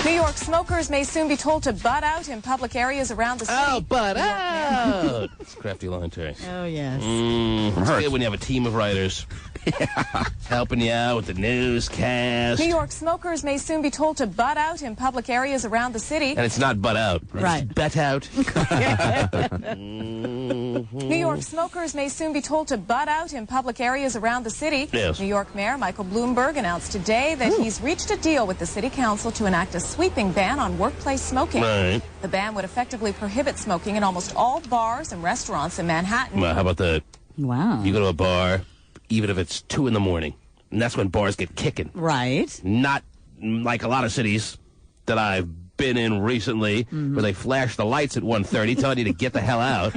New York smokers may soon be told to butt out in public areas around the city. Oh, butt out! It's a crafty line, Terry. Oh, yes. It's good when you have a team of writers helping you out with the newscast. New York smokers may soon be told to butt out in public areas around the city. And it's not butt out. It's Right. bet out. New York smokers may soon be told to butt out in public areas around the city. Yes. New York Mayor Michael Bloomberg announced today that he's reached a deal with the city council to enact a sweeping ban on workplace smoking. Right. The ban would effectively prohibit smoking in almost all bars and restaurants in Manhattan. Well, how about that? Wow. You go to a bar, even if it's 2 in the morning, and that's when bars get kicking. Right. Not like a lot of cities that I've been in recently, where they flash the lights at 1:30, telling you to get the hell out.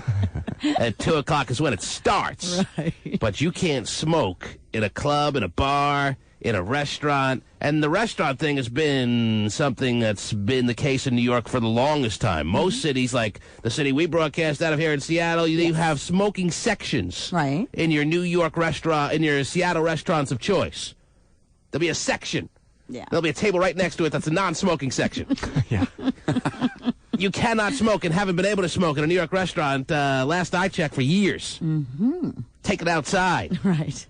At 2 o'clock is when it starts. Right. But you can't smoke in a club, in a bar, in a restaurant. And the restaurant thing has been something that's been the case in New York for the longest time. Most cities, like the city we broadcast out of here in Seattle, you have smoking sections Right. in your New York restaurant, in your Seattle restaurants of choice. There'll be a section. Yeah. There'll be a table right next to it that's a non-smoking section. Yeah. You cannot smoke and haven't been able to smoke in a New York restaurant, last I checked, for years. Take it outside. Right.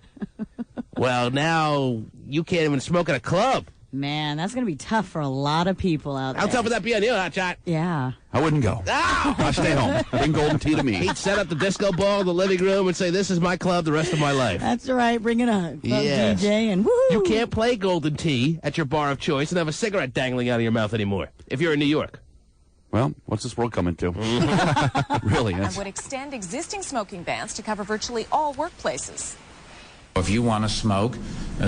Well, now you can't even smoke at a club. Man, that's going to be tough for a lot of people out there. How tough would that be on you, Hotshot? Yeah. I wouldn't go. Ow! I'll stay home. Bring golden tea to me. He'd set up the disco ball in the living room and say, "This is my club the rest of my life." That's right. Bring it on. Club Yes. DJ and woohoo. You can't play golden tea at your bar of choice and have a cigarette dangling out of your mouth anymore if you're in New York. Well, what's this world coming to? Really? And That's, would extend existing smoking bans to cover virtually all workplaces. If you want to smoke,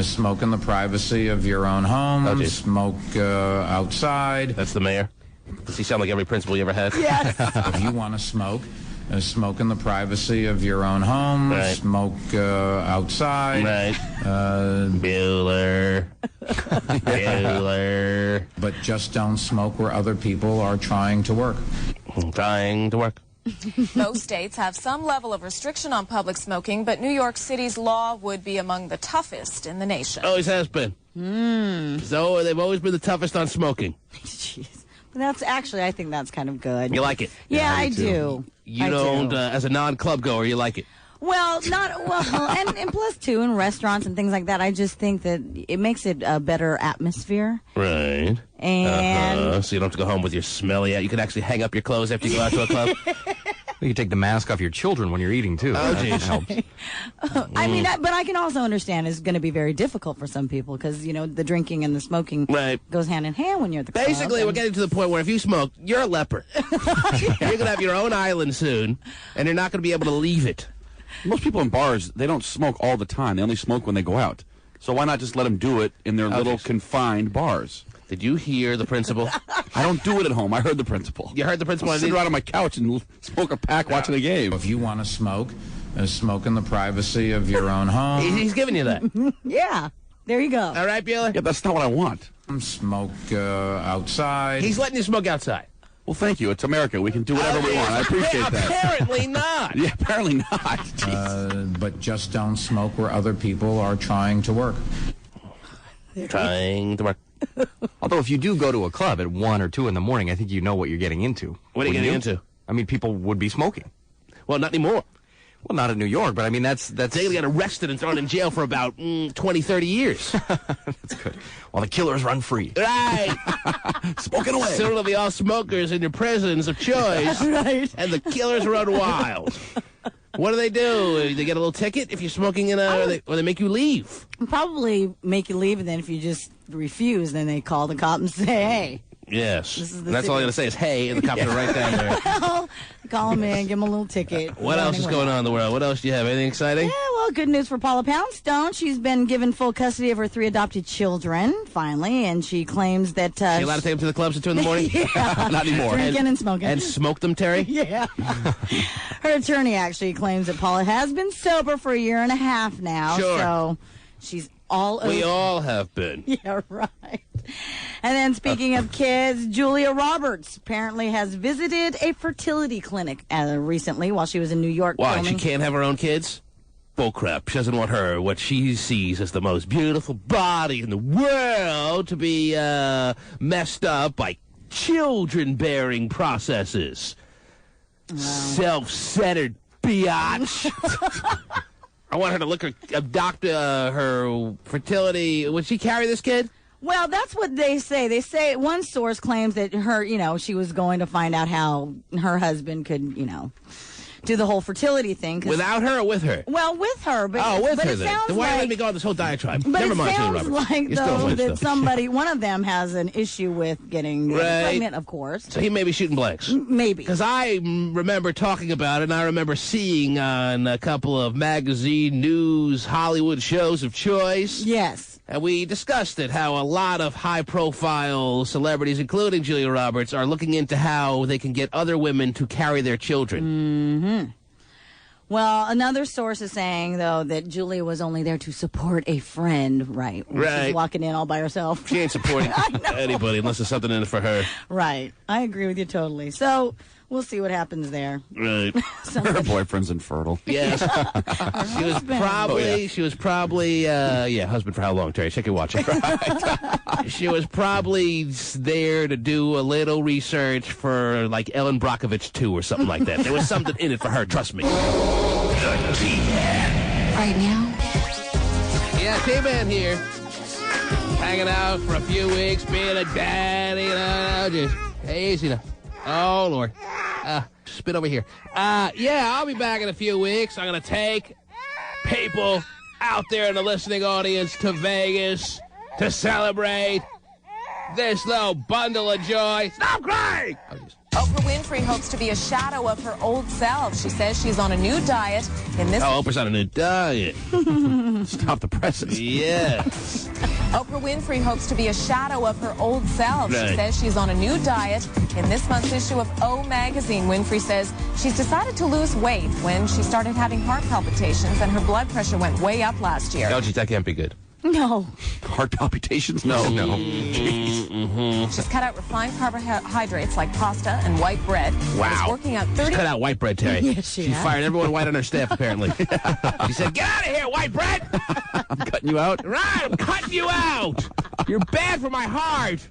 smoke in the privacy of your own home, Oh, geez. smoke outside. That's the mayor. Does he sound like every principal you ever had? Yes. If you want to smoke, smoke in the privacy of your own home, Right. smoke outside. Right. Bueller. Bueller. But just don't smoke where other people are trying to work. Trying to work. Most states have some level of restriction on public smoking, but New York City's law would be among the toughest in the nation. Always has been. So they've always been the toughest on smoking. Jeez. But that's actually, I think that's kind of good. You like it? Yeah, I I do, do. You I don't, do. as a non-club goer, you like it? Well, not well, and plus too in restaurants and things like that. I just think that it makes it a better atmosphere. Right. And So you don't have to go home with your smelly out. You can actually hang up your clothes after you go out to a club. You can take the mask off your children when you're eating, too. Oh, That geez. helps. I mean, but I can also understand it's going to be very difficult for some people because the drinking and the smoking Right. goes hand in hand when you're at the club. Basically, we're and- getting to the point where if you smoke, you're a leper. You're going to have your own island soon, and you're not going to be able to leave it. most people in bars, they don't smoke all the time. They only smoke when they go out. So why not just let them do it in their little geez. confined bars? Did you hear the principal? I don't do it at home. I heard the principal. You heard the principal? I'll sit around on my couch and smoke a pack watching a game. If you want to smoke, smoke in the privacy of your own home. He's giving you that. Yeah, there you go. All right, Bueller? Yeah, that's not what I want. Smoke outside. He's letting you smoke outside. Well, thank you. It's America. We can do whatever we want. I appreciate that. Apparently not. Yeah, apparently not. Jeez. But just don't smoke where other people are trying to work. Trying to work. Although if you do go to a club at 1 or 2 in the morning, I think you know what you're getting into. What are you Wouldn't getting into? I mean, people would be smoking. Well, not anymore. Well, not in New York, but I mean, that's They got arrested and thrown in jail for about 20, 30 years. that's good. While the killers run free. Right. Smoking away. Soon it'll be all smokers in your prisons of choice. Right. And the killers run wild. What do? They get a little ticket if you're smoking in a, or they make you leave. Probably make you leave, and then if you just refuse, then they call the cop and say, "Hey." Yes. This is the And that's all I got to say is, hey, and the cops are right down there. Well, call him in, give him a little ticket. What else is going on in the world? What else do you have? Anything exciting? Yeah, well, good news for Paula Poundstone. She's been given full custody of her 3 adopted children, finally, and she claims that... You allowed to take them to the clubs at 2 in the morning? yeah, Not anymore. drinking and smoking. And smoke them, Terry? yeah. Her attorney actually claims that Paula has been sober for 1.5 years now. Sure. So she's all over. We all have been. Yeah, right. And then speaking of kids, Julia Roberts apparently has visited a fertility clinic recently while she was in New York Why? filming. She can't have her own kids? bullcrap. She doesn't want what she sees as the most beautiful body in the world, to be messed up by children-bearing processes. Wow. Self-centered biatch. I want her to look her fertility. Would she carry this kid? Well, that's what they say. They say one source claims that she was going to find out how her husband could, do the whole fertility thing. Without her or with her? Well, with her. But, with her it then. Sounds Then why like, let me go on this whole diatribe? But Never mind, it sounds Julia Roberts. like, though, that one of them has an issue with getting pregnant, of course. So he may be shooting blanks. Maybe. Because I remember talking about it, and I remember seeing on a couple of magazine, news, Hollywood shows of choice. Yes. And we discussed it, how a lot of high-profile celebrities, including Julia Roberts, are looking into how they can get other women to carry their children. Mm-hmm. Well, another source is saying, though, that Julia was only there to support a friend, right? She's walking in all by herself. She ain't supporting anybody unless there's something in it for her. Right. I agree with you totally. So we'll see what happens there. Right. Her boyfriend's infertile. Yes. She was probably, husband for how long, Terry? Check your watch. Right. She was probably there to do a little research for, like, Ellen Brockovich 2 or something like that. There was something in it for her, trust me. The T-Man. Right now? Yeah, T-Man here. Hanging out for a few weeks, being a daddy, just easy now. Oh, Lord. Spit over here. I'll be back in a few weeks. I'm going to take people out there in the listening audience to Vegas to celebrate this little bundle of joy. Stop crying! Oprah Winfrey hopes to be a shadow of her old self. She says she's on a new diet. Oprah's on a new diet. Stop the presses. Yes. Oprah Winfrey hopes to be a shadow of her old self. Right. She says she's on a new diet. In this month's issue of O Magazine, Winfrey says she's decided to lose weight when she started having heart palpitations and her blood pressure went way up last year. Oh, geez, that can't be good. No. Heart palpitations? No. Mm-hmm. She's cut out refined carbohydrates like pasta and white bread. Wow. She's working out 30... She's cut out white bread, Terry. Yes, she has. fired everyone white on her staff, apparently. She said, get out of here, white bread! I'm cutting you out? Right, I'm cutting you out! You're bad for my heart!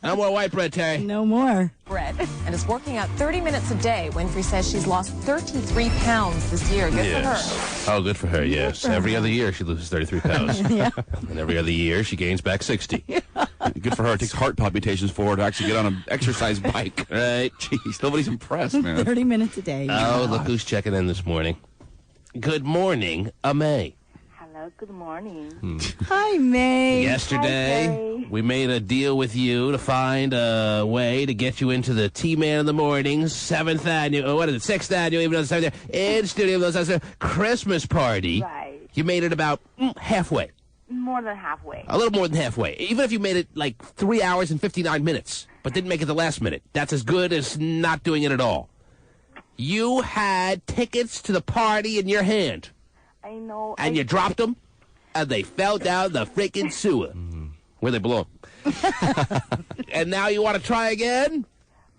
No more white bread, Terry. No more. bread and is working out 30 minutes a day. Winfrey says she's lost 33 pounds this year. Good for her. Oh, good for her, yes. Every other year she loses 33 pounds. Yeah. And every other year she gains back 60. Good for her. It takes heart palpitations for her to actually get on an exercise bike. Right. Jeez, nobody's impressed, man. 30 minutes a day. Oh, look who's checking in this morning. Good morning, May. Hello, good morning. Hi, May. Yesterday, Hi, we made a deal with you to find a way to get you into the T-Man in the Mornings 7th annual, what is it, 6th annual, even though it's 7th in studio, those Christmas party. Right. You made it about halfway. More than halfway. A little more than halfway. Even if you made it like 3 hours and 59 minutes, but didn't make it the last minute. That's as good as not doing it at all. You had tickets to the party in your hand. I know. And you dropped them, and they fell down the freaking sewer, where they belong. And now you want to try again?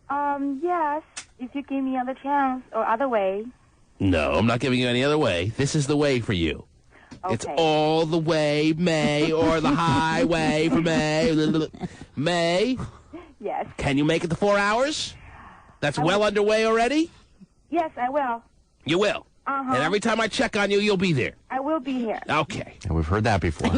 Yes. If you give me another chance or other way. No, I'm not giving you any other way. This is the way for you. Okay. It's all the way, May, or the highway for May. May, Yes. can you make it the 4 hours? That's well underway already? Yes, I will. You will. Uh-huh. And every time I check on you, you'll be there. I will be here. Okay. And we've heard that before.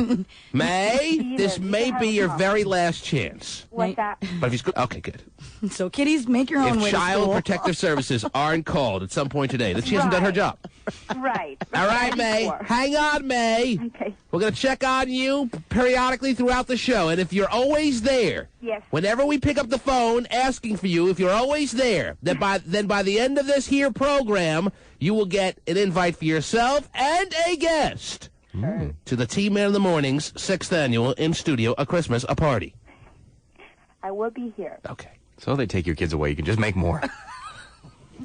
May, this may be your very last chance. What's that? But if you okay, good. So, kiddies, make your own way If to Child school. Protective Services aren't called at some point today, then she hasn't done her Right. job. Right. All right, May. Before. Hang on, May. Okay. We're going to check on you periodically throughout the show, and if you're always there, Yes. whenever we pick up the phone asking for you, if you're always there, then by the end of this here program, you will get an invite for yourself and a guest to the T-Man in the Mornings 6th Annual in Studio a Christmas a party. I will be here. Okay. So they take your kids away. You can just make more.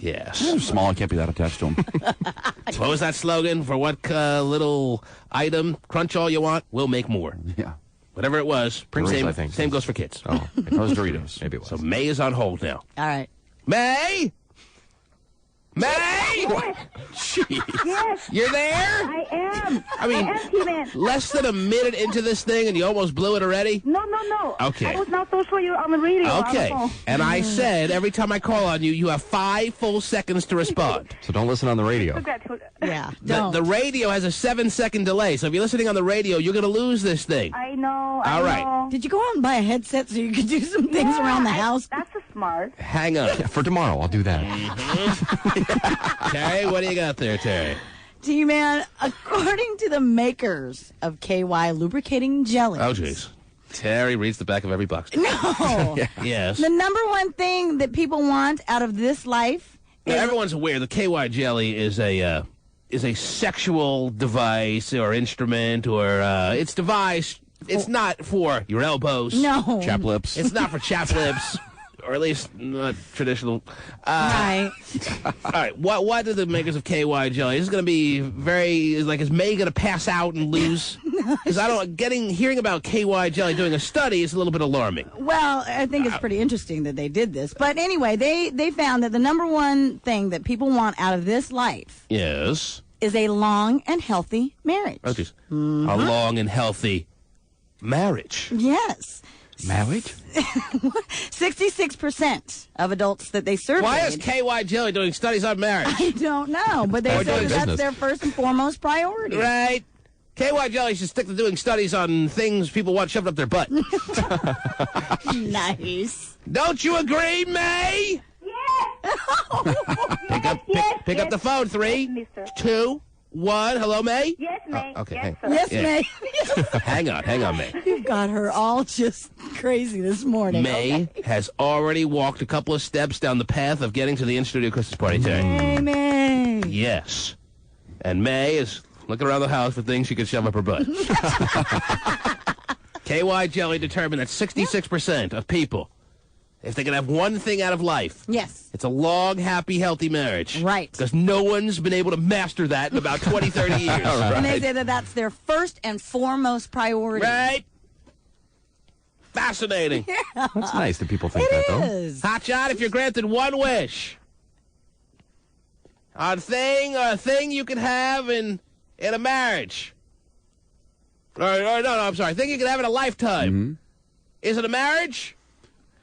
Yes. I'm small. I can't be that attached to them. What was that slogan? For what little item? Crunch all you want, we'll make more. Yeah. Whatever it was. Pringles, I think. Same goes for kids. Oh, Those Doritos. maybe it was. So May is on hold now. All right. May? May? Yes, You're there? I am. I mean, am, Steven. less than a minute into this thing and you almost blew it already? No. Okay. I was not so sure you're on the radio. Okay. On the phone. And I said every time I call on you, you have 5 full seconds to respond. So don't listen on the radio. Yeah, The, don't. the radio has a 7-second delay, so if you're listening on the radio, you're going to lose this thing. I know. All right. Know. Did you go out and buy a headset so you could do some things around the house? That's a smart. Hang on. For tomorrow, I'll do that. Terry, what do you got there, Terry? T-Man, according to the makers of KY lubricating jellies. Oh, jeez. Terry reads the back of every box. No. Yes. The number one thing that people want out of this life Now, is everyone's aware the KY jelly is a sexual device or instrument or it's device. It's not for your elbows. no. Chap lips. It's not for chap lips, or at least not traditional. Right. All right. What are the makers of KY jelly? This is going to be very like. Is May going to pass out and lose? Because hearing about KY jelly doing a study is a little bit alarming. Well, I think it's pretty interesting that they did this. But anyway, they found that the number one thing that people want out of this life Yes. is a long and healthy marriage. Oh, jeez. A long and healthy marriage. Yes. Marriage? 66% of adults that they surveyed. Why is KY jelly doing studies on marriage? I don't know, but they Or say doing that's business. their first and foremost priority. Right. KY jelly should stick to doing studies on things people want shoved up their butt. Nice. Don't you agree, May? Pick up the phone. 3, Mister. 2, 1. Hello, May? Yes, May. Okay. Yes, sir. Yes, Yeah. May. Hang on, May. You've got her all just crazy this morning. May has already walked a couple of steps down the path of getting to the in-studio Christmas party, Terry. Hey, May. Yes. And May is looking around the house for things she could shove up her butt. KY jelly determined that 66% of people, if they could have one thing out of life, Yes. it's a long, happy, healthy marriage. Right. Because no one's been able to master that in about 20, 30 years. And they say that that's their first and foremost priority. Right? Fascinating. That's nice that people think that, It though. is. Hotshot, if you're granted one wish, a thing you could have in a marriage. No, I'm sorry. A thing you could have in a lifetime. Is it a marriage?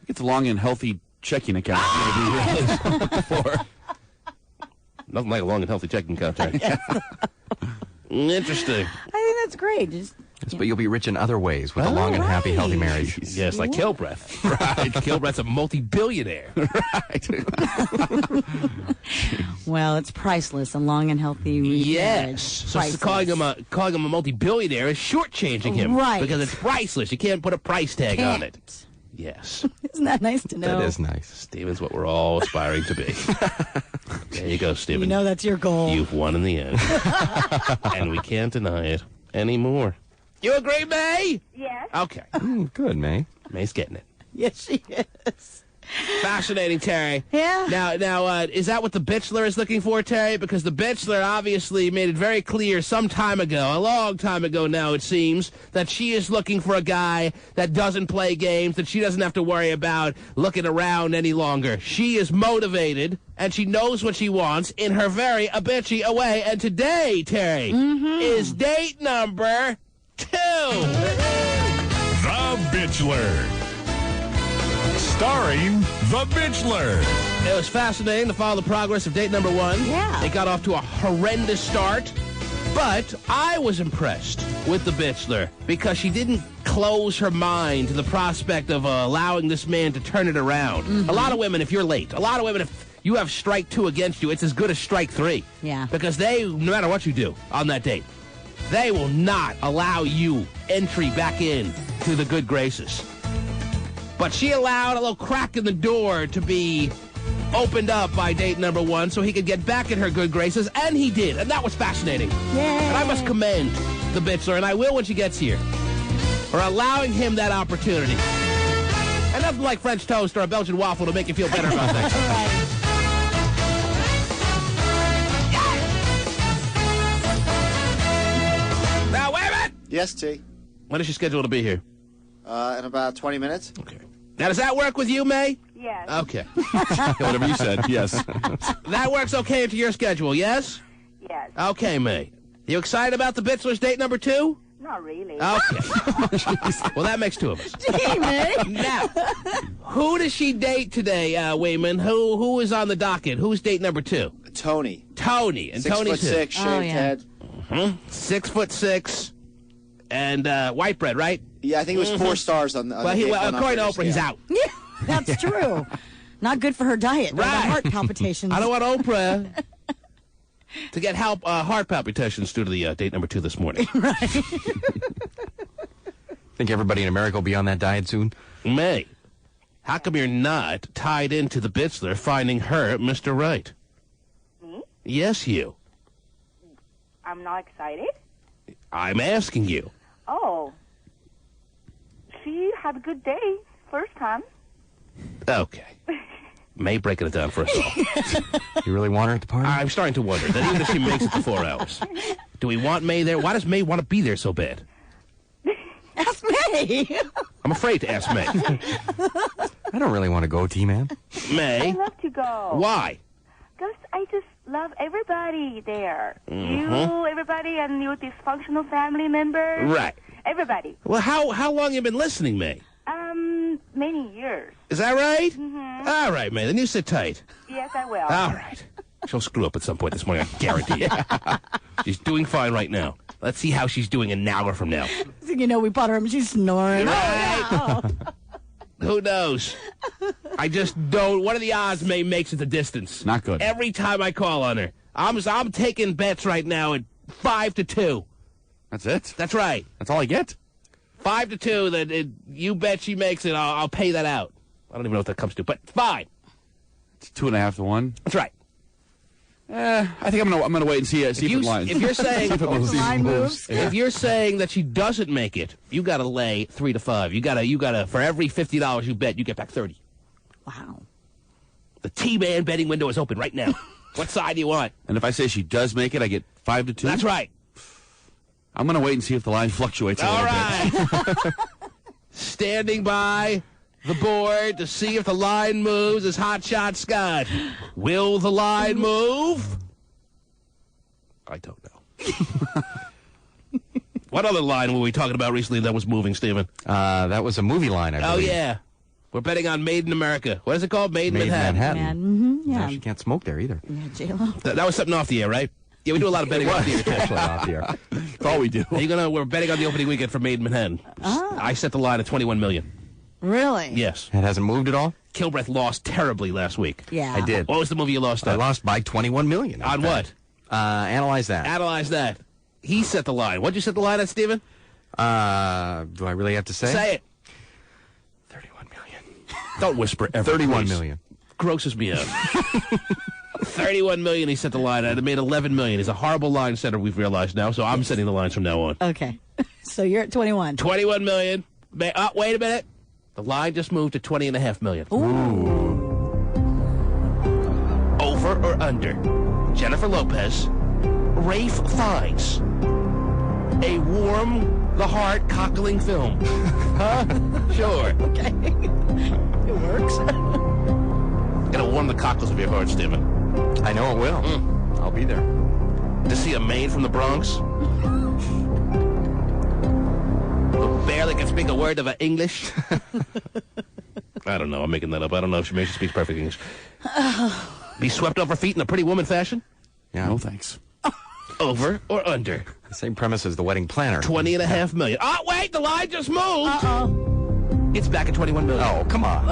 It's a long and healthy checking account. Maybe. Nothing like a long and healthy checking account. Terry. Interesting. I think that's great. Just, Yes, but you'll be rich in other ways with a long and happy, healthy marriage. Yes, like Kilbreth. Right. Kilbreth's a multi-billionaire. well, it's priceless. A long and healthy Yes. marriage. So Priceless. calling him a multi-billionaire is shortchanging him. Right. Because it's priceless. You can't put a price tag on it. Can't. Yes. Isn't that nice to know? That is nice. Steven's what we're all aspiring to be. There you go, Steven. You know that's your goal. You've won in the end. And we can't deny it anymore. You agree, May? Yes. Okay. Good, May. May's getting it. Yes, she is. Fascinating, Terry. Yeah. Now, is that what the Bitchler is looking for, Terry? Because the Bitchler obviously made it very clear some time ago, a long time ago now it seems, that she is looking for a guy that doesn't play games, that she doesn't have to worry about looking around any longer. She is motivated, and she knows what she wants in her very bitchy way. And today, Terry, is date number 2. The Bitchler. Starring The Bitchler. It was fascinating to follow the progress of date number 1. Yeah. It got off to a horrendous start, but I was impressed with the Bitchler because she didn't close her mind to the prospect of allowing this man to turn it around. A lot of women, if you're late, if you have strike 2 against you, it's as good as strike 3. Yeah. Because they, no matter what you do on that date, they will not allow you entry back in to the good graces. But she allowed a little crack in the door to be opened up by date number 1 so he could get back in her good graces, and he did, and that was fascinating. Yay. And I must commend the Bitchler, and I will when she gets here, for allowing him that opportunity. And nothing like French toast or a Belgian waffle to make you feel better about things. Right. Now, wait a minute! Yes, T. When is she scheduled to be here? In about 20 minutes. Okay. Now, does that work with you, May? Yes. Okay. Whatever you said, yes. That works okay into your schedule, yes? Yes. Okay, May. You excited about the Bitchlers date number 2? Not really. Okay. Well, that makes 2 of us. Now, who does she date today, Wayman? Who is on the docket? Who's date number 2? Tony. Tony. And 6'6", shaved head. 6'6", and white bread, right? Yeah, I think it was 4 stars on the. Well, according to Oprah, he's out. Yeah, that's true. Not good for her diet. Right. Or the heart palpitations. I don't want Oprah to get heart palpitations due to the date number 2 this morning. Think everybody in America will be on that diet soon? May, how come you're not tied into the Bitchler finding her Mr. Right? Me? Yes, you. I'm not excited. I'm asking you. Oh. She had a good day. First time. Okay. May breaking it down for us all. You really want her at the party? I'm starting to wonder that even if she makes it to 4 hours, do we want May there? Why does May want to be there so bad? Ask me. I'm afraid to ask May. I don't really want to go, T-Man. May? I love to go. Why? Because I just love everybody there. Mm-hmm. You, everybody, and your dysfunctional family members. Right. Everybody. Well, how long you been listening, May? Many years. Is that right? Mm-hmm. All right, May. Then you sit tight. Yes, I will. All right. She'll screw up at some point this morning, I guarantee it. She's doing fine right now. Let's see how she's doing an hour from now. You know, we bought her and she's snoring. Right. Oh, Who knows? I just don't. What are the odds May makes it the distance? Not good. Every time I call on her. I'm taking bets right now at 5-2. That's it? That's right. That's all I get? 5-2 that you bet she makes it, I'll pay that out. I don't even know what that comes to, but fine. It's 2.5 to 1. That's right. I think I'm gonna wait and see if it lines. If you're saying See if it moves. line moves. if you're saying that she doesn't make it, you got to lay 3 to 5. You gotta for every $50 you bet, you get back 30. wow. The T-Man betting window is open right now. What side do you want? And if I say she does make it, I get 5 to 2. That's right. I'm gonna wait and see if the line fluctuates a All little bit. right. Standing by the board to see if the line moves is Hot Shot Scott. Will the line move? I don't know. What other line were we talking about recently that was moving, Stephen? That was a movie line, I Oh, believe. yeah. We're betting on Made in America. What is it called? Made in Made in Manhattan. Manhattan. Yeah. She can't smoke there either. Yeah, J-Lo. That was something off the air, right? Yeah, we do a lot of betting off the air. Actually, off the air. That's all we do. We're betting on the opening weekend for Made in Manhattan. I set the line at $21 million. Really? Yes. It hasn't moved at all? Kilbreath lost terribly last week. Yeah. I did. What was the movie you lost I on? lost by $21 million. On what? Analyze that. Analyze that. He set the line. What'd you set the line at, Stephen? Do I really have to say? Say it. 31 million. Don't whisper ever. 31 please. million. Grosses me out. 31 million he set the line at. It made 11 million. He's a horrible line setter, we've realized now, so I'm setting the lines from now on. Okay. So you're at 21. 21 million. Wait a minute. The line just moved to 20.5 million. Over or under? Jennifer Lopez, Rafe Fiennes. A warm the heart cockling film. Huh? Sure. Okay. It works. Gonna warm the cockles of your heart, Stephen. I know it will. I'll be there. To see a maid from the Bronx who barely can speak a word of English. I don't know. I'm making that up. I don't know if she speaks perfect English. Be swept off her feet in a Pretty Woman fashion? Yeah. No thanks. Over or under? The same premise as the wedding planner. 20.5 million. Oh, wait, the line just moved. Uh-oh. It's back at 21 million. Oh, come on.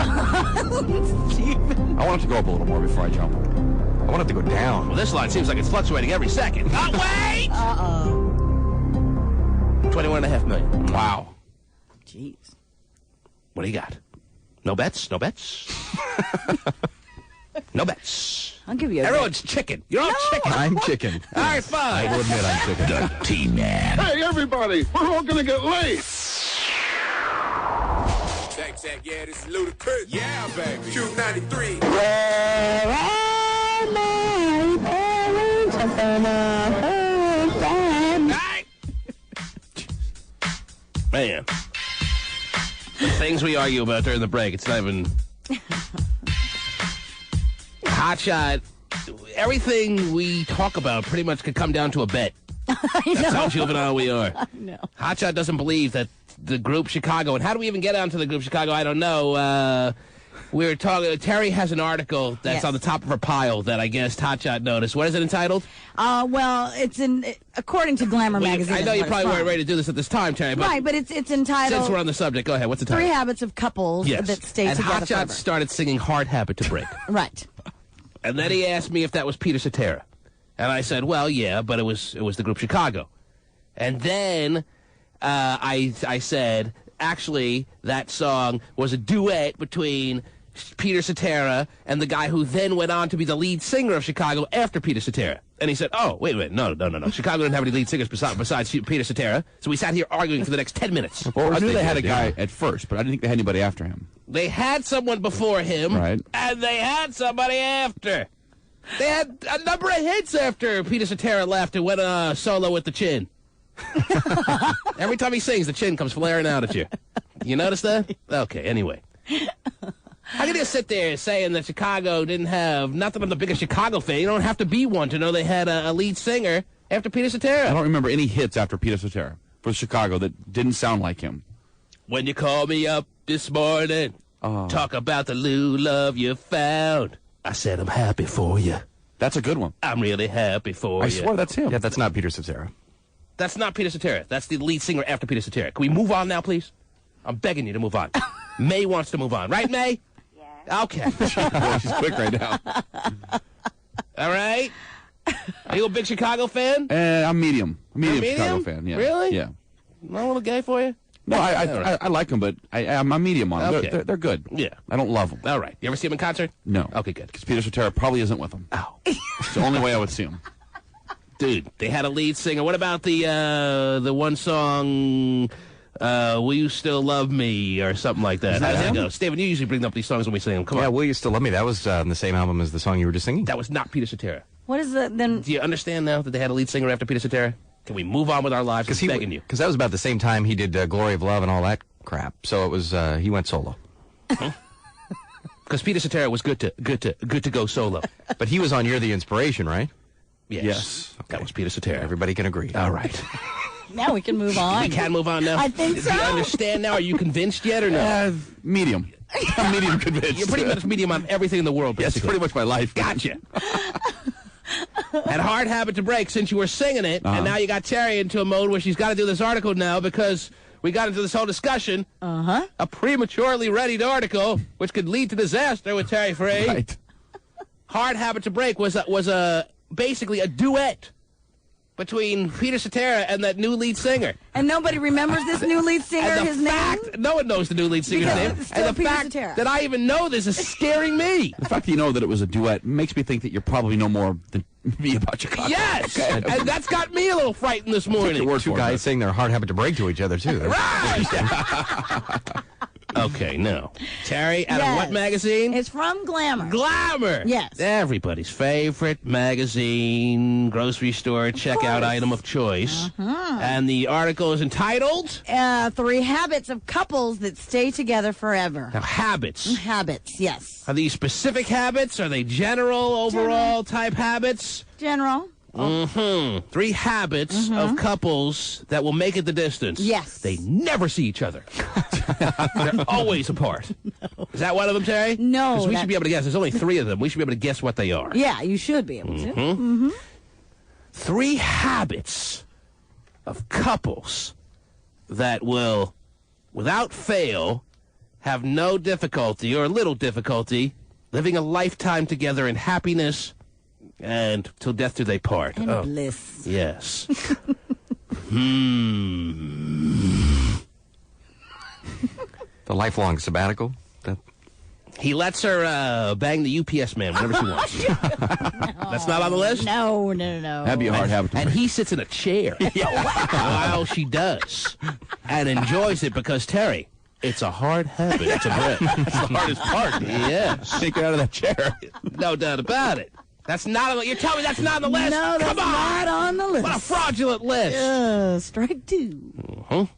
Steven. I want it to go up a little more before I jump. I want it to go down. Well, this line seems like it's fluctuating every second. Oh, wait! Uh-oh. 21.5 million. Wow. Jeez. What do you got? No bets? No bets? No bets. I'll give you a Everyone's chicken. You're all chicken. I'm chicken. All right, fine. I will admit I'm chicken. The T-Man. Hey, everybody, we're all gonna get late. Check, yeah, this is ludicrous. Yeah, baby. Q93. Where are my parents? Hey! Man. The things we argue about during the break, it's not even Hotshot, everything we talk about pretty much could come down to a bet. That's how juvenile we are. No. Hotshot doesn't believe that the group Chicago, and how do we even get onto the group Chicago? I don't know. We were talking. Terry has an article that's on the top of her pile that I guess Hotshot noticed. What is it entitled? Well, it's according to Glamour magazine. I know you probably weren't ready to do this at this time, Terry. But right, but it's entitled. Since we're on the subject, go ahead. What's the title? 3 Habits of Couples That Stay and Together Hotshot Forever. started singing "Hard Habit to Break." Right. And then he asked me if that was Peter Cetera, and I said, "Well, yeah, but it was the group Chicago." And then I said, actually, that song was a duet between Peter Cetera and the guy who then went on to be the lead singer of Chicago after Peter Cetera. And he said, oh, wait, no. Chicago didn't have any lead singers besides Peter Cetera. So we sat here arguing for the next 10 minutes. Well, I knew they had a guy at first, but I didn't think they had anybody after him. They had someone before him, right, and they had somebody after. They had a number of hits after Peter Cetera left and went solo with the Chin. Every time he sings, the Chin comes flaring out at you. You notice that? Okay, anyway. How can you sit there saying that Chicago didn't have, not that I'm the biggest Chicago fan, you don't have to be one to know they had a lead singer after Peter Cetera. I don't remember any hits after Peter Cetera for Chicago that didn't sound like him. When you call me up this morning, talk about the new love you found, I said I'm happy for you. That's a good one. I'm really happy for you. I swear that's him. Yeah, that's not Peter Cetera. That's not Peter Cetera. That's the lead singer after Peter Cetera. Can we move on now, please? I'm begging you to move on. May wants to move on. Right, May? Yeah. Okay. Boy, she's quick right now. All right. Are you a big Chicago fan? I'm medium. Medium Medium? Chicago fan, yeah. Really? Yeah. Not a little gay for you? No, I like them, but I'm a medium on them. Okay. They're good. Yeah. I don't love them. All right. You ever see them in concert? No. Okay, good. Because Peter Cetera probably isn't with them. Oh. It's the only way I would see him. Dude, they had a lead singer. What about the one song, Will You Still Love Me, or something like that? How does that go? Steven, you usually bring up these songs when we sing them. Come on. Yeah, Will You Still Love Me? That was on the same album as the song you were just singing. That was not Peter Cetera. What is it then? Do you understand now that they had a lead singer after Peter Cetera? Can we move on with our lives? I'm begging you. Because that was about the same time he did Glory of Love and all that crap. So it was he went solo. Because Peter Cetera was good to go solo. But he was on You're the Inspiration, right? Yes. Okay. That was Peter Cetera. Everybody can agree. All right. Now we can move on. We can move on now? I think so. Do you understand now? Are you convinced yet or no? Medium. I'm medium convinced. You're pretty much medium on everything in the world, basically. Yes, pretty much my life. Gotcha. And Hard Habit to Break, since you were singing it, and now you got Terry into a mode where she's got to do this article now because we got into this whole discussion. A prematurely readied article, which could lead to disaster with Terry Free. Right. Hard Habit to Break was basically a duet between Peter Cetera and that new lead singer. And nobody remembers this new lead singer, And his the fact, name? no one knows the new lead singer's Because name. it's still And the Peter fact Cetera. that I even know this is scaring me. The fact that you know that it was a duet makes me think that you probably know more than me about Chicago. Yes! And that's got me a little frightened this morning. Two guys saying their Hard Habit to Break to each other, too. Right! Okay, no. Terry, out of what magazine? It's from Glamour. Glamour! Yes. Everybody's favorite magazine, grocery store checkout item of choice. And the article is entitled? 3 Habits of Couples That Stay Together Forever. Now, habits. Habits, yes. Are these specific habits? Are they general, overall type habits? General. 3 habits of couples that will make it the distance. Yes. They never see each other. They're always apart. No. Is that one of them, Terry? No. Because we should be able to guess. There's only 3 of them. We should be able to guess what they are. Yeah, you should be able to. 3 habits of couples that will, without fail, have no difficulty or little difficulty living a lifetime together in happiness and till death do they part. And bliss. Yes. The lifelong sabbatical. He lets her bang the UPS man whenever she wants. That's not on the list? No. That'd be a hard habit to And break. he sits in a chair while she does and enjoys it because, Terry, it's a hard habit to break. That's the hardest part. Yes. Take it out of that chair. No doubt about it. That's not on the, you're telling me that's not on the list? No, that's Come on. not on the list. What a fraudulent list. Strike 2.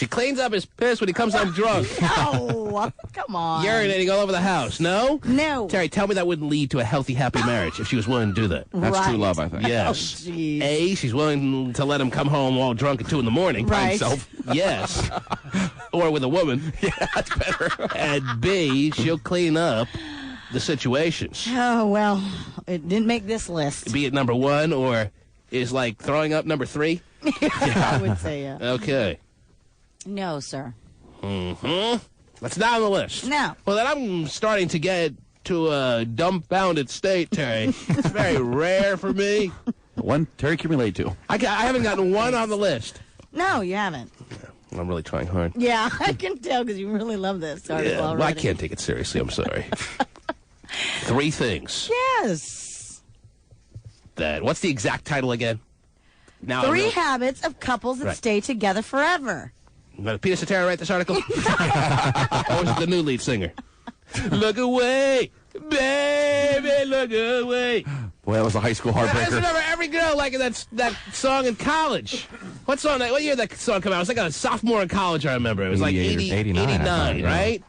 She cleans up his piss when he comes home drunk. No, come on. Urinating all over the house. No? No. Terry, tell me that wouldn't lead to a healthy, happy marriage if she was willing to do that. That's Right. true love, I think. Yes. Oh, jeez. A, she's willing to let him come home all drunk at 2 in the morning by Right. himself. Yes. Or with a woman. Yeah, that's better. And B, she'll clean up the situations. Oh, well, it didn't make this list. Be it number 1 or is like throwing up number 3. I would say, yeah. Okay. No, sir. That's not on the list. No. Well, then I'm starting to get to a dumbfounded state, Terry. It's very rare for me. One Terry can relate to. I haven't gotten one on the list. No, you haven't. I'm really trying hard. Yeah, I can tell because you really love this article Yeah, already. well, I can't take it seriously. I'm sorry. 3 things. Yes. What's the exact title again? Now, 3 habits of couples that Right. stay together forever. Did Peter Cetera write this article? Or was it the new lead singer? Look away, baby, look away. Boy, that was a high school I heartbreaker. remember every girl liking that song in college. What year did that song come out? It was like a sophomore in college, I remember. It was like 88 or 89, 89, right?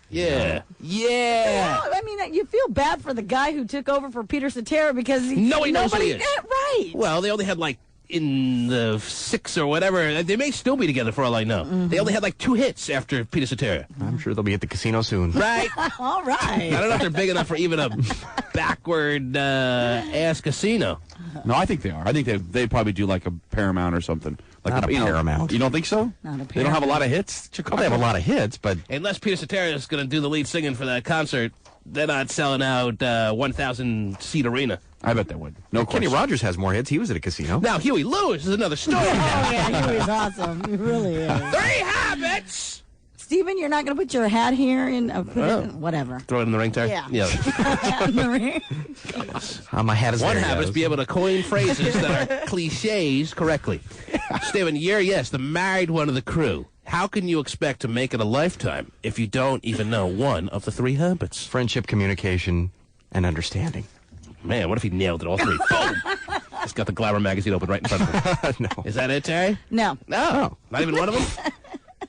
Yeah. Yeah. Well, I mean, you feel bad for the guy who took over for Peter Cetera because Nobody knows who he is. Right. Well, they only had like in the 6 or whatever. They may still be together for all I know. They only had like 2 hits after Peter Cetera. I'm sure they'll be at the casino soon. Right? All right. I don't know if they're big enough for even a backward ass casino. No, I think they are. I think they'd probably do like a Paramount or something. Like Not a Paramount. You don't think so? Not a They don't have a lot of hits? Well, they have a lot of hits, but Unless Peter Cetera is going to do the lead singing for that concert, they're not selling out 1,000-seat arena. I bet they would. No Kenny question. Rogers has more hits. He was at a casino. Now, Huey Lewis is another story. Oh, yeah, he was awesome. He really is. 3 habits! Steven, you're not going to put your hat here and whatever. Throw it in the ring, Terry? Yeah. Yeah. In the ring. My hat is One there, habit is guys. be able to coin phrases that are cliches correctly. Steven, you're, the married one of the crew. How can you expect to make it a lifetime if you don't even know one of the 3 habits? Friendship, communication, and understanding. Man, what if he nailed it all 3? Boom! He's got the Glamour magazine open right in front of him. No. Is that it, Terry? No. No. Not even one of them?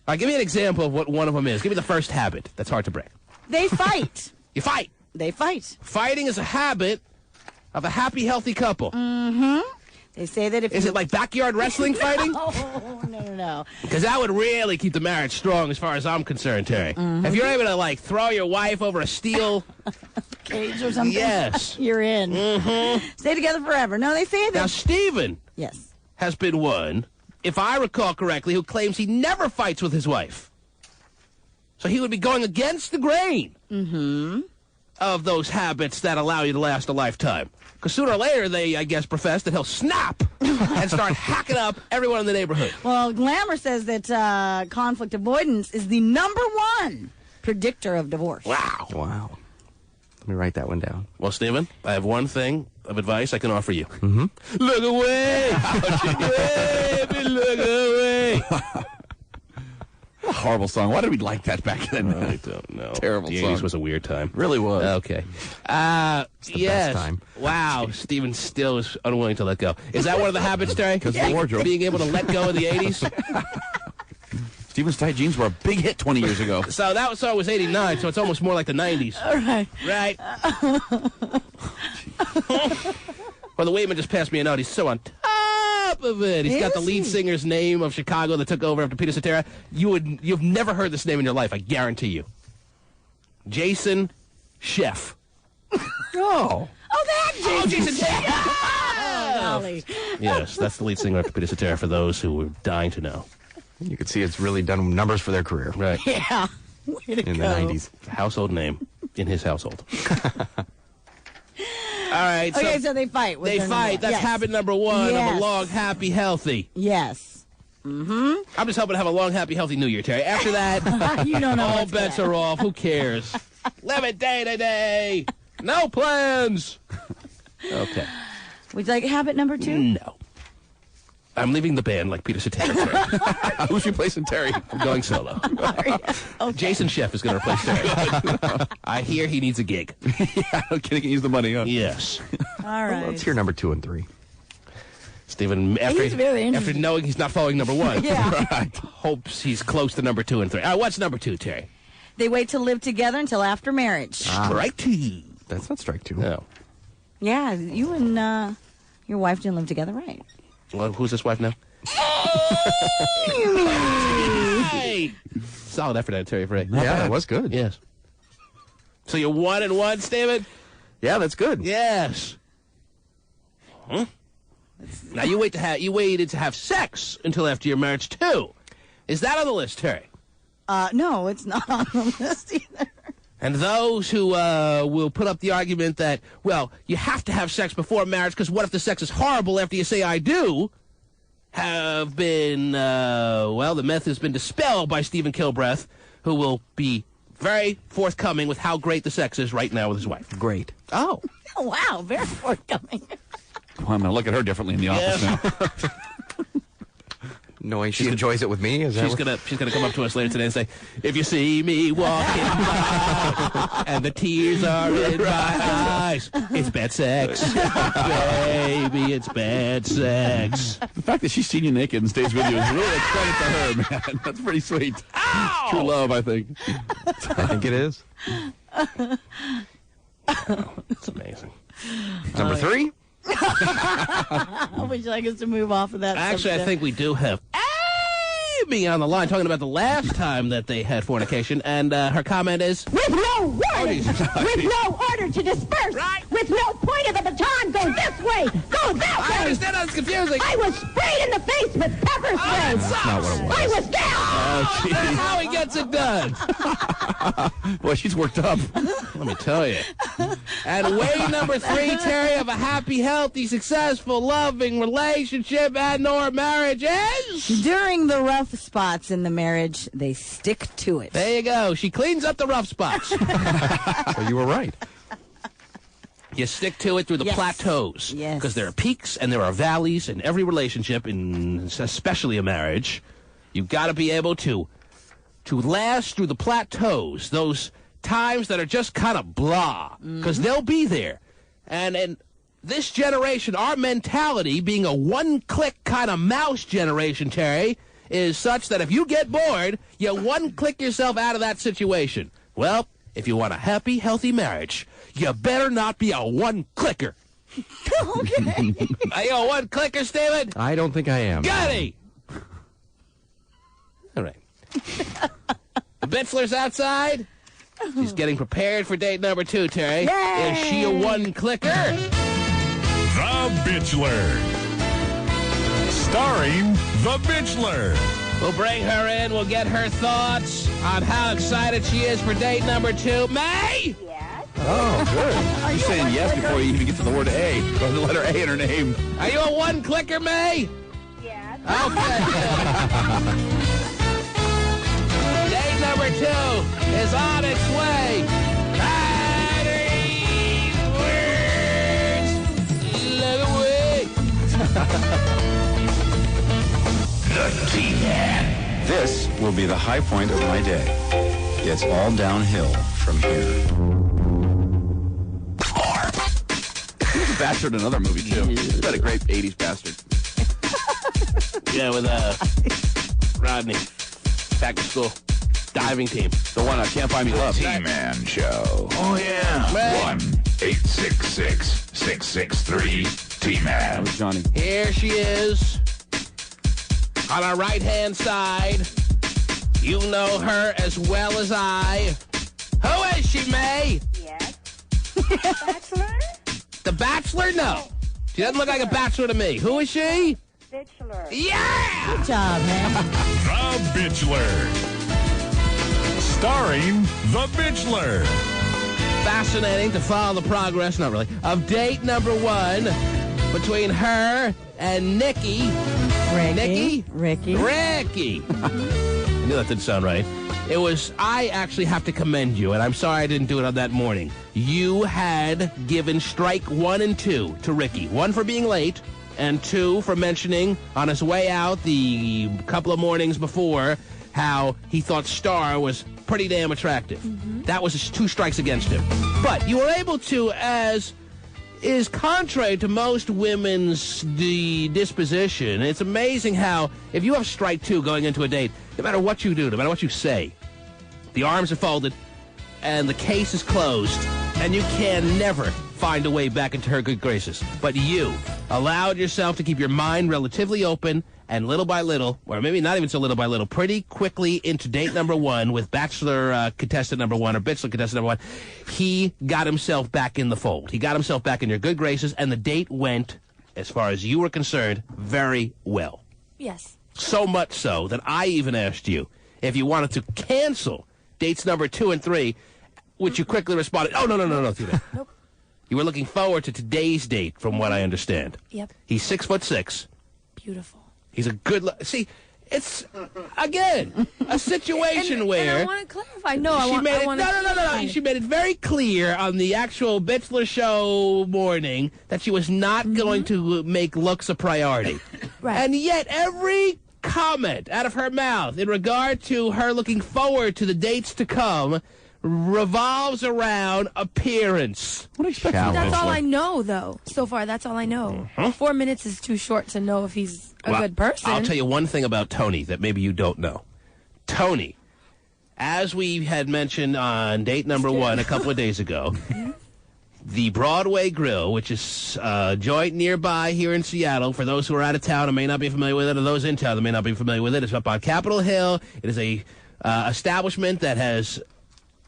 All right, give me an example of what one of them is. Give me the first habit that's hard to break. They fight. You fight. They fight. Fighting is a habit of a happy, healthy couple. They say that if Is you... it like backyard wrestling fighting? Oh, no. Because that would really keep the marriage strong as far as I'm concerned, Terry. If you're able to, like, throw your wife over a steel... Cage or something? Yes. You're in. Stay together forever. No, they say that... Now, Stephen Yes. has been one, if I recall correctly, who claims he never fights with his wife. So he would be going against the grain of those habits that allow you to last a lifetime. Because sooner or later, they, I guess, profess that he'll snap and start hacking up everyone in the neighborhood. Well, Glamour says that conflict avoidance is the #1 predictor of divorce. Wow. Wow. Let me write that one down. Well, Stephen, I have one thing of advice I can offer you. Look away! Baby, look away! What a horrible song. Why did we like that back then? I don't know. Terrible The song. 80s was a weird time. Really was. Okay. Yes. best time. Wow. Stephen still is unwilling to let go. Is that one of the habits, Terry? Because of the wardrobe. Being able to let go of the 80s? Stephen's tight jeans were a big hit 20 years ago. So that song was 89, so it's almost more like the 90s. All right. Right? Well, the Waitman just passed me a note. He's so on top of it. He's got the Is lead he? singer's name of Chicago that took over after Peter Cetera. You've never heard this name in your life, I guarantee you. Jason Chef. Oh. Oh, Jason Chef! golly. Yes, that's the lead singer after Peter Cetera for those who were dying to know. You can see it's really done numbers for their career Right. Yeah. Way to in go. the 90s. Household name in his household. All right, Okay, so they fight. with they their fight. number. That's Yes. habit #1 of Yes. a long, happy, healthy. Yes. I'm just hoping to have a long, happy, healthy New Year, Terry. After that, You don't know all what's bets gonna- are off. Who cares? Live it day to day. No plans. Okay. Would you like habit #2? No. I'm leaving the band like Peter Cetera. Who's replacing Terry? I'm going solo. Okay. Jason Chef is going to replace Terry. I hear he needs a gig. Yeah, can he use the money, huh? Yes. All right. Let's hear number 2 and 3. Stephen, He's very after interesting. knowing he's not following number one, Yeah. right, hopes he's close to number 2 and 3. All right, what's number 2, Terry? They wait to live together until after marriage. Strike 2. That's not strike 2. No. Yeah, you and your wife didn't live together, right? Well, who's this wife now? Hey! Solid effort out, Terry Frey. Yeah, that was good. Yes. So you're 1 and 1, Stephen? Yeah, that's good. Yes. Huh? Now you waited to have sex until after your marriage too. Is that on the list, Terry? No, it's not on the list either. And those who will put up the argument that, well, you have to have sex before marriage because what if the sex is horrible after you say I do, have been, the myth has been dispelled by Stephen Kilbreth, who will be very forthcoming with how great the sex is right now with his wife. Great. Oh. Oh, wow, very forthcoming. Well, I'm going to look at her differently in the office now. Knowing she enjoys it with me? Is that She's gonna come up to us later today and say, if you see me walking by and the tears are in my eyes, it's bad sex. Baby, it's bad sex. The fact that she's seen you naked and stays with you is really a credit to her, man. That's pretty sweet. Ow! True love, I think. I think it is. It's amazing. Number 3? Would you like us to move off of that Actually, I subject? think we do have Amy on the line talking about the last time that they had fornication, and her comment is... With no warning, Jesus. with no order to disperse, with no point of the baton, go this way, go that way. I understand that's confusing. I was sprayed in the face with pepper spray. That's not what it was. I was down. Oh, that's how he gets it done. Boy, she's worked up. Let me tell you. And way number 3, Terry, of a happy, healthy, successful, loving relationship and or marriage is... During the rough spots in the marriage, they stick to it. There you go. She cleans up the rough spots. Well, you were right. You stick to it through the Yes. plateaus. Yes. Because there are peaks and there are valleys in every relationship, especially a marriage. You've got to be able to last through the plateaus, those times that are just kind of blah, because they'll be there. And in this generation, our mentality, being a one-click kind of mouse generation, Terry, is such that if you get bored, you one-click yourself out of that situation. Well, if you want a happy, healthy marriage, you better not be a one-clicker. Okay. Are you a one-clicker, Steven? I don't think I am. Gotti! All right. The Bitchler's outside. She's getting prepared for date number 2, Terry. Yay! Is she a one-clicker? The Bitchler. Starring The Bitchler. We'll bring her in. We'll get her thoughts on how excited she is for date number 2. May? Yes. Oh, good. She's saying yes before you even get to the word A. Got the letter A in her name. Are you a one-clicker, May? Yes. Okay. Date number 2 is on its way. Patty's words. Look away. The T-Man. This will be the high point of my day. It's all downhill from here. He was a bastard in another movie, too. He's got a great 80s bastard. Yeah, with Rodney. Back to school. Diving team. The one I Can't Buy Me Love. T-Man Show. Oh, yeah. Right. 1-866-663-T-Man. That was Johnny. Here she is. On our right-hand side. You know her as well as I. Who is she, May? Yes. Bachelor? The Bachelor? No. She doesn't look like a bachelor to me. Who is she? Bachelor. Yeah! Good job, man. The Bitchler. Starring The Bitchler. Fascinating to follow the progress, not really, of date number 1 between her and Nikki. Nikki? Ricky. Ricky. I knew that didn't sound right. I actually have to commend you, and I'm sorry I didn't do it on that morning. You had given strike 1 and 2 to Ricky. 1 for being late, and 2 for mentioning on his way out the couple of mornings before how he thought Star was pretty damn attractive. That was 2 strikes against him. But you were able to, as is contrary to most women's disposition. It's amazing how, if you have strike two going into a date, no matter what you do, no matter what you say, the arms are folded and the case is closed, and you can never find a way back into her good graces. But you allowed yourself to keep your mind relatively open, and little by little, or maybe not even so little by little, pretty quickly into date number one with Bachelor contestant number one, or Bachelor contestant number one, he got himself back in the fold. He got himself back in your good graces, and the date went, as far as you were concerned, very well. Yes. So much so that I even asked you if you wanted to cancel dates number 2 and 3, which you quickly responded, oh, no, Tina. Nope. You were looking forward to today's date, from what I understand. Yep. He's 6'6". Beautiful. He's a good... See, it's, again, a situation where... And I want to clarify. No, I want No. She made it very clear on the actual Bachelor show morning that she was not going to make looks a priority. Right. And yet, every comment out of her mouth in regard to her looking forward to the dates to come revolves around appearance. What do you expect? That's all I know, though. So far, that's all I know. 4 minutes is too short to know if he's a good person. I'll tell you one thing about Tony that maybe you don't know. Tony, as we had mentioned on date number 1 a couple of days ago, the Broadway Grill, which is a joint nearby here in Seattle, for those who are out of town and may not be familiar with it, or those in town that may not be familiar with it, it's up on Capitol Hill. It is a establishment that has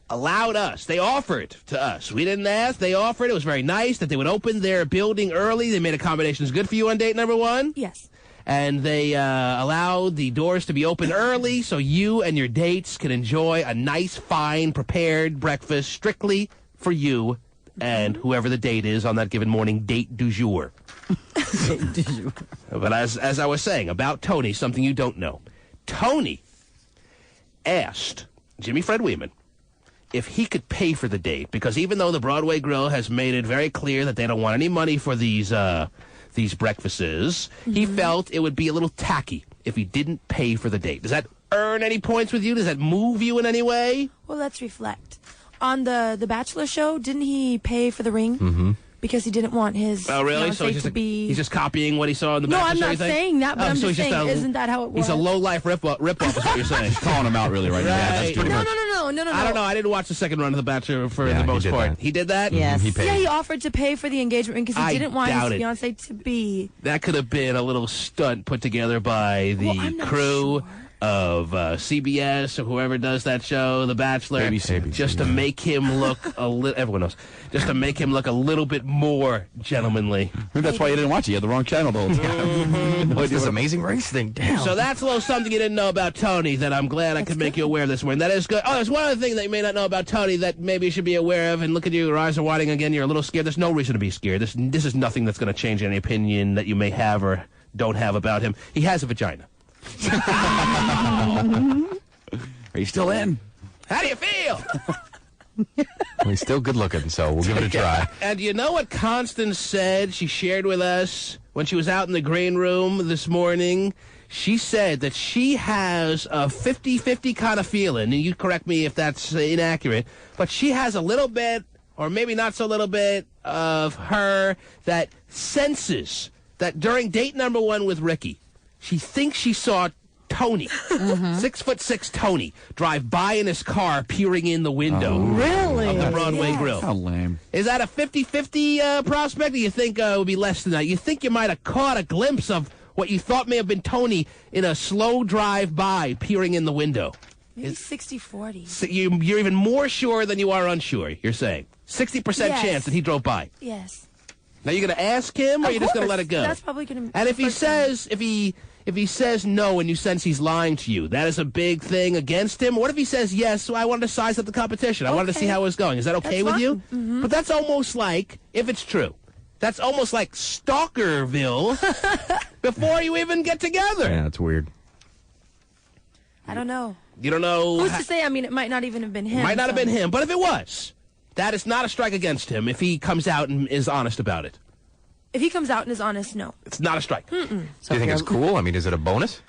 allowed us. They offered to us. We didn't ask. They offered. It was very nice that they would open their building early. They made accommodations good for you on date number 1. Yes. And they allowed the doors to be open early so you and your dates can enjoy a nice, fine, prepared breakfast strictly for you and whoever the date is on that given morning, date du jour. Date du jour. But as I was saying about Tony, something you don't know. Tony asked Jimmy Fred Weeman if he could pay for the date, because even though the Broadway Grill has made it very clear that they don't want any money for these breakfasts, he felt it would be a little tacky if he didn't pay for the date. Does that earn any points with you? Does that move you in any way? Well, let's reflect. On the Bachelor show, didn't he pay for the ring? Because he didn't want his fiancé to be... He's just copying what he saw in the Bachelor show? No, I'm not saying that, but I'm just saying, isn't that how it was? He's a low-life rip-off is what you're saying. He's calling him out really right now. Yeah, that's pretty much. No. I don't know. I didn't watch the second run of The Bachelor for the most part. He did that? Yes. He paid. Yeah, he offered to pay for the engagement ring because he didn't want his doubt it. fiancé to be... That could have been a little stunt put together by the crew of CBS or whoever does that show, The Bachelor, just to make him look a little... Everyone knows. Just to make him look a little bit more gentlemanly. Maybe that's why you didn't watch it. You had the wrong channel the whole time. What's this Amazing Race thing? Damn. So that's a little something you didn't know about Tony that I'm glad I could make you aware of this morning. That is good. Oh, there's one other thing that you may not know about Tony that maybe you should be aware of. And look at you, your eyes are widening again. You're a little scared. There's no reason to be scared. This is nothing that's going to change any opinion that you may have or don't have about him. He has a vagina. Are you still in? How do you feel? Well, he's still good looking, so we'll give it a try. And you know what Constance said? She shared with us when she was out in the green room this morning. She said that she has a 50-50 kind of feeling, and you correct me if that's inaccurate, but she has a little bit, or maybe not so little bit, of her that senses that during date number 1 with Ricky, she thinks she saw Tony, 6'6" Tony, drive by in his car, peering in the window of the Broadway Grill. How lame. Is that a 50-50 prospect, or you think it would be less than that? You think you might have caught a glimpse of what you thought may have been Tony in a slow drive by, peering in the window? Maybe 60-40. So you're even more sure than you are unsure, you're saying. 60% chance that he drove by. Yes. Now you're going to ask him, or you're just going to let it go? That's probably going to... And if he says, if he says no and you sense he's lying to you, that is a big thing against him. What if he says yes, so I wanted to size up the competition. I wanted to see how it was going. Is that okay with you? But that's almost like, if it's true, that's almost like Stalkerville before you even get together. Yeah, that's weird. I don't know. You don't know... Who's to say? I mean, it might not even have been him. Might not have been him, but if it was, that is not a strike against him if he comes out and is honest about it. If he comes out and is honest, no. It's not a strike. So do you think it's cool? I mean, is it a bonus?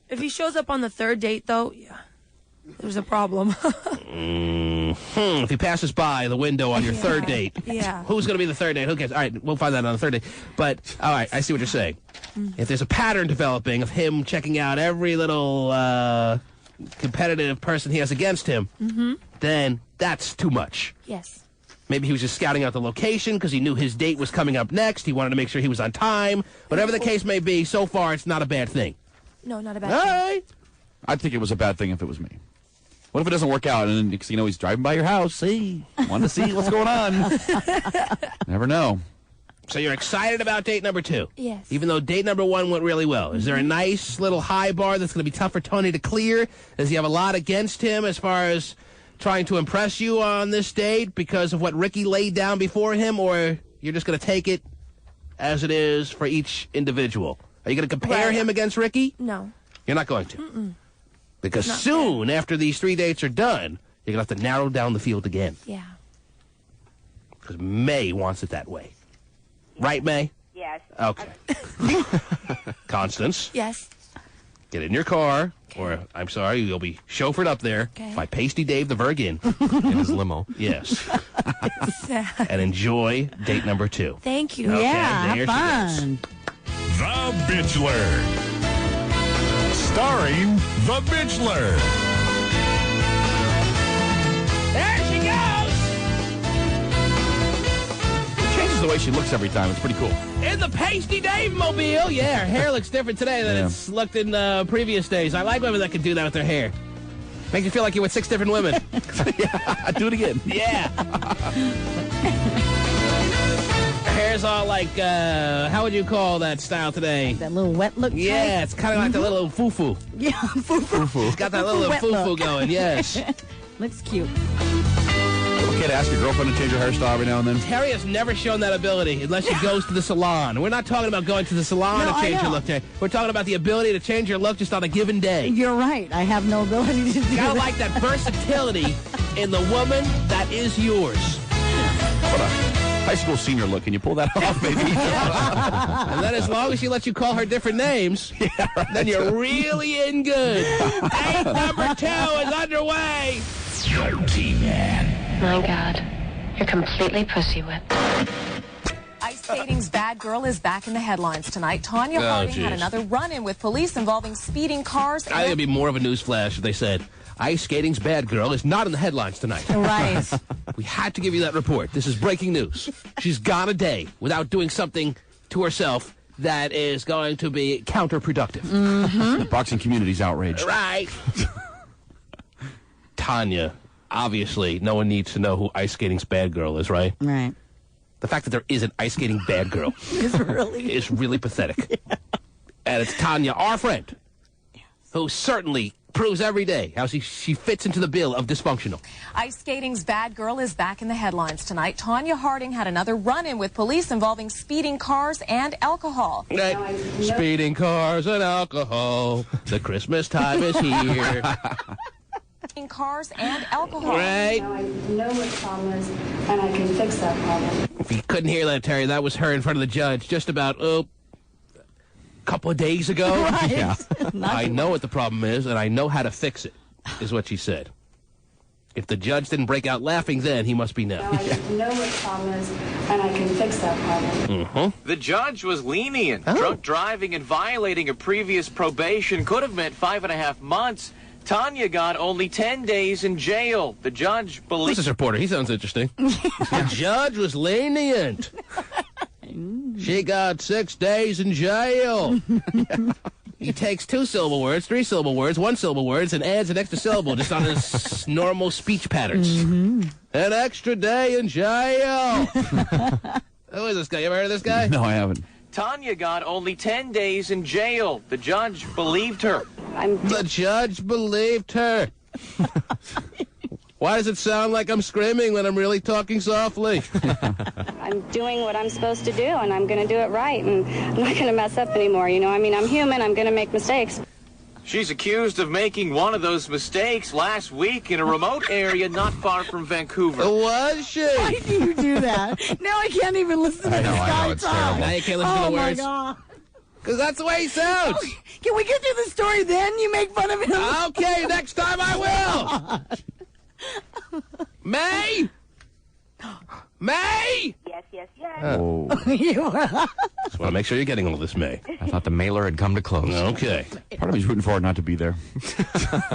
If he shows up on the third date, though, yeah. there's a problem. If he passes by the window on your third date, Yeah. who's going to be the third date? Who cares? All right, we'll find that on the third date. But, all right, I see what you're saying. If there's a pattern developing of him checking out every little competitive person he has against him, then that's too much. Yes. Maybe he was just scouting out the location because he knew his date was coming up next. He wanted to make sure he was on time. Whatever the case may be, so far it's not a bad thing. No, not a bad All thing. right. I'd think it was a bad thing if it was me. What if it doesn't work out and then, next thing you know, he's driving by your house? See, wanted to see what's going on. Never know. So you're excited about date number 2? Yes. Even though date number 1 went really well. Is there a nice little high bar that's going to be tough for Tony to clear? Does he have a lot against him as far as trying to impress you on this date because of what Ricky laid down before him, or you're just going to take it as it is for each individual? Are you going to compare him against Ricky? No. You're not going to. Because soon after these 3 dates are done, you're going to have to narrow down the field again. Yeah. Because May wants it that way. Right, May? Yes. Okay. Constance, Yes. get in your car, or, I'm sorry, you'll be chauffeured up there by Pasty Dave the Virgin. In his limo. Yes. Sad. And enjoy date number 2. Thank you. Okay, Yeah, there have she goes. fun. The Bitchler. Starring The Bitchler. There she goes! It changes the way she looks every time. It's pretty cool. In the Pasty Dave mobile. Yeah, her hair looks different today than it's looked in previous days. I like women that can do that with their hair. Makes you feel like you're with 6 different women. Yeah, do it again. Yeah. Her hair's all like, how would you call that style today? That little wet look. Yeah, type. it's kind of like the little foo-foo. Yeah, foo-foo. It's got that little Wet foo-foo look. going, yes. Looks cute. Okay to ask your girlfriend to change her hairstyle every now and then? Terry has never shown that ability unless she goes to the salon. We're not talking about going to the salon No, to I change your know. look, Terry. We're talking about the ability to change your look just on a given day. You're right. I have no ability to do You gotta that. like that versatility in the woman that is yours. What a high school senior look. Can you pull that off, maybe? And then as long as she lets you call her different names, then you're really in good. Date number 2 is underway. The T-Man. My God, you're completely pussy whipped. Ice skating's bad girl is back in the headlines tonight. Tanya Harding had another run-in with police involving speeding cars. I think it'd be more of a newsflash if they said, ice skating's bad girl is not in the headlines tonight. Right. We had to give you that report. This is breaking news. She's gone a day without doing something to herself that is going to be counterproductive. The boxing community's outraged. Right. Tanya, obviously, no one needs to know who ice skating's bad girl is, right? Right. The fact that there is an ice skating bad girl is really pathetic. Yeah. And it's Tanya, our friend, who certainly proves every day how she fits into the bill of dysfunctional. Ice skating's bad girl is back in the headlines tonight. Tanya Harding had another run-in with police involving speeding cars and alcohol. Right. Speeding cars and alcohol. The Christmas time is here. Cars and alcohol. Right. Now I know what the problem is, and I can fix that problem. If you couldn't hear that, Terry, that was her in front of the judge just about, a couple of days ago. Right. Yeah. I know what the problem is, and I know how to fix it, is what she said. If the judge didn't break out laughing then, he must be now. Now I know what the problem is, and I can fix that problem. The judge was lenient. Drunk driving and violating a previous probation could have meant 5.5 months. Tanya got only 10 days in jail. The judge Who's this reporter? He sounds interesting. The judge was lenient. She got 6 days in jail. He takes 2-syllable words, 3-syllable words, 1-syllable words, and adds an extra syllable just on his normal speech patterns. An extra day in jail. Who is this guy? You ever heard of this guy? No, I haven't. Tanya got only 10 days in jail. The judge believed her. The judge believed her. Why does it sound like I'm screaming when I'm really talking softly? I'm doing what I'm supposed to do, and I'm going to do it right, and I'm not going to mess up anymore. You know, I mean, I'm human. I'm going to make mistakes. She's accused of making one of those mistakes last week in a remote area not far from Vancouver. Was she? Why do you do that? Now I can't even listen to this guy it's talk. terrible. Now you can't listen to the words. Oh, my God. Because that's the way he sounds. Oh, can we get to the story then? You make fun of him. Okay, next time I will. May? May? Yes, yes, yes. Oh. Just want to make sure you're getting all this, May. I thought the mailer had come to close. Okay. Part of me's rooting for her not to be there.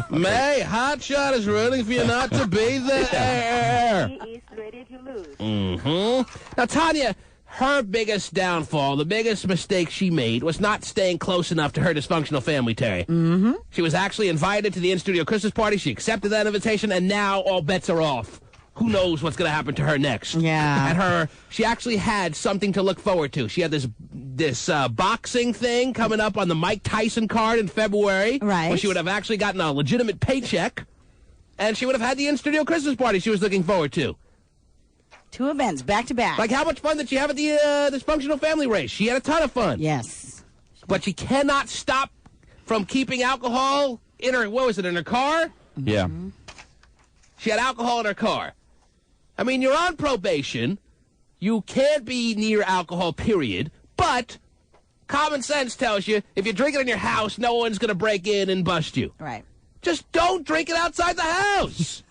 May, Hotshot is rooting for you not to be there. He is ready to lose. Mm-hmm. Now, Tanya, her biggest downfall, the biggest mistake she made was not staying close enough to her dysfunctional family, Terry. Mm-hmm. She was actually invited to the in-studio Christmas party. She accepted that invitation, and now all bets are off. Who knows what's going to happen to her next? Yeah. And she actually had something to look forward to. She had this boxing thing coming up on the Mike Tyson card in February. Right. Where she would have actually gotten a legitimate paycheck. And she would have had the in-studio Christmas party she was looking forward to. 2 events, back to back. Like, how much fun did she have at the dysfunctional family race? She had a ton of fun. Yes. But she cannot stop from keeping alcohol in her, in her car? Yeah. She had alcohol in her car. I mean, you're on probation. You can't be near alcohol, period. But common sense tells you if you drink it in your house, no one's going to break in and bust you. Right. Just don't drink it outside the house.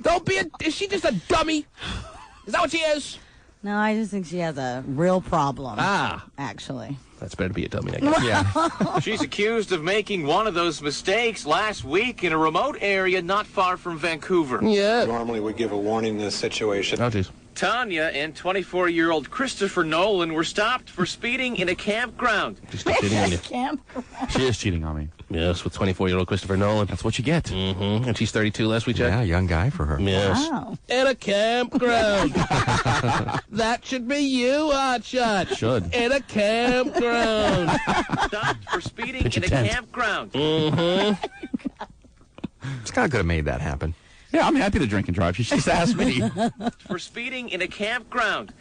Don't be is she just a dummy? Is that what she is? No, I just think she has a real problem. Actually. That's better to be a dummy, I guess. Yeah. She's accused of making one of those mistakes last week in a remote area not far from Vancouver. Yeah. Normally we give a warning in this situation. Oh, jeez. Tanya and 24-year-old Christopher Nolan were stopped for speeding in a campground. She's cheating on you. She is cheating on me. Yes, with 24-year-old Christopher Nolan. That's what you get. Mm-hmm. And she's 32 last we checked. Yeah, young guy for her. Yes. Wow. In a campground. That should be you, Hotshot. Should. In a campground. Stopped for speeding in a campground. Mm-hmm. Scott could have made that happen. Yeah, I'm happy to drink and drive. She just asked me. For speeding in a campground.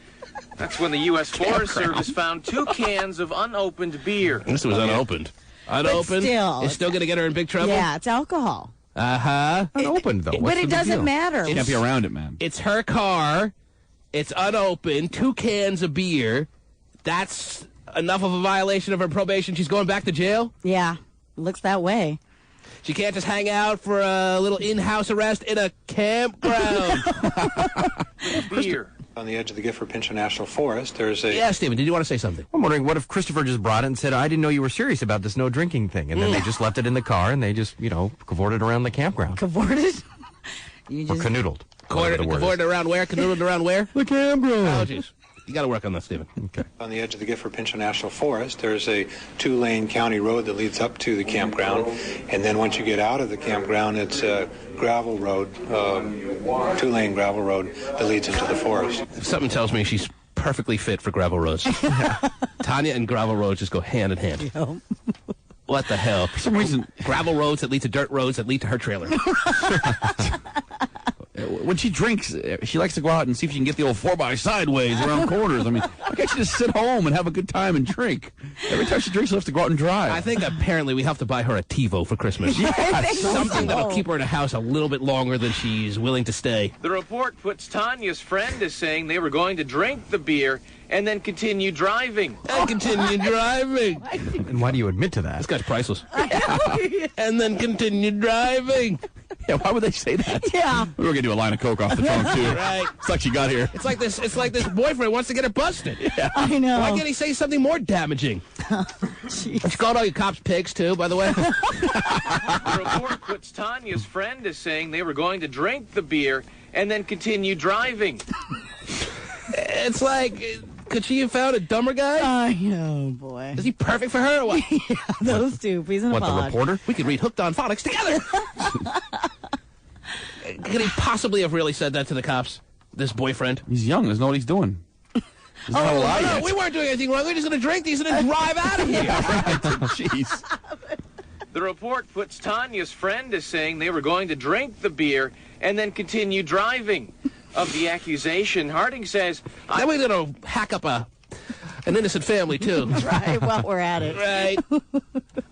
That's when the U.S. Forest Service found 2 cans of unopened beer. This was unopened. Unopened? still, It's still going to get her in big trouble? Yeah, it's alcohol. Uh-huh. Unopened, though. But it doesn't matter. Can't be around it, man. It's her car. It's unopened. 2 cans of beer. That's enough of a violation of her probation. She's going back to jail? Yeah, looks that way. She can't just hang out for a little in-house arrest in a campground. Beer. On the edge of the Gifford Pinchot National Forest, there's a... Yeah, Stephen, did you want to say something? I'm wondering, what if Christopher just brought it and said, I didn't know you were serious about this no drinking thing, and then they just left it in the car and they just, cavorted around the campground. Cavorted? Or canoodled. Cavorted around where? Canoodled around where? The campground. Oh, jeez. You got to work on that, Stephen. Okay. On the edge of the Gifford Pinchot National Forest, there's a 2-lane county road that leads up to the campground. And then once you get out of the campground, it's a gravel road, 2-lane gravel road that leads into the forest. Something tells me she's perfectly fit for gravel roads. Tanya and gravel roads just go hand in hand. Yep. What the hell? For some reason, gravel roads that lead to dirt roads that lead to her trailer. when she drinks, she likes to go out and see if she can get the old 4x sideways around corners. I mean, why can't she just sit home and have a good time and drink? Every time she drinks, she has to go out and drive. I think apparently we have to buy her a TiVo for Christmas. Something that'll keep her in a house a little bit longer than she's willing to stay. The report puts Tanya's friend as saying they were going to drink the beer and then continue driving. And continue driving. And why do you admit to that? This guy's priceless. And then continue driving. Yeah, why would they say that? Yeah. We were going to do a line of coke off the trunk, too. Right. It's like she got here. It's like this boyfriend wants to get her busted. Yeah. I know. Why can't he say something more damaging? She called all you cops pigs, too, by the way. The report puts Tanya's friend as saying they were going to drink the beer and then continue driving. It's like, could she have found a dumber guy? I know, boy. Is he perfect for her or what? Yeah, those two. Peas in a What, the pod. reporter? We could read Hooked on Phonics together. Could he possibly have really said that to the cops? This boyfriend? He's young. Doesn't know what he's doing. No, we weren't doing anything wrong. We're just going to drink these and then drive out of here. Jeez. The report puts Tanya's friend as saying they were going to drink the beer and then continue driving. Of the accusation, Harding says... Then we're going to hack up an innocent family, too. Right, while we're at it. Right.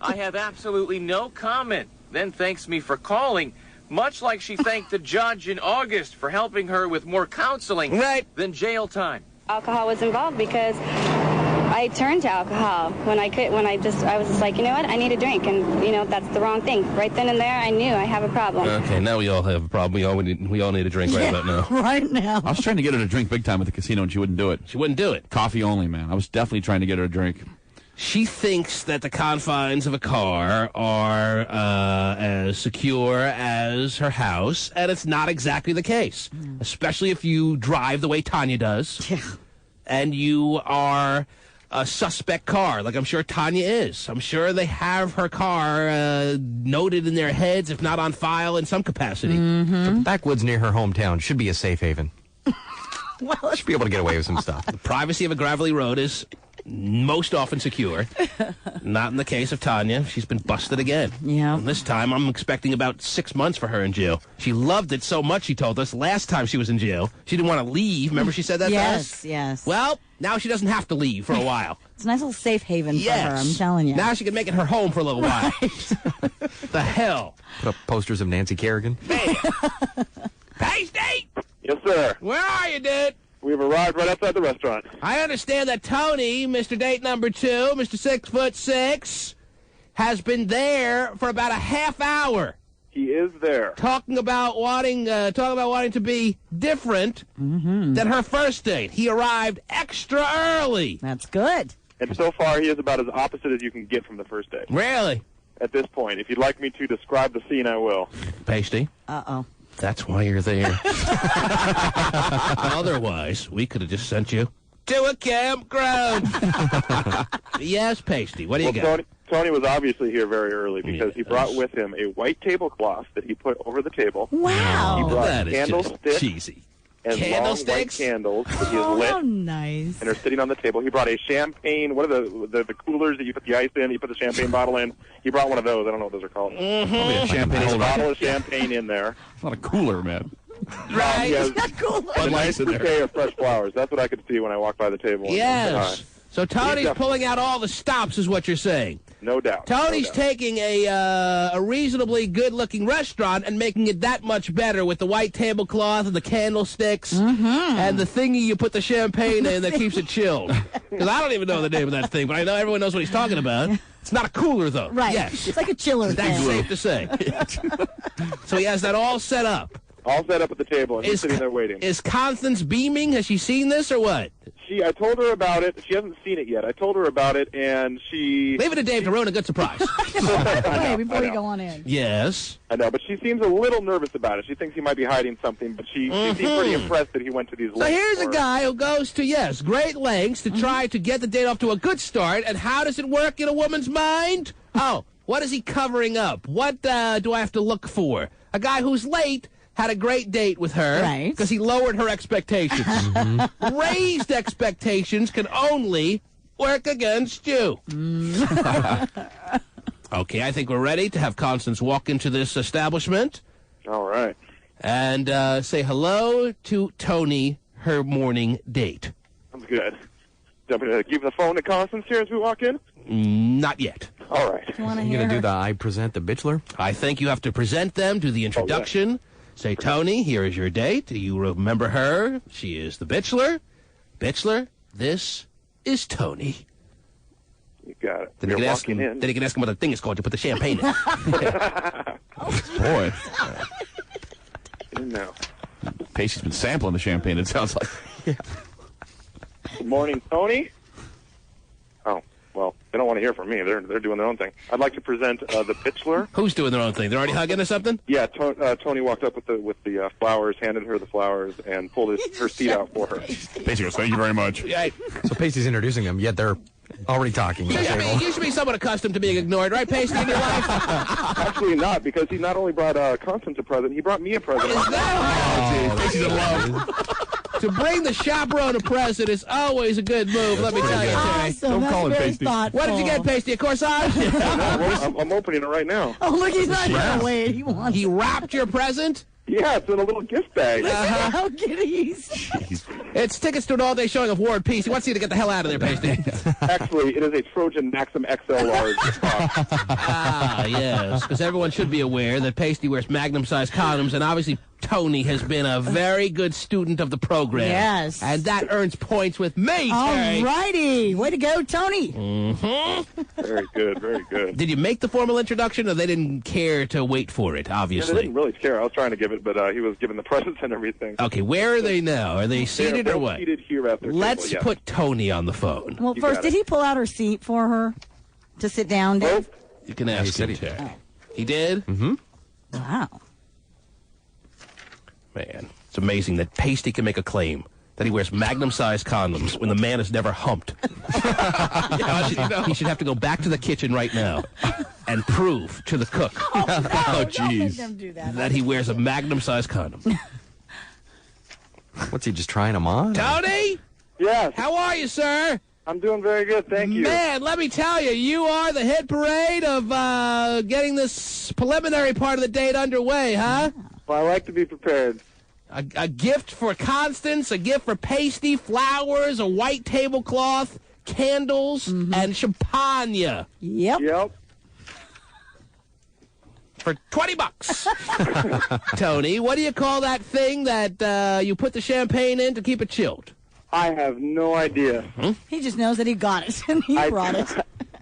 I have absolutely no comment. Then thanks me for calling, much like she thanked the judge in August for helping her with more counseling than jail time. Alcohol was involved because I turned to alcohol when I was just like, you know what, I need a drink, and that's the wrong thing. Right then and there, I knew I have a problem. Okay, now we all have a problem. We all need a drink right about now. Right now. I was trying to get her to drink big time at the casino, and she wouldn't do it. She wouldn't do it. Coffee only, man. I was definitely trying to get her a drink. She thinks that the confines of a car are as secure as her house, and it's not exactly the case, especially if you drive the way Tanya does, and you are a suspect car, like I'm sure Tanya is. I'm sure they have her car noted in their heads, if not on file in some capacity. The backwoods near her hometown should be a safe haven. Well, should be able to get away with some stuff. The privacy of a gravelly road is most often secure. Not in the case of Tanya. She's been busted again. Yeah. And this time, I'm expecting about 6 months for her in jail. She loved it so much, she told us, last time she was in jail. She didn't want to leave. Remember she said that to us? Yes. Well, now she doesn't have to leave for a while. It's a nice little safe haven for her, I'm telling you. Now she can make it her home for a little while. The hell? Put up posters of Nancy Kerrigan. Pasty! Yes, sir. Where are you, dude? We've arrived right outside the restaurant. I understand that Tony, Mr. Date Number 2, Mr. 6'6", has been there for about a half hour. He is there. Talking about wanting to be different than her first date. He arrived extra early. That's good. And so far, he is about as opposite as you can get from the first date. Really? At this point. If you'd like me to describe the scene, I will. Pasty? Uh-oh. That's why you're there. Otherwise, we could have just sent you to a campground. Yes, Pasty, what do you got? Tony was obviously here very early because he brought with him a white tablecloth that he put over the table. Wow. He brought That is candlesticks just cheesy. and Candlesticks? long white candles that he has lit How nice. and are sitting on the table. He brought a champagne, what are the coolers that you put the ice in, you put the champagne bottle in. He brought one of those. I don't know what those are called. Probably a champagne There's a holder. bottle of champagne in there. It's not a cooler, man. Right? He has Cool. a nice bouquet of fresh flowers. That's what I could see when I walked by the table. Yes. So Tony's pulling out all the stops is what you're saying. No doubt. Tony's taking a reasonably good-looking restaurant and making it that much better with the white tablecloth and the candlesticks and the thingy you put the champagne in that keeps it chilled. Because I don't even know the name of that thing, but I know everyone knows what he's talking about. It's not a cooler, though. Right. Yes. It's like a chiller That's thing. safe to say. So he has that all set up. All set up at the table, and he's sitting there waiting. Is Constance beaming? Has she seen this or what? I told her about it. She hasn't seen it yet. I told her about it, and she... Leave it to Dave to ruin a good surprise. Okay, before you go on in. Yes. I know, but she seems a little nervous about it. She thinks he might be hiding something, but she seems pretty impressed that he went to these lengths. So here's a guy who goes to, great lengths to try to get the date off to a good start, and how does it work in a woman's mind? Oh, what is he covering up? What do I have to look for? A guy who's late had a great date with her because he lowered her expectations. Raised expectations can only work against you. Okay, I think we're ready to have Constance walk into this establishment. All right. And say hello to Tony, her morning date. Sounds good. Give the phone to Constance here as we walk in? Not yet. All right. You want to You hear gonna do her? the I present the Bitchler? I think you have to present them, do the introduction. Say, Tony, here is your date. You remember her. She is the Bitchler. Bitchler, this is Tony. You got it. Then You're you can ask walking him, in. then you can ask him what the thing is called to put the champagne in. Boy. In now. Pacey's been sampling the champagne, it sounds like. Good morning, Tony. Oh, well, they don't want to hear from me. They're doing their own thing. I'd like to present the Bitchler. Who's doing their own thing? They're already hugging or something? Yeah, Tony walked up with the flowers, handed her the flowers, and pulled her seat out for her. Pacey goes, thank you very much. Yeah. So Pacey's introducing them, yet they're already talking. You should be somewhat accustomed to being ignored, right, Pacey, in your life? Actually not, because he not only brought Constance a present, he brought me a present. Pacey's in love. To bring the chaperone a present is always a good move, let me tell you, Terry. Awesome. That's very thoughtful. What did you get, Pasty? A corsage? I'm opening it right now. Oh, look, he's not going to wait. He wants He wrapped your present? Yeah, it's in a little gift bag. How good he's. It's tickets to an all-day showing of War and Peace. He wants you to get the hell out of there, Pasty. Actually, it is a Trojan Maxim XL large. Yes, because everyone should be aware that Pasty wears Magnum-sized condoms, and obviously Tony has been a very good student of the program. Yes. And that earns points with me, Terry. All righty. Way to go, Tony. Mm-hmm. Very good, very good. Did you make the formal introduction, or they didn't care to wait for it, obviously? Yeah, they didn't really care. I was trying to give it, but he was giving the presents and everything. Okay, where are they now? Are they seated or what? Seated here at their Let's table, yes. put Tony on the phone. Well, first, did he pull out her seat for her to sit down, Dave? You can ask him, Terry. Oh. He did? Mm-hmm. Wow. Man, it's amazing that Pasty can make a claim that he wears Magnum-sized condoms when the man has never humped. He should have to go back to the kitchen right now and prove to the cook that he wears a Magnum-sized condom. What's he, just trying them on? Tony? Yes. How are you, sir? I'm doing very good, thank you. Man, let me tell you, you are the hit parade of getting this preliminary part of the date underway, huh? Well, I like to be prepared. A gift for Constance, a gift for Pasty, flowers, a white tablecloth, candles, and champagne. Yep. For $20. Tony, what do you call that thing that you put the champagne in to keep it chilled? I have no idea. He just knows that he got it, and he brought it.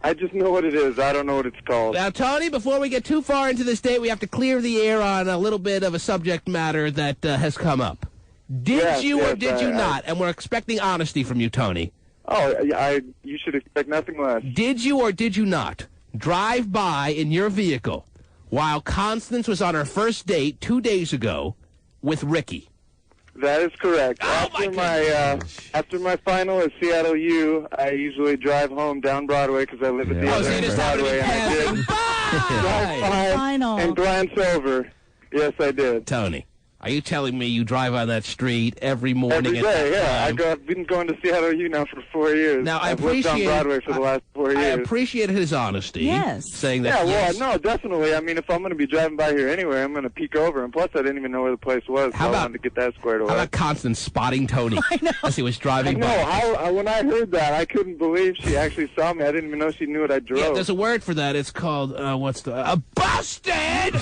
I just know what it is. I don't know what it's called. Now, Tony, before we get too far into this date, we have to clear the air on a little bit of a subject matter that has come up. Did you or did you not? And we're expecting honesty from you, Tony. Oh, you should expect nothing less. Did you or did you not drive by in your vehicle while Constance was on her first date 2 days ago with Ricky? That is correct. Oh, after my final at Seattle U, I usually drive home down Broadway because I live at the other end of Broadway, and I did drive by and glance over. Yes, I did. Tony, are you telling me you drive on that street every morning? Every day, yeah. I've been going to Seattle U now for 4 years. Now, I've lived on Broadway for the last 4 years. I appreciate his honesty. Yes. Saying that. Yeah, well, no, definitely. I mean, if I'm going to be driving by here anyway, I'm going to peek over. And plus, I didn't even know where the place was, so I wanted to get that squared away. How about Constance spotting Tony as he was driving by? When I heard that, I couldn't believe she actually saw me. I didn't even know she knew what I drove. Yeah, there's a word for that. It's called, a busted!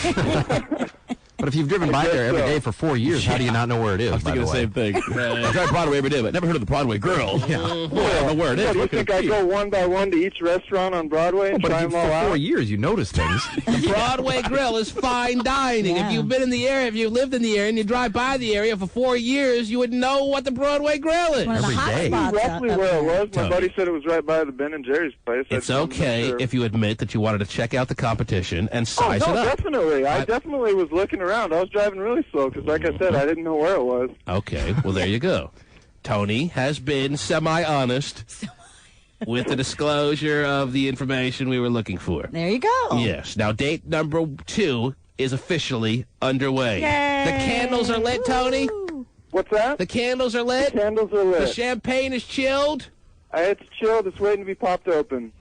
But if you've driven by there every day for 4 years, how do you not know where it is? I was thinking the same thing. I drive Broadway every day, but never heard of the Broadway Grill. Yeah. Boy, I don't know where it is. Do you think I go one by one to each restaurant on Broadway and try them all out? For 4 years, you notice things. The Broadway Grill is fine dining. Yeah. If you've been in the area, if you lived in the area, and you drive by the area for 4 years, you would know what the Broadway Grill is. Every day. Roughly where it was. My buddy said it was right by the Ben and Jerry's place. It's okay if you admit that you wanted to check out the competition and size it up. Definitely. I definitely was looking around. I was driving really slow because, like I said, I didn't know where it was. Okay, well, there you go. Tony has been semi-honest with the disclosure of the information we were looking for. There you go. Yes. Now, date number 2 is officially underway. Yay. The candles are lit, Tony? What's that? The candles are lit? The candles are lit. The champagne is chilled? It's chilled. It's waiting to be popped open.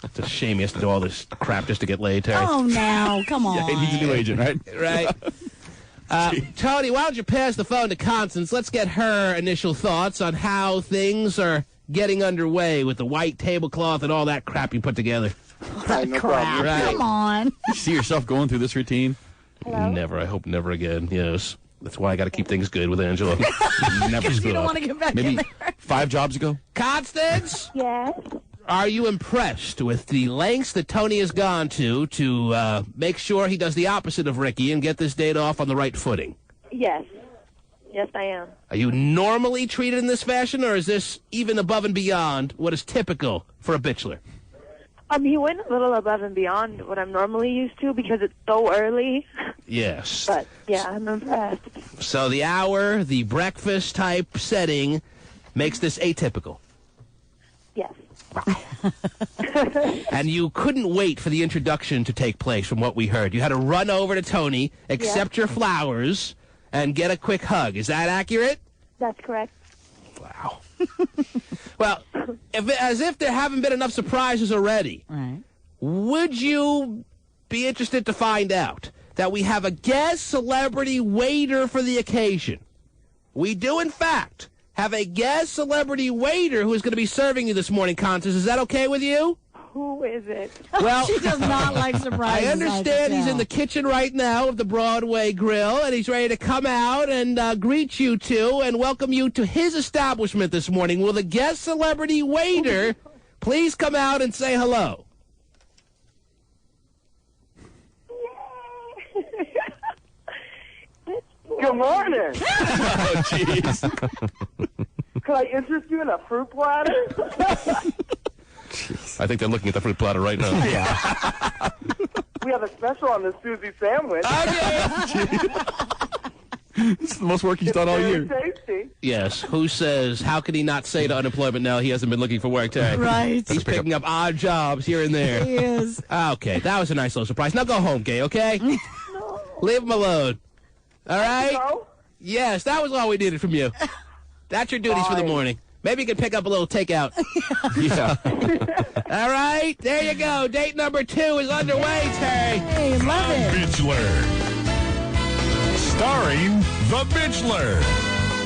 It's a shame he has to do all this crap just to get laid, Terry. Oh, now, come on. Yeah, he's a new agent, right? Right. Tony, why don't you pass the phone to Constance? Let's get her initial thoughts on how things are getting underway with the white tablecloth and all that crap you put together. No problem. Right. Come on. You see yourself going through this routine? Hello? Never. I hope never again. Yes. That's why I got to keep things good with Angela. Never screw You don't up. want to get back in Maybe there. 5 jobs ago? Constance? Yes. Are you impressed with the lengths that Tony has gone to make sure he does the opposite of Ricky and get this date off on the right footing? Yes. Yes, I am. Are you normally treated in this fashion, or is this even above and beyond what is typical for a bachelor? He went a little above and beyond what I'm normally used to because it's so early. Yes. But, yeah, I'm impressed. So the hour, the breakfast type setting makes this atypical. Yes. And you couldn't wait for the introduction to take place from what we heard. You had to run over to Tony, accept your flowers, and get a quick hug. Is that accurate? That's correct. Wow. Well, as if there haven't been enough surprises already, would you be interested to find out that we have a guest celebrity waiter for the occasion? We do, in fact, have a guest celebrity waiter who is going to be serving you this morning, Constance. Is that okay with you? Who is it? Well, she does not like surprises. I understand he's in the kitchen right now of the Broadway Grill, and he's ready to come out and greet you two and welcome you to his establishment this morning. Will the guest celebrity waiter please come out and say hello? Good morning. Oh, jeez. Could I interest you in a fruit platter? I think they're looking at the fruit platter right now. Yeah. We have a special on the Susie sandwich. It's the most work he's done all year. Tasty. Yes. Who says, how can he not say to unemployment now he hasn't been looking for work today? Right. He's picking up odd jobs here and there. He is. Okay, that was a nice little surprise. Now go home, Gay, okay? No. Leave him alone. All right? No? Yes, that was all we needed from you. That's your duties for the morning. Maybe you can pick up a little takeout. Yeah. All right, there you go. Date number 2 is underway, Terry. Hey, love it. Bitchler. Starring The Bitchler.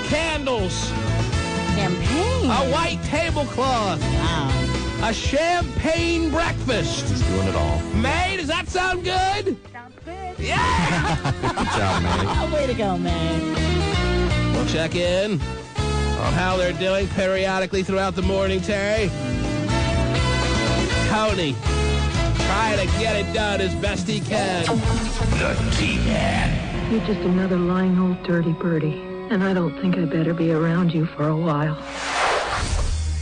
Candles. Champagne. A white tablecloth. Wow. A champagne breakfast. He's doing it all. May, does that sound good? Sounds good. Yeah! Good job, man. Way to go, man. We'll check in on how they're doing periodically throughout the morning, Terry. Tony, trying to get it done as best he can. The T-Man. You're just another lying old dirty birdie, and I don't think I better be around you for a while.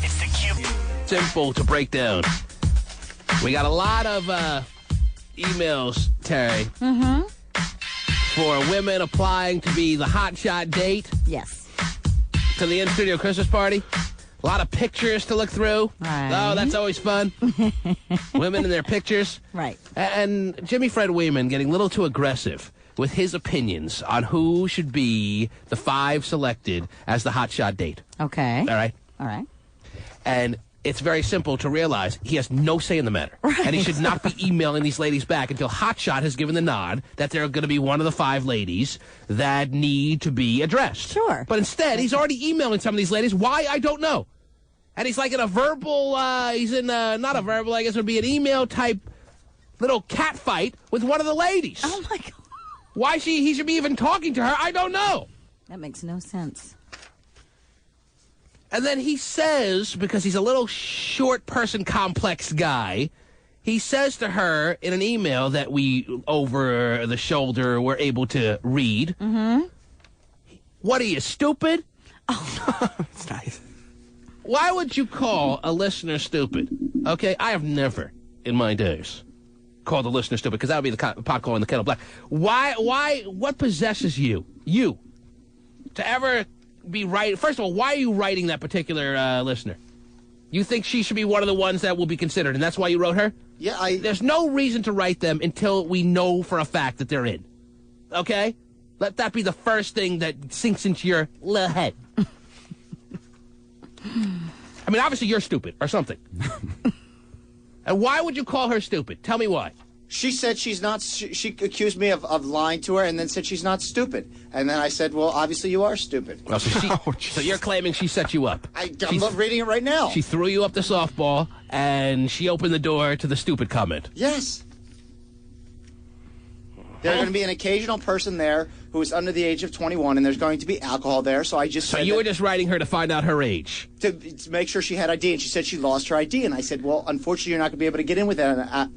It's the cube. Simple to break down. We got a lot of emails, Terry, for women applying to be the hotshot date. Yes. To the in-studio Christmas party. A lot of pictures to look through. Right. Oh, that's always fun. Women in their pictures. Right. And Jimmy Fred Weeman getting a little too aggressive with his opinions on who should be the 5 selected as the hotshot date. Okay. All right? All right. And it's very simple to realize he has no say in the matter. Right. And he should not be emailing these ladies back until Hotshot has given the nod that they're going to be one of the 5 ladies that need to be addressed. Sure. But instead, he's already emailing some of these ladies. Why? I don't know. And he's like in a verbal, not a verbal, I guess it would be an email type little cat fight with one of the ladies. Oh, my God. Why he should be even talking to her, I don't know. That makes no sense. And then he says, because he's a little short person complex guy, he says to her in an email that we, over the shoulder, were able to read, what are you, stupid? Oh, That's nice. Why would you call a listener stupid? Okay, I have never in my days called a listener stupid, because that would be the pot calling the kettle black. What possesses you to ever be right? First of all, why are you writing that particular listener? You think she should be one of the ones that will be considered, and that's why you wrote her? Yeah, There's no reason to write them until we know for a fact that they're in. Okay? Let that be the first thing that sinks into your little head. I mean, obviously you're stupid or something. And why would you call her stupid? Tell me why. She said she's not. She accused me of lying to her, and then said she's not stupid. And then I said, "Well, obviously you are stupid." Well, so you're claiming she set you up. I'm reading it right now. She threw you up the softball, and she opened the door to the stupid comment. Yes. There's going to be an occasional person there who is under the age of 21, and there's going to be alcohol there. So I just so said you were just writing her to find out her age to make sure she had ID, and she said she lost her ID. And I said, well, unfortunately, you're not going to be able to get in with that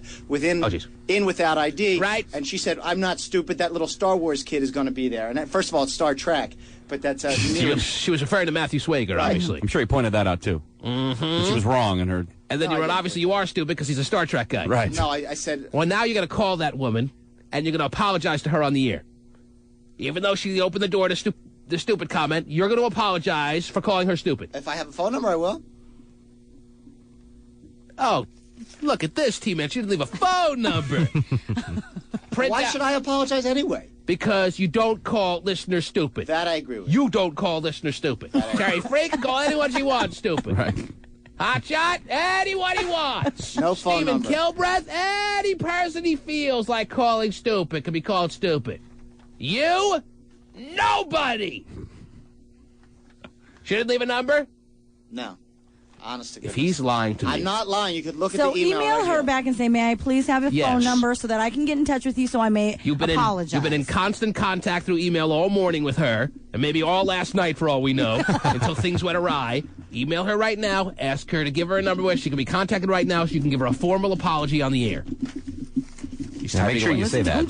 in without ID. Right. And she said, I'm not stupid. That little Star Wars kid is going to be there. And first of all, it's Star Trek, but that's she was referring to Matthew Swager, obviously. I'm sure he pointed that out too. Mm-hmm. She was wrong in her. And then you wrote, obviously you are stupid because he's a Star Trek guy. Right. No, I said. Well, now you're going to call that woman, and you're going to apologize to her on the air. Even though she opened the door to the stupid comment, you're going to apologize for calling her stupid. If I have a phone number, I will. Oh, look at this, T-Man. She didn't leave a phone number. Why should I apologize anyway? Because you don't call listeners stupid. That I agree with. You don't call listeners stupid. Terry Free can call anyone she wants stupid. Right. Hotshot, anyone he wants. No phone Stephen number. Kilbreath, any person he feels like calling stupid can be called stupid. You? Nobody! She didn't leave a number? No. Honest to If goodness. he's lying to me. I'm not lying. You could look So at the email. email right her here. back and say, may I please have a Yes. phone number so that I can get in touch with you so I may apologize. You've been in constant contact through email all morning with her, and maybe all last night for all we know, until things went awry. Email her right now. Ask her to give her a number where she can be contacted right now so you can give her a formal apology on the air. Make sure you say that.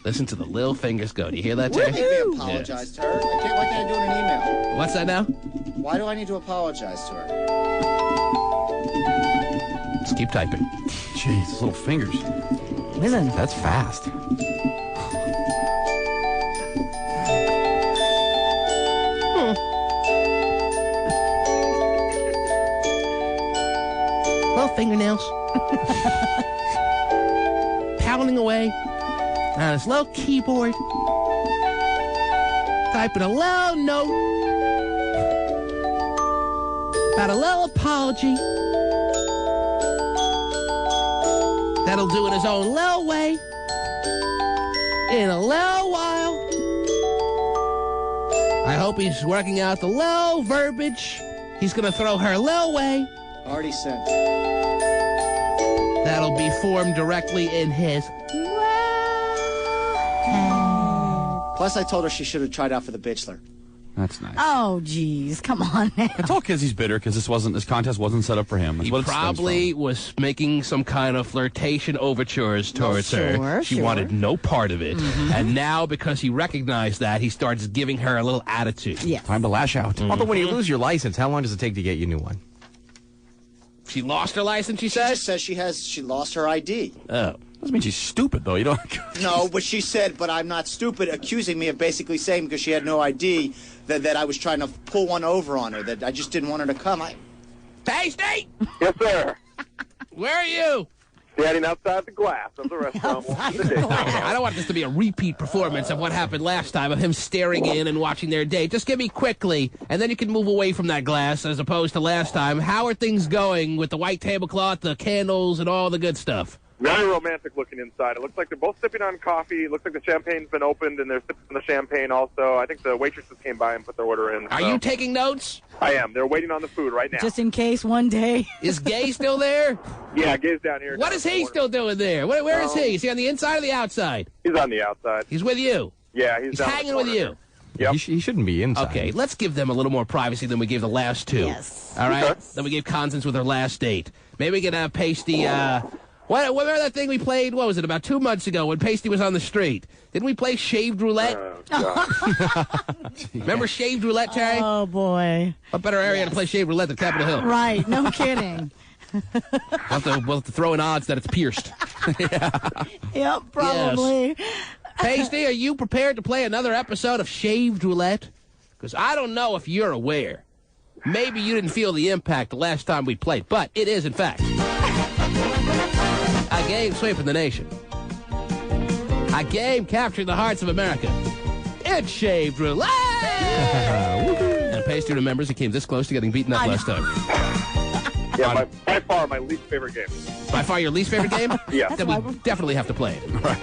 Listen to the little fingers go. Do you hear that, Why Terry? do I need to apologize to her? Why can't I do it in an email? What's that now? Why do I need to apologize to her? Just keep typing. Jeez, those little fingers. Listen. That's fast. Little fingernails. Pounding away on his little keyboard. Typing a little note about a little apology. That'll do it his own little way. In a little while. I hope he's working out the little verbiage he's going to throw her little way. Already sent. That'll be formed directly in his. Plus, I told her she should have tried out for the Bachelor. That's nice. Oh, geez. Come on now. It's all because he's bitter because this contest wasn't set up for him. That's He what it stems probably was making some kind of flirtation overtures towards her. She wanted no part of it. And now, because he recognized that, he starts giving her a little attitude. Yeah. Time to lash out. Although when you lose your license, how long does it take to get you a new one? She lost her license, she She says? just says she lost her ID. Oh. Doesn't mean she's stupid, though. You don't. No, but she said, but I'm not stupid, accusing me of basically saying because she had no ID that I was trying to pull one over on her, that I just didn't want her to come. Tasty! Yes, sir. Where are you? Standing outside the glass of the restaurant. I don't want this to be a repeat performance of what happened last time, of him staring in and watching their date. Just give me quickly, and then you can move away from that glass as opposed to last time. How are things going with the white tablecloth, the candles, and all the good stuff? Very romantic looking inside. It looks like they're both sipping on coffee. It looks like the champagne's been opened, and they're sipping on the champagne also. I think the waitresses came by and put their order in. Are you taking notes? I am. They're waiting on the food right now. Just in case one day. Is Gay still there? Yeah, Gay's down here. What is he still doing there? Where is he? Is he on the inside or the outside? He's on the outside. He's with you? Yeah, he's down hanging with you. Yep. He shouldn't be inside. Okay, let's give them a little more privacy than we gave the last two. Yes. All right? Okay. Then we gave Constance with her last date. Maybe we can have Pasty, What remember that thing we played, what was it, about 2 months ago when Pasty was on the street? Didn't we play Shaved Roulette? Remember Shaved Roulette, Terry? Oh, boy. What better area to play Shaved Roulette than Capitol Hill? Right. No kidding. We'll have to throw in odds that it's pierced. Yep, probably. Yes. Pasty, are you prepared to play another episode of Shaved Roulette? Because I don't know if you're aware. Maybe you didn't feel the impact the last time we played, but it is, in fact, a game sweeping the nation. A game capturing the hearts of America. It's Shaved Roulette! And Pasty remembers he came this close to getting beaten up last time. Yeah, by far my least favorite game. By far your least favorite game? Yeah. Then we definitely have to play it. Right.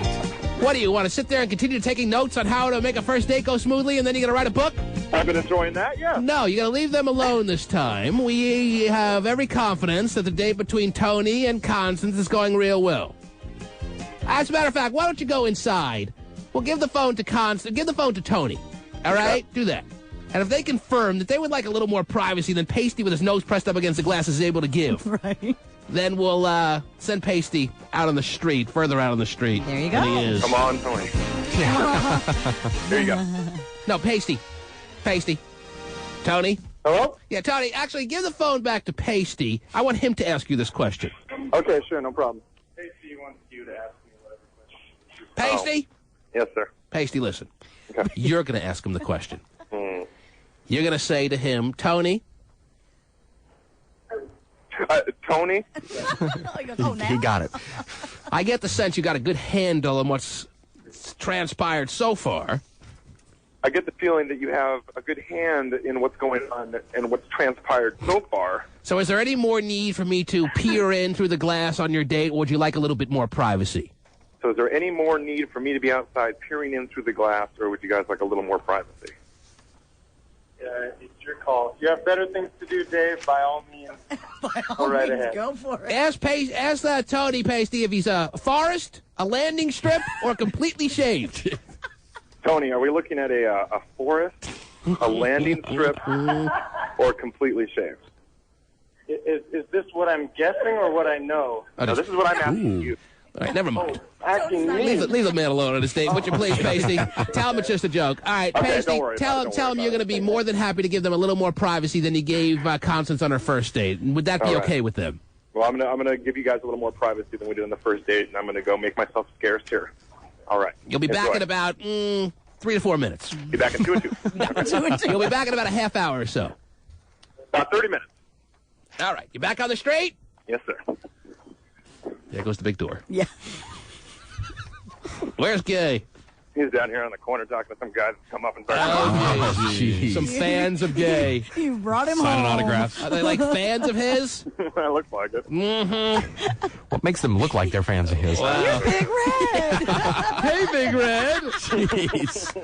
What do you want to sit there and continue taking notes on how to make a first date go smoothly and then you're going to write a book? I've been enjoying that, yeah. No, you got to leave them alone this time. We have every confidence that the date between Tony and Constance is going real well. As a matter of fact, why don't you go inside? We'll give the phone to Constance, give the phone to Tony. All right? Do that. And if they confirm that they would like a little more privacy than Pasty with his nose pressed up against the glass is able to give, right? Then we'll send Pasty out on the street, further out on the street. There you go. Than he is. Come on, Tony. There you go. No, Pasty. Tony? Hello? Yeah, Tony, actually, give the phone back to Pasty. I want him to ask you this question. Okay, sure, no problem. Pasty wants you to ask me whatever question. Pasty? Yes, sir. Pasty, listen. Okay. You're going to ask him the question. You're going to say to him, Tony? Tony? He got it. I get the sense you got a good handle on what's transpired so far. I get the feeling that you have a good hand in what's going on and what's transpired so far. So is there any more need for me to peer in through the glass on your date, or would you like a little bit more privacy? So is there any more need for me to be outside peering in through the glass, or would you guys like a little more privacy? It's your call. If you have better things to do, Dave, by all means, go right ahead. Go for it. Ask Tony Pasty if he's a forest, a landing strip, or completely shaved. Tony, are we looking at a forest, a landing strip, or completely shaved? Is this what I'm guessing or what I know? No, this is what I'm asking you. All right, never mind. Asking me. Leave the man alone on the stage. Would you please, Pasty? Tell him it's just a joke. All right, Okay, Pasty, don't worry tell about it, him you're going to be more than happy to give them a little more privacy than you gave Constance on her first date. Would that be All right. okay with them? Well, I'm gonna give you guys a little more privacy than we did on the first date, and I'm gonna go make myself scarce here. All right. You'll be back Enjoy. in about 3 to 4 minutes. Be back in 2 and 2. You'll be back in about a half hour or so. About 30 minutes. All right, you back on the straight? Yes, sir. There goes the big door. Yeah. Where's Gay? He's down here on the corner talking to some guys that come up and start. Some fans of Gay. You brought him Signing home. autographs. Are they like fans of his? That looks like it. Mm-hmm. What makes them look like they're fans of his? Wow. Big Red. Hey, Big Red. Jeez.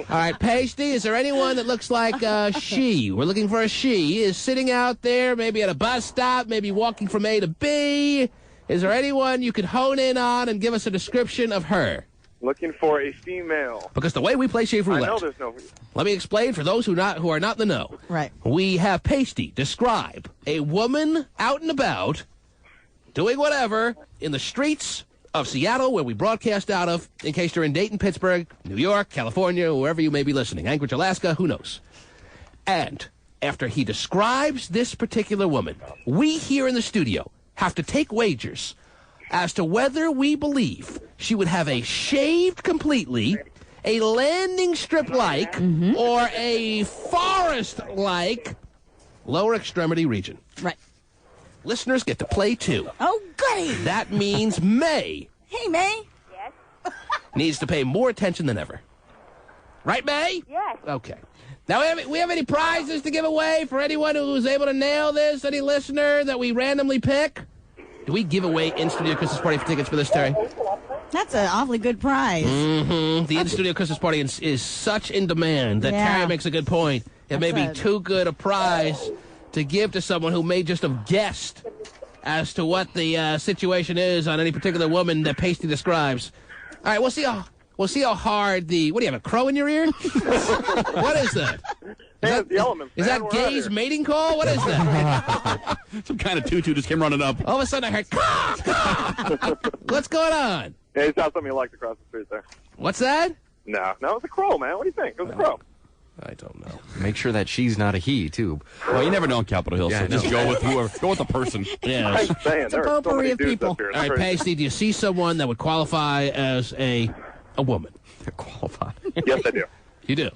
All right, Pasty, is there anyone that looks like she? We're looking for a she. Is sitting out there, maybe at a bus stop, maybe walking from A to B. Is there anyone you could hone in on and give us a description of her? Looking for a female. Because the way we play Shave I Roulette. know there's no. Let me explain for those who are not in the know. Right. We have Pasty describe a woman out and about doing whatever in the streets of Seattle, where we broadcast out of, in case you're in Dayton, Pittsburgh, New York, California, wherever you may be listening. Anchorage, Alaska, who knows? And after he describes this particular woman, we here in the studio have to take wagers as to whether we believe she would have a shaved completely, a landing strip-like, or a forest-like lower extremity region. Right. Listeners get to play too. Oh, goody. That means May Hey, May. needs to pay more attention than ever. Right, May? Yes. Okay. Now, we have any prizes to give away for anyone who was able to nail this? Any listener that we randomly pick? Do we give away in-studio Christmas party tickets for this, Terry? That's an awfully good prize. Mm-hmm. The in-studio Christmas party is such in demand that Terry makes a good point. It may be too good a prize to give to someone who may just have guessed as to what the situation is on any particular woman that Pasty describes. All right, we'll see how hard the... What do you have, a crow in your ear? What is that? The elements, is man. that We're out Gay's here. mating call? What is that? Some kind of tutu just came running up. All of a sudden I heard, caw, caw. What's going on? Yeah, he saw something he liked across the street there. What's that? No, it was a crow, man. What do you think? It was a crow. I don't know. Make sure that she's not a he, too. Well, you never know on Capitol Hill, Yeah, so I just know. go with whoever. Go with the person. Yeah. I'm saying, there are so many dudes up here. All right, Pasty, do you see someone that would qualify as a woman? Qualify. Yes, I do. You do?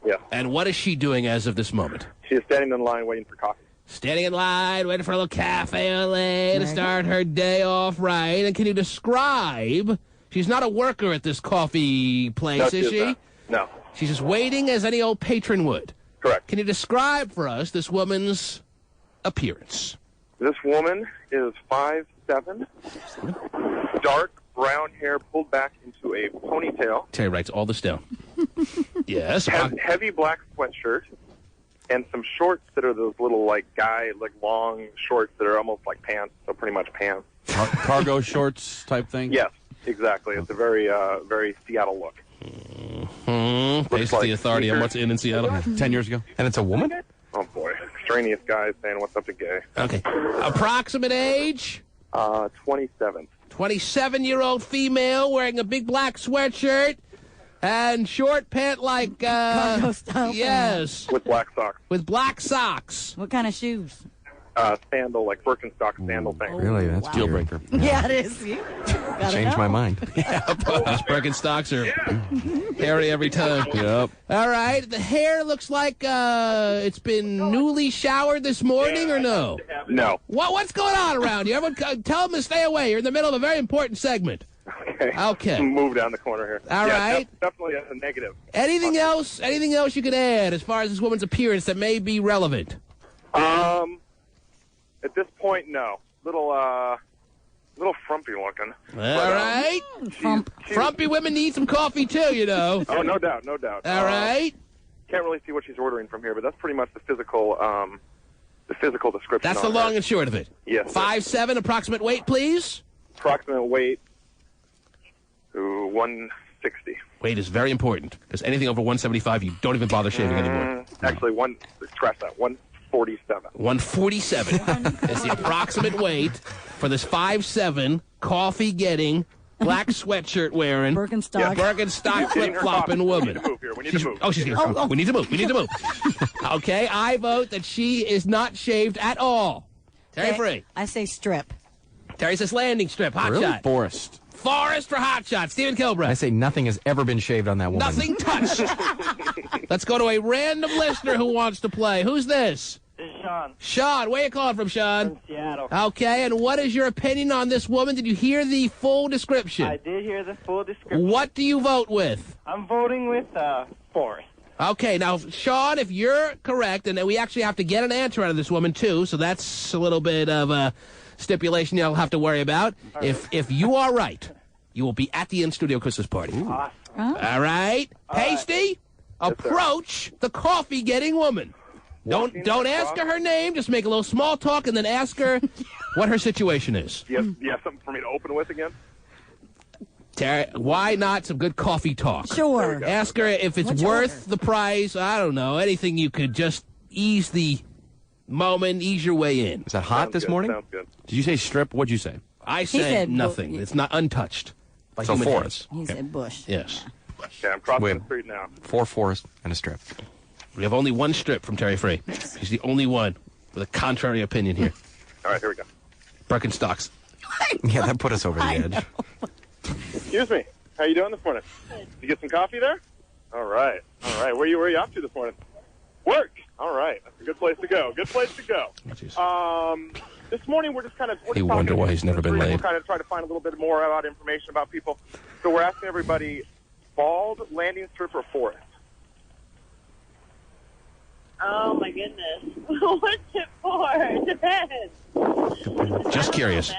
Yeah. And what is she doing as of this moment? She is standing in line waiting for coffee. Standing in line, waiting for a little cafe au lait to start her day off right. And can you describe... She's not a worker at this coffee place, No, is she she? is not. No. She's just waiting as any old patron would. Correct. Can you describe for us this woman's appearance? This woman is 5'7", dark brown hair pulled back into a ponytail. Terry writes all this down. Yes. Has heavy black sweatshirt and some shorts that are those little long shorts that are almost like pants, so pretty much pants. Cargo shorts type thing? Yes, exactly. It's a very very Seattle look. Based the authority on what's in Seattle. 10 years ago. And it's a woman? Oh boy, extraneous guy saying what's up to Gay. Okay. Approximate age? 27. 27-year-old female wearing a big black sweatshirt and short pant like cargo style. Yes. With black socks. With black socks. What kind of shoes? Sandal, like Birkenstock sandal thing. Really? That's Wow. deal breaker. Yeah, it is. You gotta Changed know. my mind. Those Birkenstocks are hairy every time. Yep. All right. The hair looks like it's been newly showered this morning, or no? No. What's going on around here? Everyone, tell them to stay away. You're in the middle of a very important segment. Okay. Move down the corner here. All right. Definitely a negative. Anything else? Anything else you could add as far as this woman's appearance that may be relevant? At this point, no. Little frumpy looking. All right. Frumpy women need some coffee too, you know. Oh, no doubt, no doubt. All right. can't really see what she's ordering from here, but that's pretty much the physical description. That's the long and short of it. Yes. 5'7", approximate weight, please. Approximate weight, 160. Weight is very important, because anything over 175, you don't even bother shaving anymore. Actually, scratch that, 147. 147 is the approximate weight for this 5'7", coffee-getting, black sweatshirt wearing, Birkenstock flip-flopping woman. We need to move. Oh, she's going. We need to move. We need to move. Okay, I vote that she is not shaved at all. Terry Free. I say strip. Terry says landing strip. Hot shot. Forrest. Forrest for hot shot. Stephen Kilbreth. I say nothing has ever been shaved on that woman. Nothing touched. Let's go to a random listener who wants to play. Who's this? This is Sean. Sean, where you calling from, Sean? From Seattle. Okay, and what is your opinion on this woman? Did you hear the full description? I did hear the full description. What do you vote with? I'm voting with Forrest. Okay, now, Sean, if you're correct, and we actually have to get an answer out of this woman, too, so that's a little bit of a stipulation you'll have to worry about. Right. If you are right, you will be at the in-studio Christmas party. Awesome. All right? Pasty, approach the coffee-getting woman. Don't ask her name. Just make a little small talk and then ask her what her situation is. You have something for me to open with again? Terry, why not some good coffee talk? Sure. Ask her if it's worth the price. I don't know. Anything you could just ease the moment, ease your way in. Is that hot this morning? Sounds good. Did you say strip? What'd you say? I said nothing. It's not untouched. So Forrest. He said bush. Yes. Okay, I'm crossing the street now. 4 Forrest and a strip. We have only one strip from Terry Free. He's the only one with a contrary opinion here. All right, here we go. Birkenstocks. Yeah, that put us over the edge. Excuse me. How you doing this morning? Did you get some coffee there? All right. All right. Where are you off to this morning? Work. All right. That's a good place to go. Good place to go. This morning we're just kind of... You wonder why he's never been We're laid. kind of trying to find a little bit more about information about people. So we're asking everybody, bald, landing strip, or forest? Oh, my goodness. What's it for? It depends. Just curious.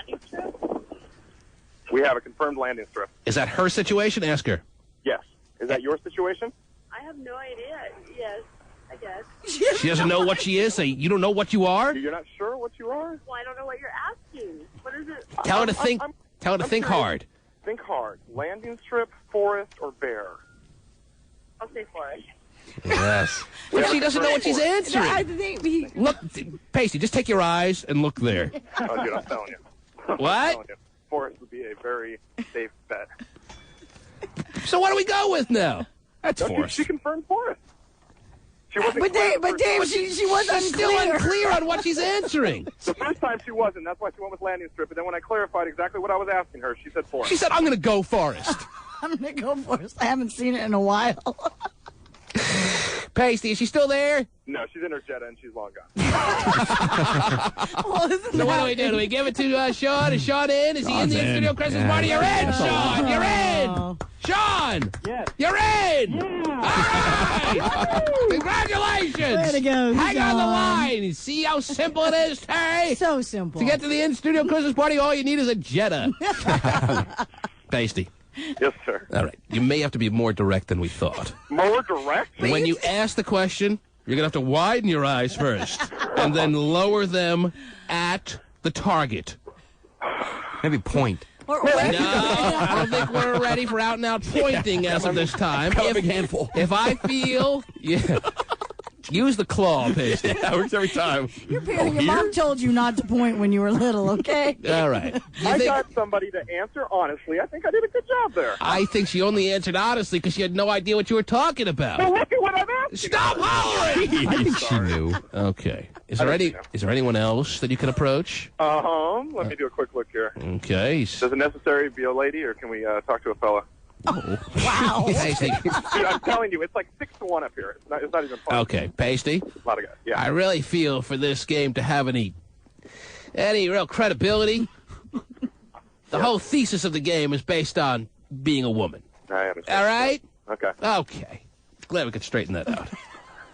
We have a confirmed landing strip. Is that her situation? Ask her. Yes. Is that your situation? I have no idea. Yes, I guess. She doesn't know what she is? Say, you don't know what you are? You're not sure what you are? Well, I don't know what you're asking. What is it? Tell her to think. Tell her to think hard. Think hard. Landing strip, forest, or bear? I'll say forest. Yes. But she doesn't know what she's answering. Look, Pasty, just take your eyes and look there. Oh, dude, I'm telling you. What? I'm telling you. Forest would be a very safe bet. So what do we go with now? That's No, forest. She confirmed forest. She wasn't But Dave, she was still unclear on what she's answering. The first time she wasn't. That's why she went with landing strip. And then when I clarified exactly what I was asking her, she said forest. She said, I'm going to go forest. I'm going to go forest. I haven't seen it in a while. Pasty, is she still there? No, she's in her Jetta and she's long gone. So what do we do? Do we give it to Sean? Is Sean in? Is he in the studio Christmas party? You're in, Sean! You're in! Sean! Yes. You're in! Yeah. All right! Congratulations! Way to go, Hang on the Sean. line. See how simple it is, Terry? So simple. To get to the in-studio Christmas party, all you need is a Jetta. Pasty. Yes, sir. All right. You may have to be more direct than we thought. More direct? When you ask the question, you're going to have to widen your eyes first and then lower them at the target. Maybe point. No, I don't think we're ready for out-and-out pointing as of this time. Got a big handful. If I feel... Yeah. Use the claw, Pasty. That works every time. Your mom told you not to point when you were little, okay? All right. I got somebody to answer honestly. I think I did a good job there. I think she only answered honestly because she had no idea what you were talking about. Well, look at what I'm asking. Stop hollering! I think she knew. Okay. Is there anyone else that you can approach? Let me do a quick look here. Okay. Does it necessarily be a lady, or can we talk to a fella? Wow. Pasty. Dude, I'm telling you, it's like 6-1 up here. It's not even funny. Okay, Pasty. A lot of guys. Yeah. I really feel for this game to have any real credibility. The whole thesis of the game is based on being a woman. I understand. All right? Okay. Okay. Glad we could straighten that out.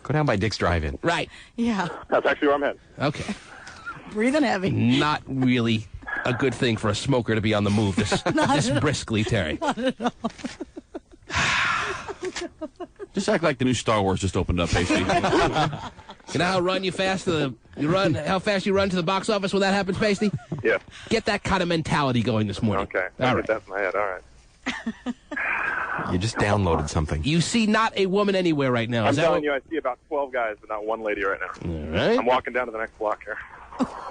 Go down by Dick's Drive-In. Right. Yeah. That's actually where I'm headed. Okay. Breathing heavy. Not really a good thing for a smoker to be on the move this briskly, Terry. Not at all. Just act like the new Star Wars just opened up, Pasty. You know how how fast you run to the box office when that happens, Pasty? Yeah. Get that kind of mentality going this morning. Okay. All right. That's in my head. All right. You just downloaded something. You see not a woman anywhere right now. I'm telling you, I see about 12 guys, but not one lady right now. All right. I'm walking down to the next block here.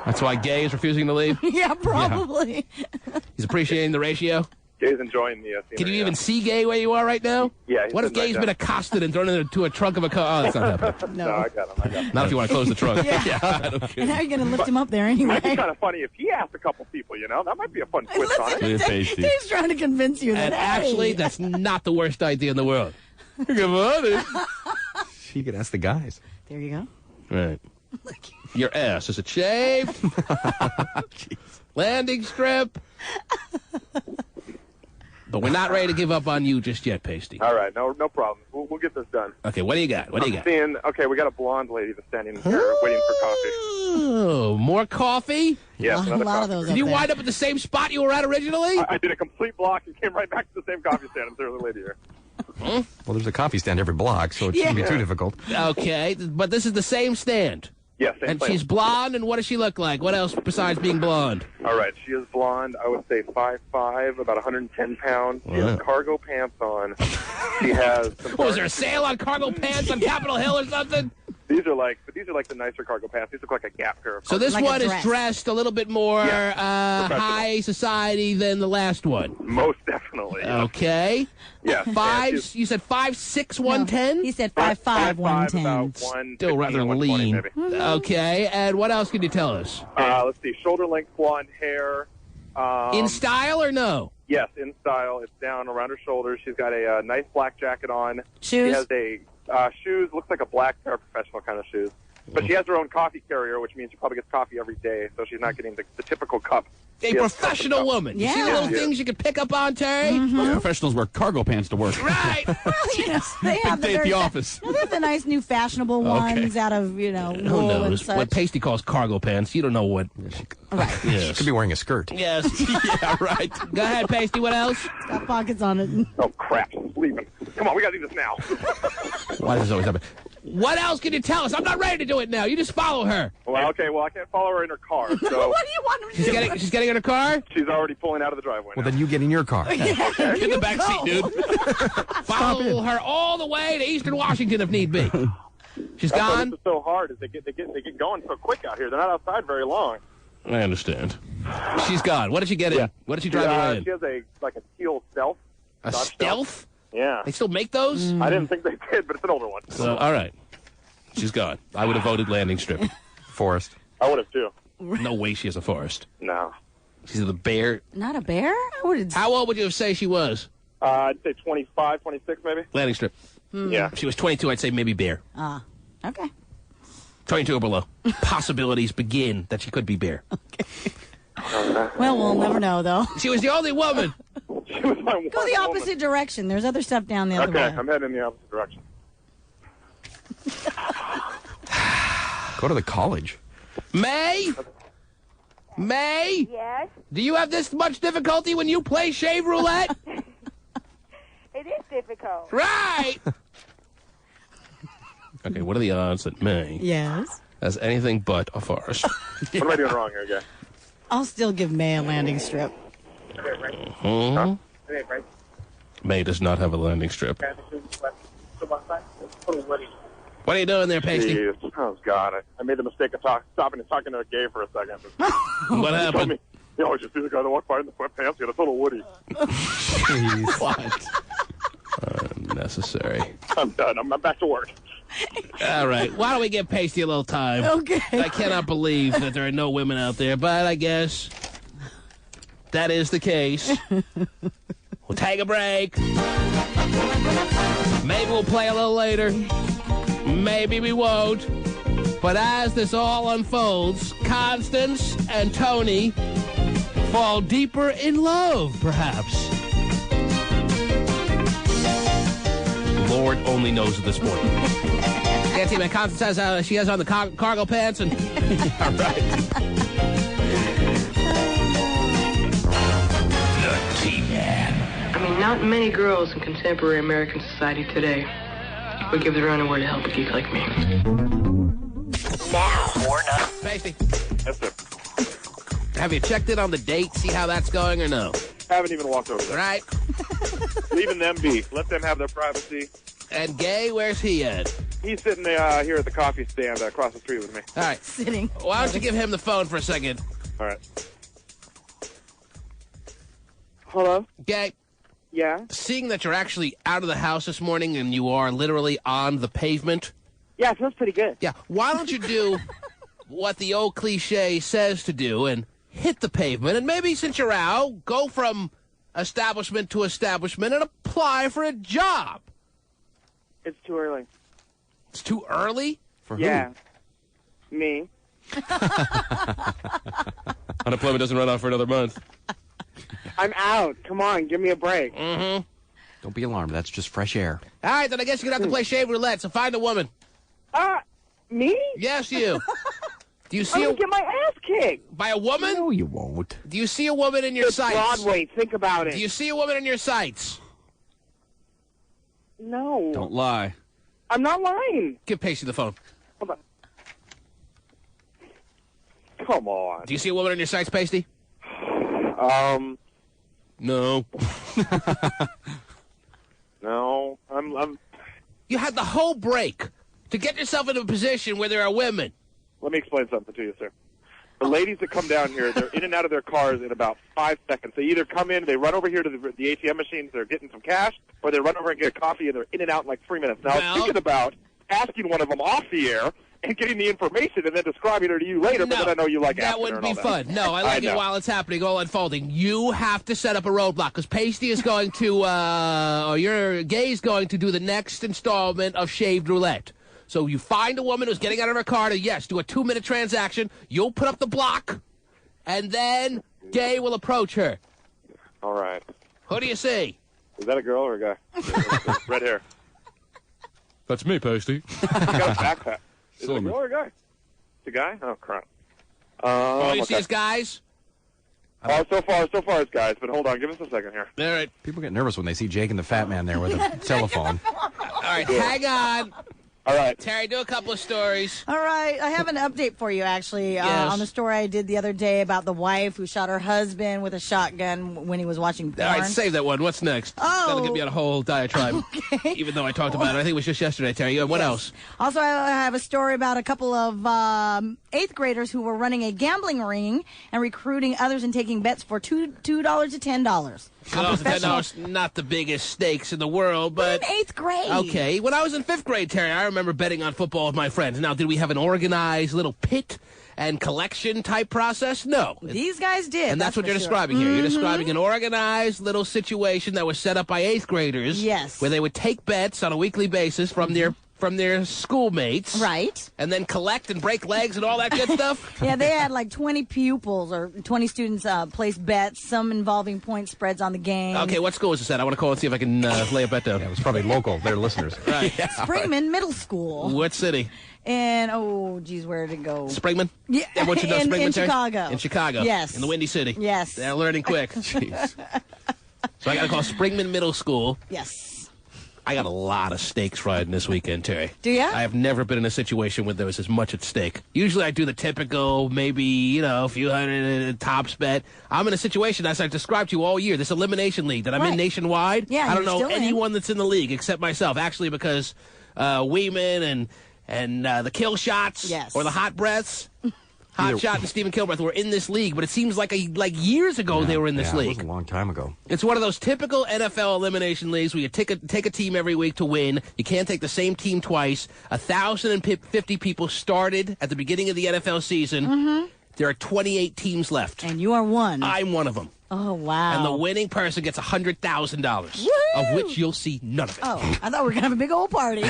That's why Gay is refusing to leave? Yeah, probably. Yeah. He's appreciating the ratio? Gay's enjoying the scenery. Can you even see Gay where you are right now? Yeah. What if Gay's been accosted and thrown into a trunk of a car? Oh, that's not happening. No, I got him. Not if you want to close the trunk. Yeah. And how are you going to lift him up there It anyway? might be kind of funny if he asked a couple people, That might be a fun twist on it. Dave's trying to convince you that, And actually, that's not the worst idea in the world. Come on. You could ask the guys. There you go. Right. Your ass, is it shaved? Landing strip? But we're not ready to give up on you just yet, Pasty. All right, no problem. We'll get this done. Okay, what do you got? I'm seeing, we got a blonde lady that's standing here waiting for coffee. Oh, more coffee? Yes, a lot of those. Did you wind up at the same spot you were at originally? I did a complete block and came right back to the same coffee stand. And there was a lady here. Well, there's a coffee stand every block, so it shouldn't be too difficult. Okay, but this is the same stand. Yes, same And place. she's blonde, and what does she look like? What else besides being blonde? All right, she is blonde. I would say 5'5", about 110 pounds. She has cargo pants on. She has some Was there a sale on cargo pants on Capitol Hill or something? These are like the nicer cargo pants. These look like a Gap pair of So this cargo one is dressed a little bit more high society than the last one. Most definitely. Yeah. Okay. Yeah. You said 5'6", 110? He said 5'5", 110. About 115, Still rather 120 lean. maybe. Okay, and what else can you tell us? Let's see. Shoulder length blonde hair. In style or no? Yes, in style. It's down around her shoulders. She's got a nice black jacket on. Shoes? She has shoes. Looks like a black pair of professional kind of shoes. But she has her own coffee carrier, which means she probably gets coffee every day, so she's not getting the typical cup. A professional woman. You see the little things you can pick up on, Terry? Most professionals wear cargo pants to work. Right. They have Big day at the office. They have the nice new fashionable ones out of, Who wool and knows? such. What Pasty calls cargo pants. You don't know what. Right. Yes. She could be wearing a skirt. Yes. Yeah, right. Go ahead, Pasty. What else? It's got pockets on it. Oh, crap. She's leaving. Come on, we got to do this now. Why does this always happen? What else can you tell us? I'm not ready to do it now. You just follow her. Well, okay. Well, I can't follow her in her car. So What do you want him to do? She's getting in her car? she's already pulling out of the driveway Well, now. then you get in your car. Get in the back seat, dude. Follow her all the way to Eastern Washington if need be. She's That's why gone? this is so hard. Is they get going so quick out here. They're not outside very long. I understand. She's gone. What did she get in? What did she drive away in? She has a teal Stealth. A Dodge Stealth? Yeah. They still make those? I didn't think they did, but it's an older one. So, all right. She's gone. I would have voted landing strip. Forest. I would have too. No way she has a forest. No. She's the bear. Not a bear? How old would you say she was? I'd say 25, 26 maybe. Landing strip. Yeah. If she was 22, I'd say maybe bear. Okay. 22 or below. Possibilities begin that she could be bear. Well, we'll never know, though. She was the only woman. She was my one Go the opposite direction. There's other stuff down the other way. Okay, I'm heading in the opposite direction. Go to the college. May? Yes? Do you have this much difficulty when you play shave roulette? It is difficult. Right! Okay, what are the odds that May has anything but a forest? What am I doing wrong here, guy? I'll still give May a landing strip. May does not have a landing strip. What are you doing there, Pasty? Jeez. Oh, God. I made the mistake of stopping and talking to a gay for a second. What happened? You just see the guy that walked by in the sweatpants. He had a total Woody. Jeez. What? Unnecessary. I'm done. I'm back to work. All right. Why don't we give Pasty a little time? Okay. I cannot believe that there are no women out there, but I guess that is the case. We'll take a break. Maybe we'll play a little later. Maybe we won't. But as this all unfolds, Constance and Tony fall deeper in love, perhaps. Lord only knows at this point. Can't see, man. Constance has, she has on the cargo pants and... All right. The T-Man. I mean, not many girls in contemporary American society today would give their own a word to help a geek like me. Now or not. Pasty. Yes, sir. Have you checked in on the date, see how that's going or no? Haven't even walked over there. Right. Leaving them be. Let them have their privacy. And Gay, where's he at? He's sitting here at the coffee stand across the street with me. All right. Sitting. Why don't you give him the phone for a second? All right. Hello? Gay. Yeah? Seeing that you're actually out of the house this morning and you are literally on the pavement. Yeah, it feels pretty good. Yeah. Why don't you do what the old cliche says to do and hit the pavement, and maybe since you're out, go from establishment to establishment and apply for a job. It's too early. It's too early? For yeah. Who? Me. Unemployment doesn't run out for another month. I'm out. Come on, give me a break. Mm-hmm. Don't be alarmed. That's just fresh air. All right, then I guess you're going to have to play shave roulette, so find a woman. Me? Yes, you. Do you see I'm gonna get my ass kicked. By a woman? No, you won't. Do you see a woman in your It's sights? Broadway. Think about it. Do you see a woman in your sights? No. Don't lie. I'm not lying. Give Pacey the phone. Hold on. Come on. Do you see a woman in your sights, Pasty? No. No. I'm. You had the whole break to get yourself into a position where there are women. Let me explain something to you, sir. The ladies that come down here, they're in and out of their cars in about 5 seconds. They either come in, they run over here to the ATM machines, they're getting some cash, or they run over and get a coffee, and they're in and out in like 3 minutes. Now, I was thinking about asking one of them off the air and getting the information and then describing her to you later, but then I know you like that wouldn't be fun. No, I like it while it's happening, all unfolding. You have to set up a roadblock, because Pasty is going to, or your Gay is going to do the next installment of Shaved Roulette. So you find a woman who's getting out of her car to, yes, do a 2-minute transaction. You'll put up the block, and then Gay will approach her. All right. Who do you see? Is that a girl or a guy? Red hair. That's me, Pasty. You got a backpack. Is it a girl or a guy? It's a guy? Oh, crap. All you see is guys? Oh, so far it's guys, but hold on. Give us a second here. All right. People get nervous when they see Jake and the fat man there with a telephone. All right, hang on. All right. Terry, do a couple of stories. All right. I have an update for you, actually, Yes. on the story I did the other day about the wife who shot her husband with a shotgun when he was watching porn. All right, save that one. What's next? Oh. That'll give me a whole diatribe. Okay. Even though I talked about it. I think it was just yesterday, Terry. What else? Also, I have a story about a couple of 8th graders who were running a gambling ring and recruiting others and taking bets for $2 to $10. $10, not the biggest stakes in the world, but... in 8th grade. Okay. When I was in 5th grade, Terry, I remember betting on football with my friends. Now, did we have an organized little pit and collection type process? No. These guys did. And that's what you're describing here. You're describing an organized little situation that was set up by 8th graders. Yes. Where they would take bets on a weekly basis from their schoolmates. Right. And then collect and break legs and all that good stuff. Yeah, they had like 20 pupils or 20 students place bets, some involving point spreads on the game. Okay, what school is this at? I want to call and see if I can lay a bet down. Yeah, it was probably local. They're listeners. Right. Springman Middle School. What city? And, oh, geez, where did it go? Springman? Yeah, I want you to know Springman, in Terry? Chicago. In Chicago. Yes. In the Windy City. Yes. They're learning quick. Jeez. So I got to call Springman Middle School. Yes. I got a lot of stakes riding this weekend, Terry. Do ya? I have never been in a situation where there was as much at stake. Usually I do the typical, maybe, a few hundred tops bet. I'm in a situation, as I've described to you all year, this elimination league that I'm in nationwide. Yeah, I don't know you're still anyone that's in the league except myself, actually, because Weeman and the Kill Shots or the Hot Breaths. Hot Shot and Stephen Kilbreth were in this league, but it seems like years ago they were in this league. It was a long time ago. It's one of those typical NFL elimination leagues where you take a team every week to win. You can't take the same team twice. 1,050 people started at the beginning of the NFL season. Mm-hmm. There are 28 teams left. And you are one. I'm one of them. Oh, wow. And the winning person gets $100,000, of which you'll see none of it. Oh, I thought we were going to have a big old party.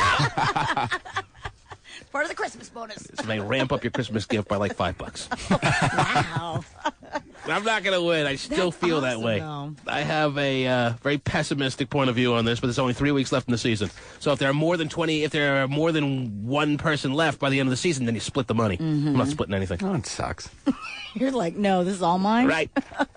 Part of the Christmas bonus. So they ramp up your Christmas gift by like $5. Wow. I'm not going to win. I still feel that way. Though. I have a very pessimistic point of view on this, but there's only 3 weeks left in the season. So if there are more than one person left by the end of the season, then you split the money. Mm-hmm. I'm not splitting anything. Oh, it sucks. You're like, no, this is all mine? Right.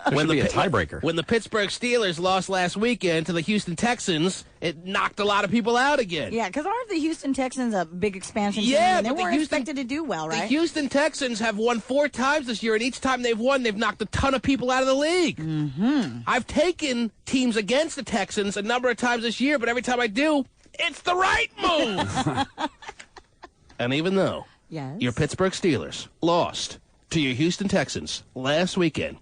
There should be a tiebreaker. When the Pittsburgh Steelers lost last weekend to the Houston Texans, it knocked a lot of people out again. Yeah, because aren't the Houston Texans a big expansion team? Yeah, And they but weren't expected to do well, right? The Houston Texans have won 4 times this year, and each time they've won, they've knocked a ton of people out of the league. Mm-hmm. I've taken teams against the Texans a number of times this year, but every time I do, it's the right move. And even though your Pittsburgh Steelers lost to your Houston Texans last weekend,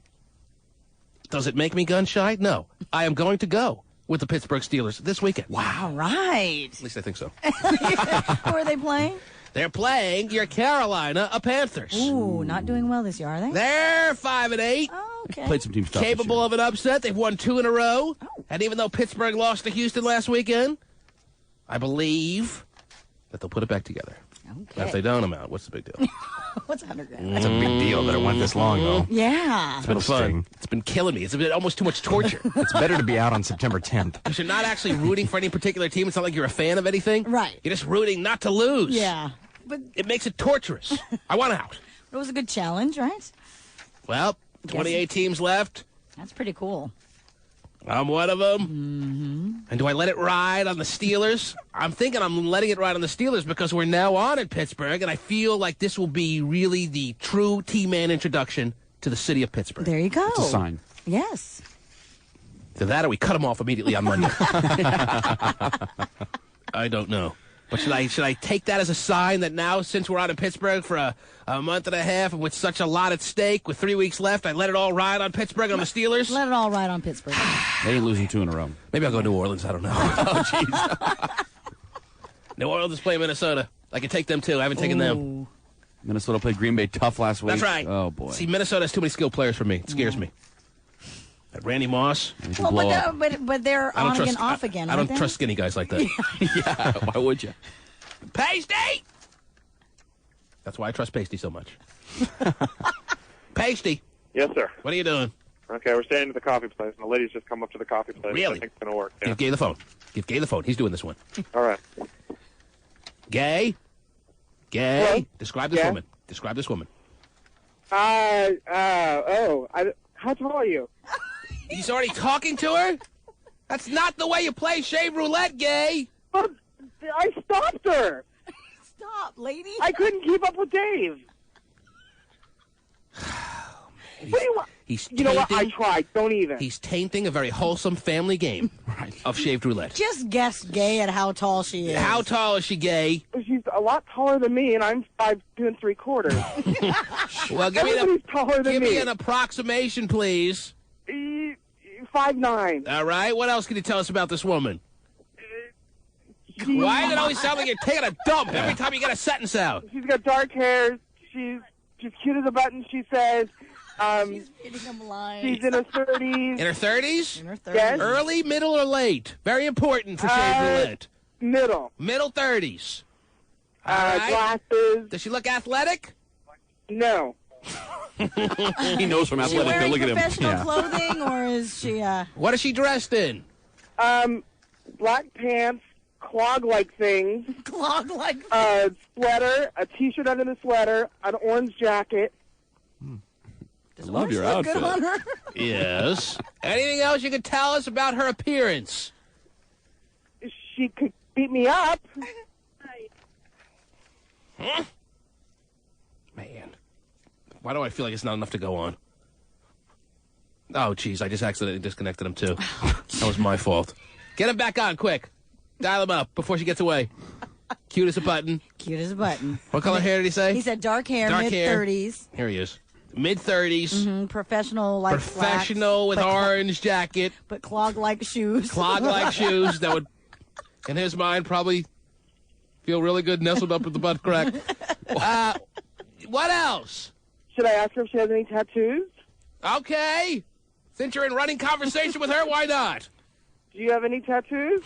does it make me gun-shy? No. I am going to go with the Pittsburgh Steelers this weekend. Wow. All right. At least I think so. Who are they playing? They're playing your Carolina Panthers. Ooh, not doing well this year, are they? They're 5-8. Oh, okay. Played some teams tough Capable of an upset. They've won 2 in a row. Oh. And even though Pittsburgh lost to Houston last weekend, I believe that they'll put it back together. Okay. If they don't, I'm out. What's the big deal? What's $100,000? That's a big deal that it went this long, though. Yeah. It's been fun. It's been killing me. It's been almost too much torture. It's better to be out on September 10th. Because you're not actually rooting for any particular team. It's not like you're a fan of anything. Right. You're just rooting not to lose. Yeah. But it makes it torturous. I want out. It was a good challenge, right? Well, 28 teams left. That's pretty cool. I'm one of them. Mm-hmm. And do I let it ride on the Steelers? I'm thinking I'm letting it ride on the Steelers because we're now on in Pittsburgh, and I feel like this will be really the true T-Man introduction to the city of Pittsburgh. There you go. It's a sign. Yes. To that, or we cut them off immediately on Monday. I don't know. But should I take that as a sign that now, since we're out in Pittsburgh for a month and a half, and with such a lot at stake, with 3 weeks left, I let it all ride on Pittsburgh on the Steelers? Let it all ride on Pittsburgh. They ain't losing 2 in a row. Maybe I'll go to New Orleans. I don't know. Oh, jeez. New Orleans is playing Minnesota. I can take them, too. I haven't taken them. Minnesota played Green Bay tough last week. That's right. Oh, boy. See, Minnesota has too many skilled players for me. It scares me. Randy Moss. Well, but they're on again, off again. I don't trust skinny guys like that. Yeah, why would you? Pasty! That's why I trust Pasty so much. Pasty. Yes, sir. What are you doing? Okay, we're staying at the coffee place, and the lady's just come up to the coffee place. Really? I think it's going to work. Yeah. Give Gay the phone. Give Gay the phone. He's doing this one. All right. Gay? Hello? Describe this woman. Describe this woman. How tall are you? He's already talking to her? That's not the way you play shave roulette, Gay. But I stopped her. Stop, lady. I couldn't keep up with Dave. You know what? I tried. Don't even. He's tainting a very wholesome family game of shaved roulette. Just guess Gay at how tall she is. How tall is she, Gay? She's a lot taller than me, and I'm 5'2 3/4. Well, give me an approximation, please. 5'9". All right. What else can you tell us about this woman? Why does it always sound like you're taking a dump every time you get a sentence out? She's got dark hair. She's cute as a button, she says. She's reading them lines. She's in her 30s. In her 30s? In her 30s. Yes. Early, middle, or late? Very important for shaved roulette. Middle. Middle 30s. All right. Glasses. Does she look athletic? No. He knows from athletic. Wearing Look at him. professional clothing, or is she? What is she dressed in? Black pants, clog-like things. Clog-like. Sweater, a T-shirt under the sweater, an orange jacket. I love your outfit. Good on her? Yes. Anything else you could tell us about her appearance? She could beat me up. Huh? Man. Why do I feel like it's not enough to go on? Oh, jeez, I just accidentally disconnected him, too. That was my fault. Get him back on, quick. Dial him up before she gets away. Cute as a button. Cute as a button. What color hair did he say? He said dark hair, mid-30s. Here he is. Mid-30s. Mm-hmm. Professional, like Professional slacks, with orange jacket. But clog-like shoes. Clog-like shoes that would, in his mind, probably feel really good nestled up with the butt crack. What else? Should I ask her if she has any tattoos? Okay. Since you're in running conversation with her, why not? Do you have any tattoos?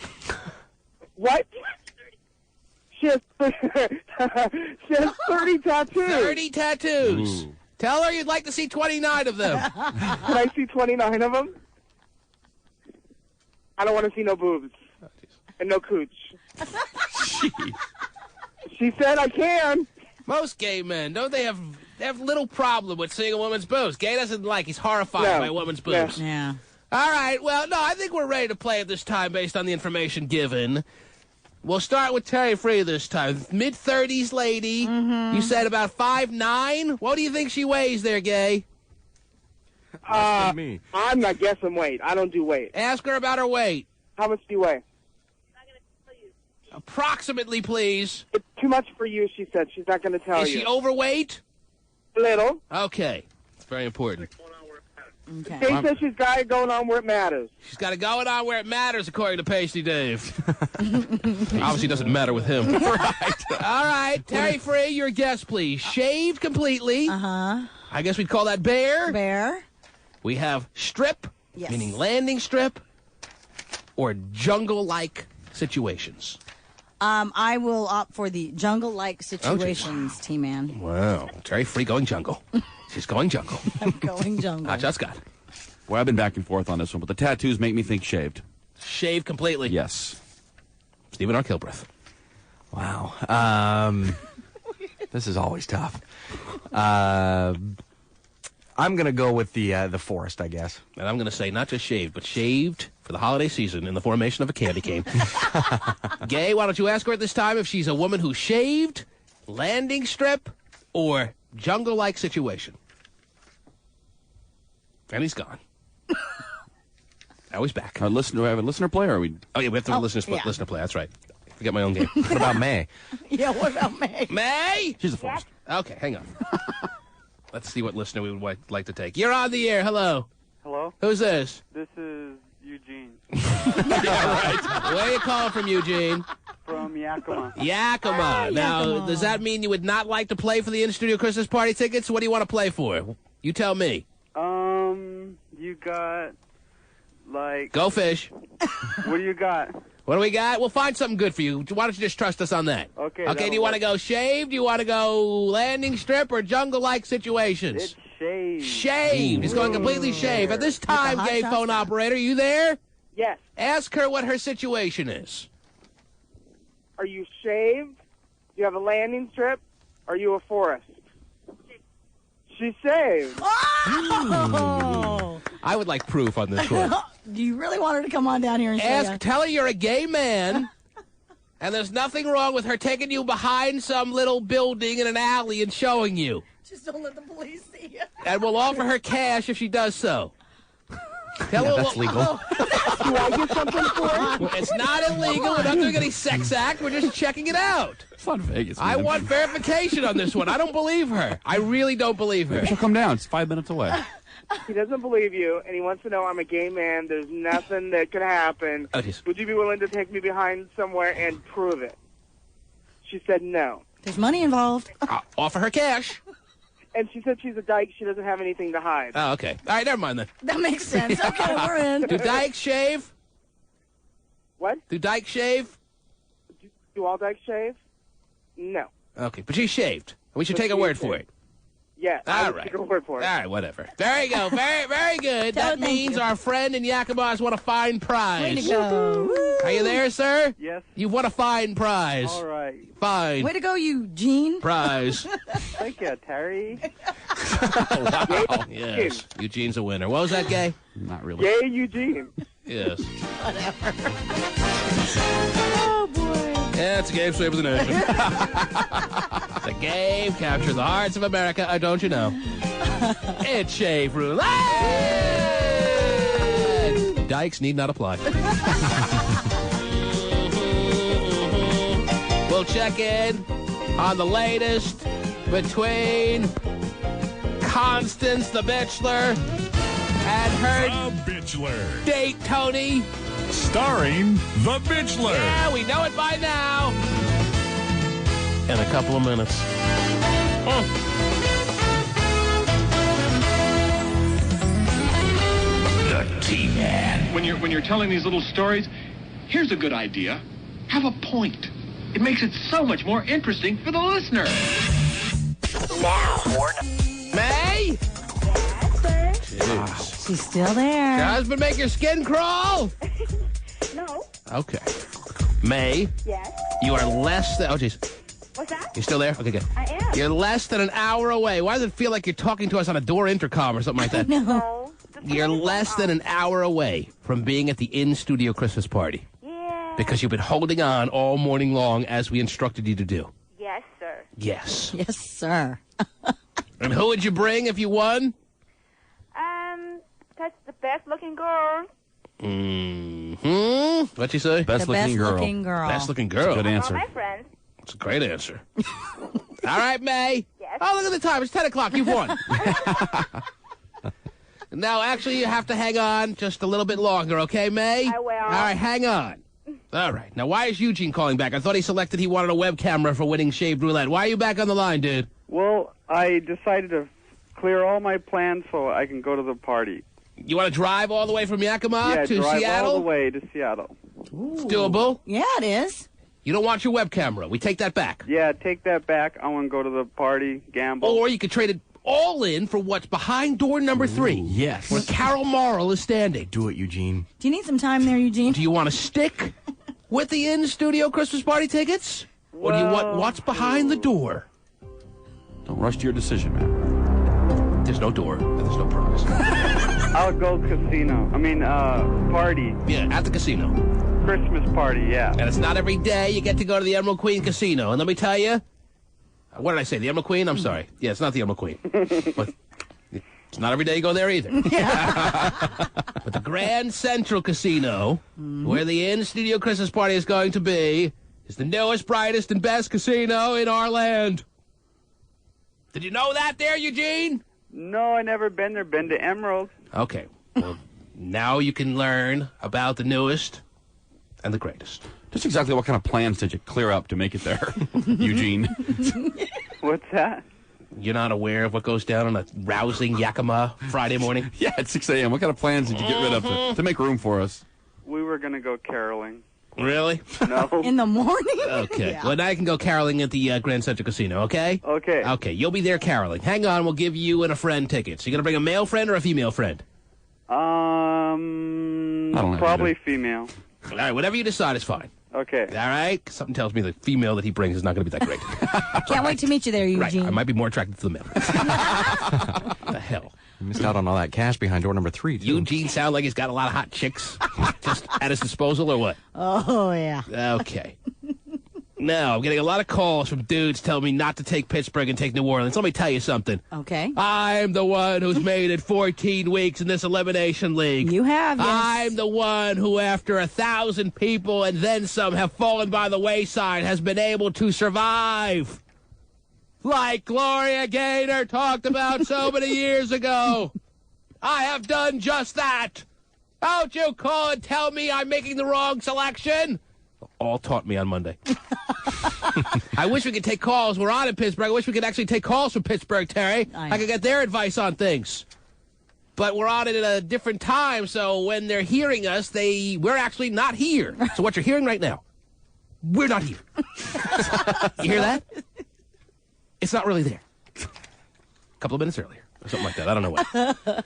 What? She has 30 tattoos. 30 tattoos. Ooh. Tell her you'd like to see 29 of them. Can I see 29 of them? I don't want to see no boobs. And no cooch. She said I can. Most gay men, don't they have little problem with seeing a woman's boobs? Gay doesn't like, he's horrified by a woman's boobs. Yeah. All right. Well, no, I think we're ready to play it this time based on the information given. We'll start with Terry Free this time. Mid-30s lady. Mm-hmm. You said about 5'9"? What do you think she weighs there, Gay? Me. I'm not guessing weight. I don't do weight. Ask her about her weight. How much do you weigh? Approximately, please. It's too much for you, she said. She's not going to tell you. Is she overweight? A little. Okay. It's very important. Okay. Dave says she's got it going on where it matters. She's got it going on where it matters, according to Pasty Dave. Obviously doesn't matter with him. Right. All right. Terry Free, your guess, please. Shaved completely. Uh-huh. I guess we'd call that bare. Bear. We have strip, Yes. meaning landing strip, or jungle-like situations. I will opt for the jungle-like situations, T-Man. Wow. Terry Free going jungle. She's going jungle. I'm going jungle. Hot Shot Scott. Well, I've been back and forth on this one, but the tattoos make me think shaved. Shaved completely. Yes. Stephen R. Kilbreth. Wow. This is always tough. I'm going to go with the forest, I guess. And I'm going to say not just shaved, but shaved for the holiday season in the formation of a candy cane. Gay, why don't you ask her at this time if she's a woman who shaved, landing strip, or jungle-like situation? And he's gone. Now he's back. Do we have a listener play, or are we? Oh, yeah, we have to listener play. That's right. Forget my own game. What about May? Yeah, what about May? May? She's the forest. Okay, hang on. Let's see what listener we would like to take. You're on the air. Hello. Hello? Who's this? This is Eugene. Yeah, right. Where are you calling from, Eugene? From Yakima. Yakima. Now, Yakima. does that mean you would not like to play for the in-studio Christmas party tickets? What do you want to play for? You tell me. You got, like... Go fish. What do you got? What do we got? We'll find something good for you. Why don't you just trust us on that? Okay. Okay, do you want to go shaved? Do you want to go landing strip or jungle-like situations? It's shaved. Shaved. He's going completely shaved. At this time, gay phone operator, you there? Yes. Ask her what her situation is. Are you shaved? Do you have a landing strip? Are you a forest? She's shaved. Oh! I would like proof on this one. Do you really want her to come on down here and Tell her you're a gay man, and there's nothing wrong with her taking you behind some little building in an alley and showing you. Just don't let the police see you. And we'll offer her cash if she does so. Tell her that's legal. Do I get something for it? It's not illegal. We're not doing any sex act. We're just checking it out. It's not Vegas. I man. want verification on this one. I don't believe her. I really don't believe her. She'll come down. It's 5 minutes away. He doesn't believe you, and he wants to know I'm a gay man. There's nothing that could happen. Oh, geez. Would you be willing to take me behind somewhere and prove it? She said no. There's money involved. I'll offer her cash. And she said she's a dyke. She doesn't have anything to hide. Oh, okay. All right, never mind then. That makes sense. Okay, we're in. Do dykes shave? What? Do dykes shave? Do all dykes shave? No. Okay, but she's shaved. We should But take a she's word for shaved. it. Yes. I All would right. take a word for it. All right, whatever. There you go. Very, very good. Tell her That thank means you. our friend in Yakima has won a fine prize. Way to go. Woo. Are you there, sir? Yes. You've won a fine prize. All right. Fine Way to go, Eugene. prize. Thank you, Terry. Wow. Yes. Eugene's a winner. What was that, Gay? Not really. Yay, Eugene. Yes. Oh, boy. Yeah, it's a game save of the nation. The game captured the hearts of America, don't you know? It's Shave Roulette! Dykes need not apply. We'll check in on the latest between Constance the Bachelor and her The Bitchler. date, Tony. Starring The Bitchler. Yeah, we know it by now. In a couple of minutes. The T-Man. When you're telling these little stories, here's a good idea. Have a point. It makes it so much more interesting for the listener. May? She's still there. Your husband make your skin crawl? No. Okay. May, Yes. you are less than... Oh, jeez. What's that? You still there? Okay, good. I am. You're less than an hour away. Why does it feel like you're talking to us on a door intercom or something like that? No. No. You're less than an hour away from being at the in-studio Christmas party. Yeah. Because you've been holding on all morning long as we instructed you to do. Yes, sir. Yes. Yes, sir. And who would you bring if you won? That's the best-looking girl. What'd you say? Best-looking girl. Best-looking girl. Good answer. All my friends. It's a great answer. All right, May. Yes. Oh, look at the time. It's 10 o'clock. You've won. Now, actually, you have to hang on just a little bit longer, okay, May? I will. All right, hang on. All right. Now, why is Eugene calling back? I thought he selected he wanted a web camera for winning shaved roulette. Why are you back on the line, dude? Well, I decided to clear all my plans so I can go to the party. You want to drive all the way from Yakima to drive Seattle? all the way to Seattle. It's doable. Yeah, it is. You don't want your web camera. We take that back. Yeah, take that back. I want to go to the party, gamble. Or you could trade it all in for what's behind door number 3. Yes. Where Carol Morrill is standing. Do it, Eugene. Do you need some time there, Eugene? Do you want to stick with the in-studio Christmas party tickets? Or do you want what's behind the door? Don't rush to your decision, man. There's no door, and there's no prize. I'll go casino. Party. Yeah, at the casino. Christmas party, yeah. And it's not every day you get to go to the Emerald Queen Casino. And let me tell you, what did I say, the Emerald Queen? I'm sorry. Yeah, it's not the Emerald Queen. But it's not every day you go there either. But the Grand Central Casino, where the in-studio Christmas party is going to be, is the newest, brightest, and best casino in our land. Did you know that there, Eugene? No, I never been there. Been to Emerald. Okay. Well, now you can learn about the newest and the greatest. Just exactly what kind of plans did you clear up to make it there, Eugene? What's that? You're not aware of what goes down on a rousing Yakima Friday morning? Yeah, at 6 a.m. What kind of plans did you get rid of to make room for us? We were going to go caroling. Really? No. In the morning? Okay. Yeah. Well, now I can go caroling at the Grand Central Casino, okay? Okay. Okay, you'll be there caroling. Hang on, we'll give you and a friend tickets. You going to bring a male friend or a female friend? Probably female. All right, whatever you decide is fine. Okay. All right? Something tells me the female that he brings is not going to be that great. Can't wait to meet you there, Eugene. Right, I might be more attracted to the male. The hell? You missed out on all that cash behind door number 3, too. Eugene sound like he's got a lot of hot chicks just at his disposal, or what? Oh, yeah. Okay. Now, I'm getting a lot of calls from dudes telling me not to take Pittsburgh and take New Orleans. Let me tell you something. Okay. I'm the one who's made it 14 weeks in this elimination league. You have, yes. I'm the one who, after 1,000 people and then some have fallen by the wayside, has been able to survive. Like Gloria Gaynor talked about so many years ago. I have done just that. Don't you call and tell me I'm making the wrong selection. All taught me on Monday. I wish we could take calls. We're on in Pittsburgh. I wish we could actually take calls from Pittsburgh, Terry. I could get their advice on things. But we're on it at a different time, so when they're hearing us, we're actually not here. So what you're hearing right now, we're not here. You hear that? It's not really there. A couple of minutes earlier, or something like that. I don't know what.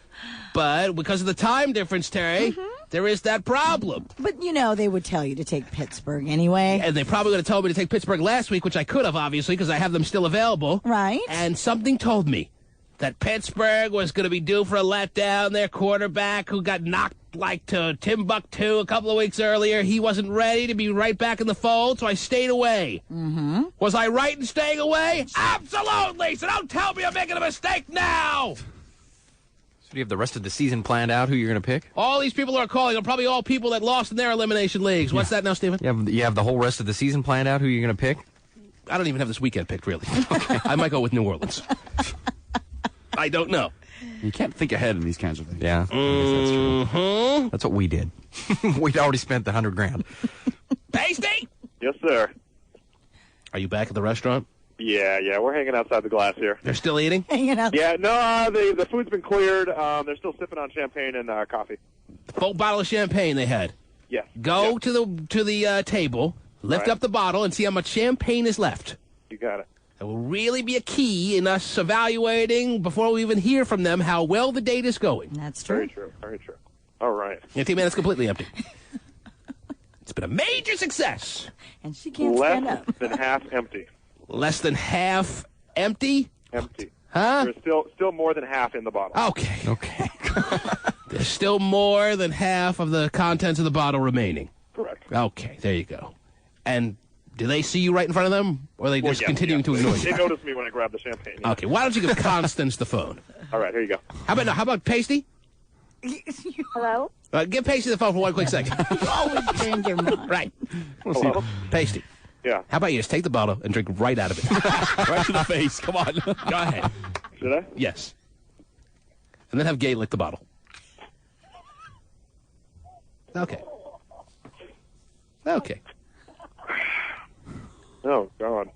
But because of the time difference, Terry, there is that problem. But, they would tell you to take Pittsburgh anyway. And they probably would have told me to take Pittsburgh last week, which I could have, obviously, because I have them still available. Right. And something told me that Pittsburgh was going to be due for a letdown. Their quarterback, who got knocked to Timbuktu a couple of weeks earlier, he wasn't ready to be right back in the fold, so I stayed away. Mm-hmm. Was I right in staying away? Absolutely! So don't tell me I'm making a mistake now! So do you have the rest of the season planned out, who you're going to pick? All these people are calling are probably all people that lost in their elimination leagues. What's that now, Stephen? You have the whole rest of the season planned out, who you're going to pick? I don't even have this weekend picked, really. Okay. I might go with New Orleans. I don't know. You can't think ahead in these kinds of things. Yeah, I guess that's true. That's what we did. We'd already spent the $100,000. Pasty? Yes, sir. Are you back at the restaurant? Yeah, we're hanging outside the glass here. They're still eating? Hanging out. Yeah, no, the food's been cleared. They're still sipping on champagne and coffee. The full bottle of champagne they had. Yes. Go to the table, lift up the bottle, and see how much champagne is left. You got it. That will really be a key in us evaluating, before we even hear from them, how well the date is going. That's true. Very true. Very true. All right. Yeah, T-Man, it's completely empty. It's been a major success. And she can't stand up. Less than half empty. Less than half empty? Empty. Huh? There's still more than half in the bottle. Okay. There's still more than half of the contents of the bottle remaining. Correct. Okay, there you go. And do they see you right in front of them, or are they just continuing to ignore They you? noticed me when I grabbed the champagne. Yeah. Okay, why don't you give Constance the phone? All right, here you go. How about Pasty? Hello? Give Pasty the phone for 1 quick second. You always change your mind. Right. Hello? Pasty. Yeah. How about you just take the bottle and drink right out of it? Right to the face. Come on. Go ahead. Should I? Yes. And then have Gay lick the bottle. Okay. Okay. Oh, God.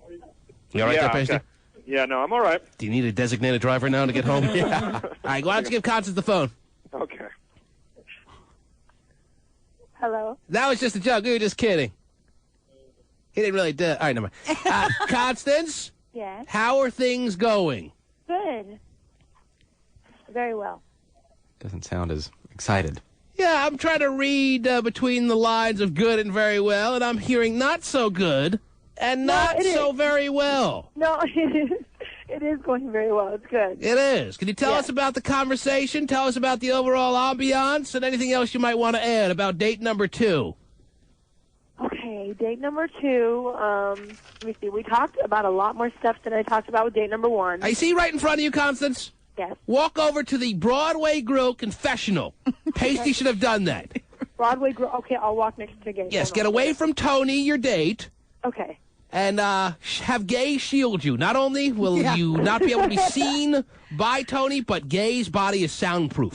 You all right there, Pasty? Okay. Yeah, no, I'm all right. Do you need a designated driver now to get home? Yeah. All right, why don't you give Constance the phone? Okay. Hello? That was just a joke. We were just kidding. He didn't really do it. All right, never mind. Constance? Yes? How are things going? Good. Very well. Doesn't sound as excited. Yeah, I'm trying to read between the lines of good and very well, and I'm hearing not so good and not so very well. No, it is going very well. It's good. It is. Can you tell us about the conversation? Tell us about the overall ambiance and anything else you might want to add about date number 2. Okay, date number 2. Let me see. We talked about a lot more stuff than I talked about with date number 1. I see right in front of you, Constance. Yes. Walk over to the Broadway Grill confessional. Pasty should have done that. Broadway Grill. Okay, I'll walk next to Gay. Yes, get away from Tony, your date. Okay. And have Gay shield you. Not only will you not be able to be seen by Tony, but Gay's body is soundproof.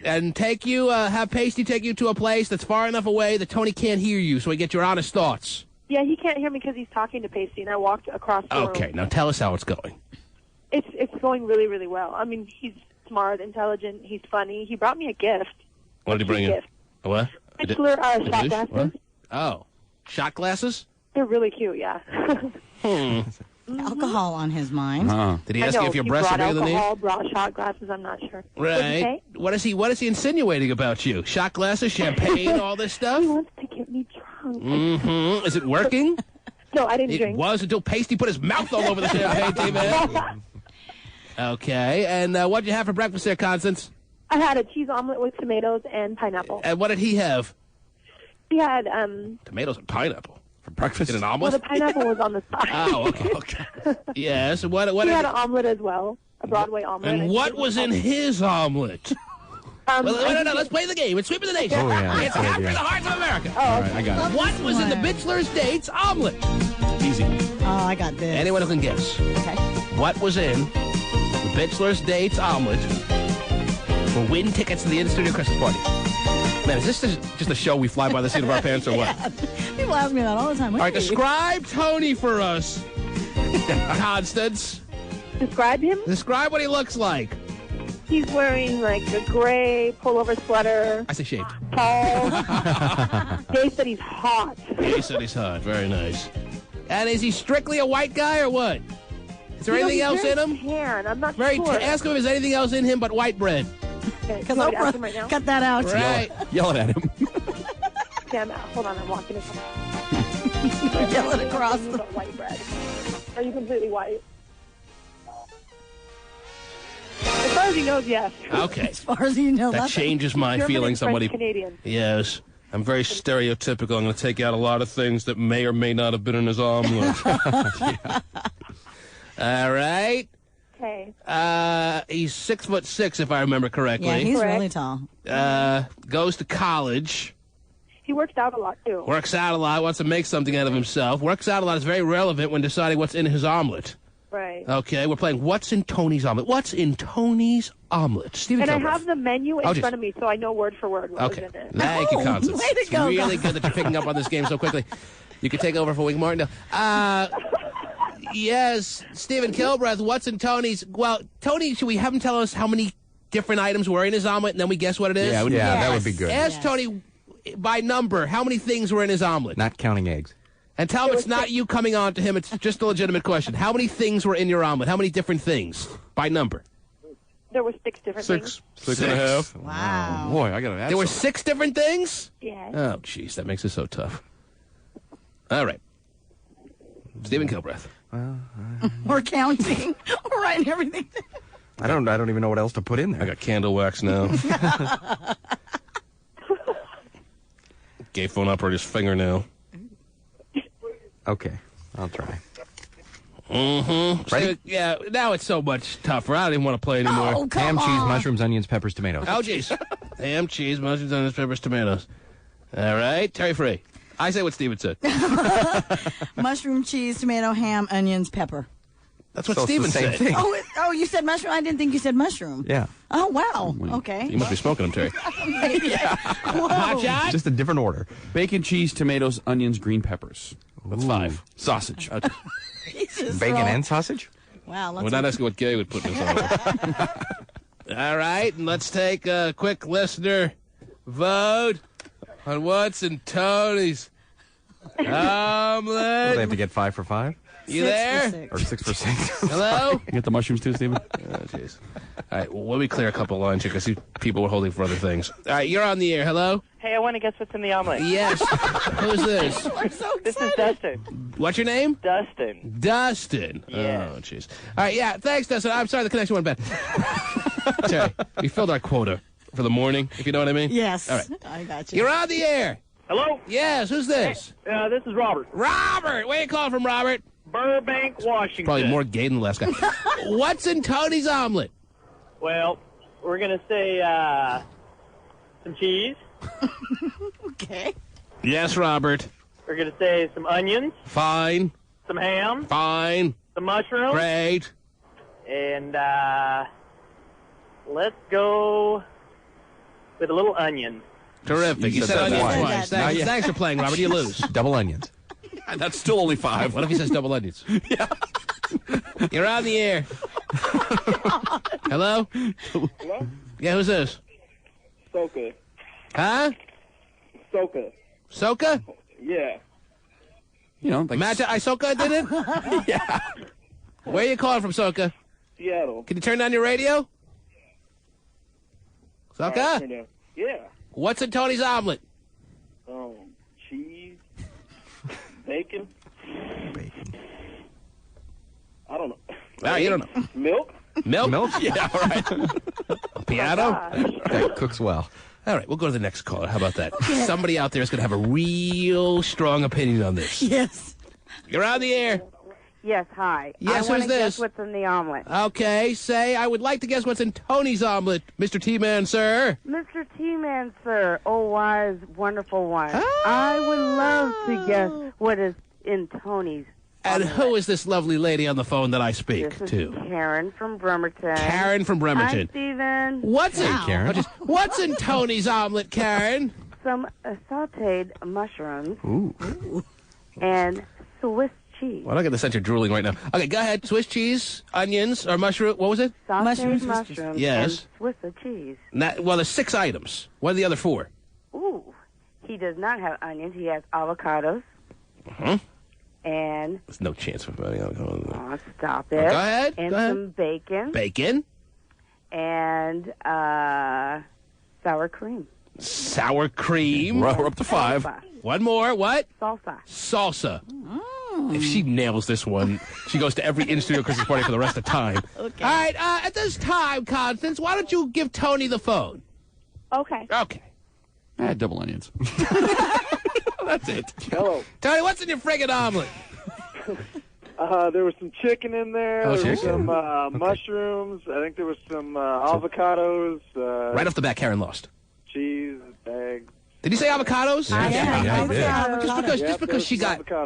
And take you, have Pasty take you to a place that's far enough away that Tony can't hear you, so he get your honest thoughts. Yeah, he can't hear me because he's talking to Pasty, and I walked across the room. Okay, now tell us how it's going. It's going really, really well. I mean, he's smart, intelligent, he's funny. He brought me a gift. What did he bring in? Gift. A what? Bachelor shot glasses. What? Oh, shot glasses? They're really cute, yeah. Alcohol on his mind. Did he ask you if your breasts are bigger than these? Alcohol, brought shot glasses, I'm not sure. Right. What is he insinuating about you? Shot glasses, champagne, all this stuff? He wants to get me drunk. Mm-hmm. Is it working? No, I didn't drink. It was until Pasty put his mouth all over the champagne, David. Okay, and what'd you have for breakfast there, Constance? I had a cheese omelet with tomatoes and pineapple. And what did he have? He had, tomatoes and pineapple. For breakfast? In an omelet? Well, the pineapple was on the side. Oh, okay. Yes, what he had an omelet as well, a Broadway omelet. And what was in his omelet? No, let's play the game. It's Sweep of the Nation. Oh, yeah. It's half for the hearts of America. Oh, All right, I got it. What was in the Bachelor's Date's omelet? Easy. Oh, I got this. Anyone who can guess. Okay. What was in the Bachelor's Date's omelet will win tickets to the in-studio Christmas party? Man, is this just a show we fly by the seat of our pants or what? People ask me that all the time. All right, describe Tony for us, Constance. Describe him? Describe what he looks like. He's wearing like a gray pullover sweater. I say shaved. Tall. Dave said he's hot. He said he's hot. Very nice. And is he strictly a white guy or what? Is there anything else in him? Tan. I'm not Very sure. Ask him if there's anything else in him but white bread. Because Oprah right now? cut that out. Right. Yelling at him. Damn it. Hold on, I'm walking across. Yelling across the white bread. Are you completely white? As far as he knows, yes. Okay. As far as you know, that changes my German feelings and on what he. Canadian. Yes. I'm very stereotypical. I'm going to take out a lot of things that may or may not have been in his omelet. Yeah. All right. Okay. He's 6'6", if I remember correctly. Yeah, he's really tall. Goes to college. He works out a lot, too. Works out a lot. Wants to make something out of himself. Works out a lot is very relevant when deciding what's in his omelet. Right. Okay, we're playing What's in Tony's Omelet. What's in Tony's Omelet? Stephen And I Kilbreth. have the menu in front of me, so I know word for word what was in it. Thank you, Constance. way to It's go, really good that you're picking up on this game so quickly. You can take over for Wink Martindale. Yes, Stephen Kilbreth, what's in Tony's? Well, Tony, should we have him tell us how many different items were in his omelet, and then we guess what it is? Yeah, that would be good. Ask Tony by number how many things were in his omelet. Not counting eggs. And tell him it's not you coming on to him. It's just a legitimate question. How many things were in your omelet? How many different things? By number. There were 6 different things. Six and a half. Wow. Oh, boy, I got to add There were something. 6 different things? Yes. Oh, jeez, that makes it so tough. All right. Stephen Kilbreth. We're counting. We're writing everything. I don't even know what else to put in there. I got candle wax now. Gay phone operator's fingernail. Okay, I'll try. Mm-hmm. Ready? Yeah, now it's so much tougher. I don't even want to play anymore. Oh, come Ham, cheese, on. mushrooms, onions, peppers, tomatoes. Oh, jeez. Ham, cheese, mushrooms, onions, peppers, tomatoes. All right, Terry Free. I say what Steven said. Mushroom, cheese, tomato, ham, onions, pepper. That's what So it's the Steven same said. thing. Oh, you said mushroom? I didn't think you said mushroom. Yeah. Oh, wow. Okay. You must be smoking them, Terry. Hot shot? Just a different order. Bacon, cheese, tomatoes, onions, green peppers. That's 5. Sausage. Bacon and sausage? Wow. We're not asking what Gay would put in his omelet. All right, and let's take a quick listener vote on what's in Tony's omelet. Well, they have to get 5 for 5? You there? 6 Or 6 for 6? Hello? You get the mushrooms too, Steven? Oh, jeez. All right, well, let me clear a couple lines here because people were holding for other things. All right, you're on the air. Hello? Hey, I want to guess what's in the omelet. Yes. Who's this? We're so excited. This is Dustin. What's your name? Dustin. Dustin. Yeah. Oh, jeez. All right, yeah, thanks, Dustin. I'm sorry the connection went bad. Terry, we filled our quota for the morning, if you know what I mean. Yes. All right. I got you. You're on the air. Hello? Yes, who's this? This is Robert. Robert! Where you calling from, Robert? Burbank, Washington. Probably more gay than the last guy. What's in Tony's omelet? Well, we're going to say some cheese. Okay. Yes, Robert. We're going to say some onions, Fine. some ham, Fine. some mushrooms. Great. And let's go with a little onion. Terrific. You said that onions twice. twice. Thanks, thanks for playing, Robert. You lose. Double onions. That's still only 5. What if he says double onions? Yeah. You're on the air. Hello? Hello? Yeah, who's this? Soka. Huh? Soka. Soka? Yeah. You know, like Imagine Isoka did it? Yeah. Where are you calling from, Soka? Seattle. Can you turn down your radio? Soka? Yeah. What's in Tony's omelet? Cheese. Bacon. I don't know. Oh, you don't know. Milk? Milk? Milk? Yeah, all right. Piano? That cooks well. All right, we'll go to the next caller. How about that? Somebody out there is going to have a real strong opinion on this. Yes. You're on the air. Yes, hi. Yes, I want who's to this? guess what's in the omelet. Okay, say, I would like to guess what's in Tony's omelet, Mr. T-Man, sir. Mr. T-Man, sir. Oh, wise, wonderful one. I would love to guess what is in Tony's And omelet. who is this lovely lady on the phone that I speak This to? is Karen from Bremerton. Karen from Bremerton. Hi, Stephen. What's in Karen. What's in Tony's omelet, Karen? Some sauteed mushrooms Ooh. and Swiss cheese. Well, I got the sense you're drooling right now. Okay, go ahead. Swiss cheese, onions, or mushroom. What was it? Sauteed mushrooms Yes. and Swiss cheese. Well, there's 6 items. What are the other 4? Ooh. He does not have onions. He has avocados. Uh-huh. And There's no chance of finding out. oh, stop it. Go ahead. And Go ahead. some bacon. Bacon. And sour cream. Sour cream. We're up to 5. Salsa. One more. What? Salsa. Salsa. If she nails this one, she goes to every in-studio Christmas party for the rest of time. Okay. All right, at this time, Constance, why don't you give Tony the phone? Okay. Okay. Double onions. That's it. Hello. Tony, what's in your friggin' omelet? There was some chicken in there. Oh, There was chicken. some mushrooms. I think there was some avocados. Right off the bat, Karen lost. Cheese, eggs. Did you say avocados? Yeah,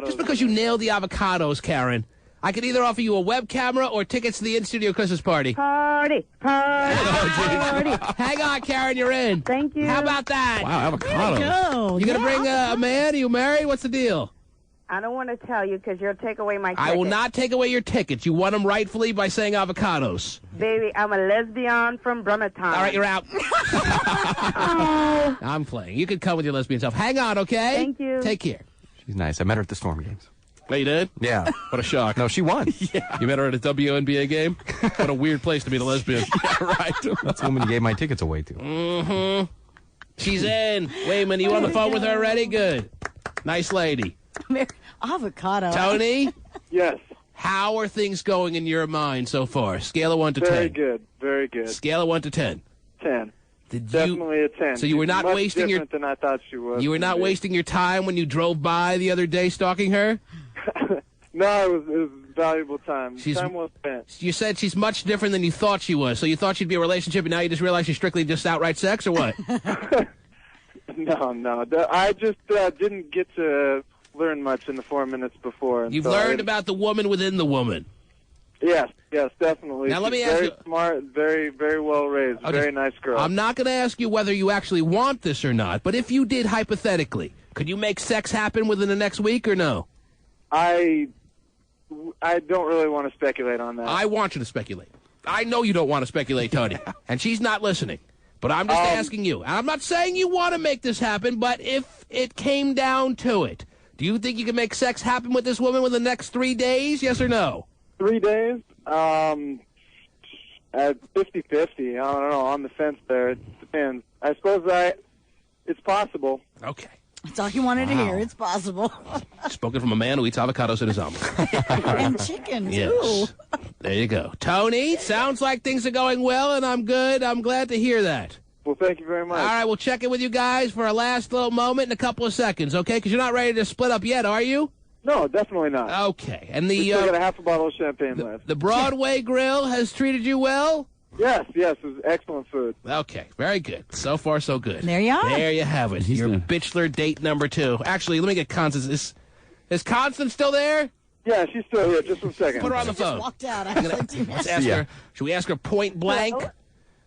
Just because you nailed the avocados, Karen, I could either offer you a web camera or tickets to the in-studio Christmas party. Party. Hang on, Karen, you're in. Thank you. How about that? Wow, avocado. You gonna bring a man? Are you married? What's the deal? I don't want to tell you because you'll take away my ticket. I will not take away your tickets. You won them rightfully by saying avocados. Baby, I'm a lesbian from Bremerton. All right, you're out. Oh. I'm playing. You can come with your lesbian self. Hang on, okay? Thank you. Take care. She's nice. I met her at the Storm games. Oh, you did? Yeah. What a shock. No, she won. Yeah. You met her at a WNBA game? What a weird place to meet a lesbian. Yeah, right. That's the woman you gave my tickets away to. Mm-hmm. She's in. Wayman, you on the phone with her already? Good. Nice lady. Avocado. Tony? Yes. How are things going in your mind so far? Scale of 1 to 10. Very good. Very good. Scale of 1 to 10. 10. Did Definitely a 10. So you were not Much wasting your... different than I thought she was. You were not wasting your time when you drove by the other day stalking her? No, it was valuable time. She's- Time well spent. You said she's much different than you thought she was. So you thought she'd be a relationship, and now you just realize she's strictly just outright sex, or what? No. I just didn't get to learn much in the 4 minutes before. You've learned about the woman within the woman. Yes, definitely. Now, let me She's ask very you- smart, very well raised, very nice girl. I'm not going to ask you whether you actually want this or not, but if you did hypothetically, could you make sex happen within the next week or no? I don't really want to speculate on that. I want you to speculate. I know you don't want to speculate, Tony, and she's not listening. But I'm just asking you. And I'm not saying you want to make this happen, but if it came down to it, do you think you can make sex happen with this woman within the next 3 days, yes or no? 3 days? At 50-50. I don't know. On the fence there. It depends. I suppose it's possible. Okay. That's all you wanted to hear. It's possible. Spoken from a man who eats avocados in his omelet. And chicken, Yes. too. There you go. Tony, sounds like things are going well, and I'm good. I'm glad to hear that. Well, thank you very much. All right, we'll check in with you guys for a last little moment in a couple of seconds, okay? Because you're not ready to split up yet, are you? No, definitely not. Okay. And We still got a half a bottle of champagne left. the Broadway Grill has treated you well? Yes, it was excellent food. Okay, very good. So far, so good. There you are. There you have it. Your Bitchler date number 2. Actually, let me get Constance. Is Constance still there? Yeah, she's still here. Just 1 second. Put her on the phone. Just walked out. Let's ask her. Should we ask her point blank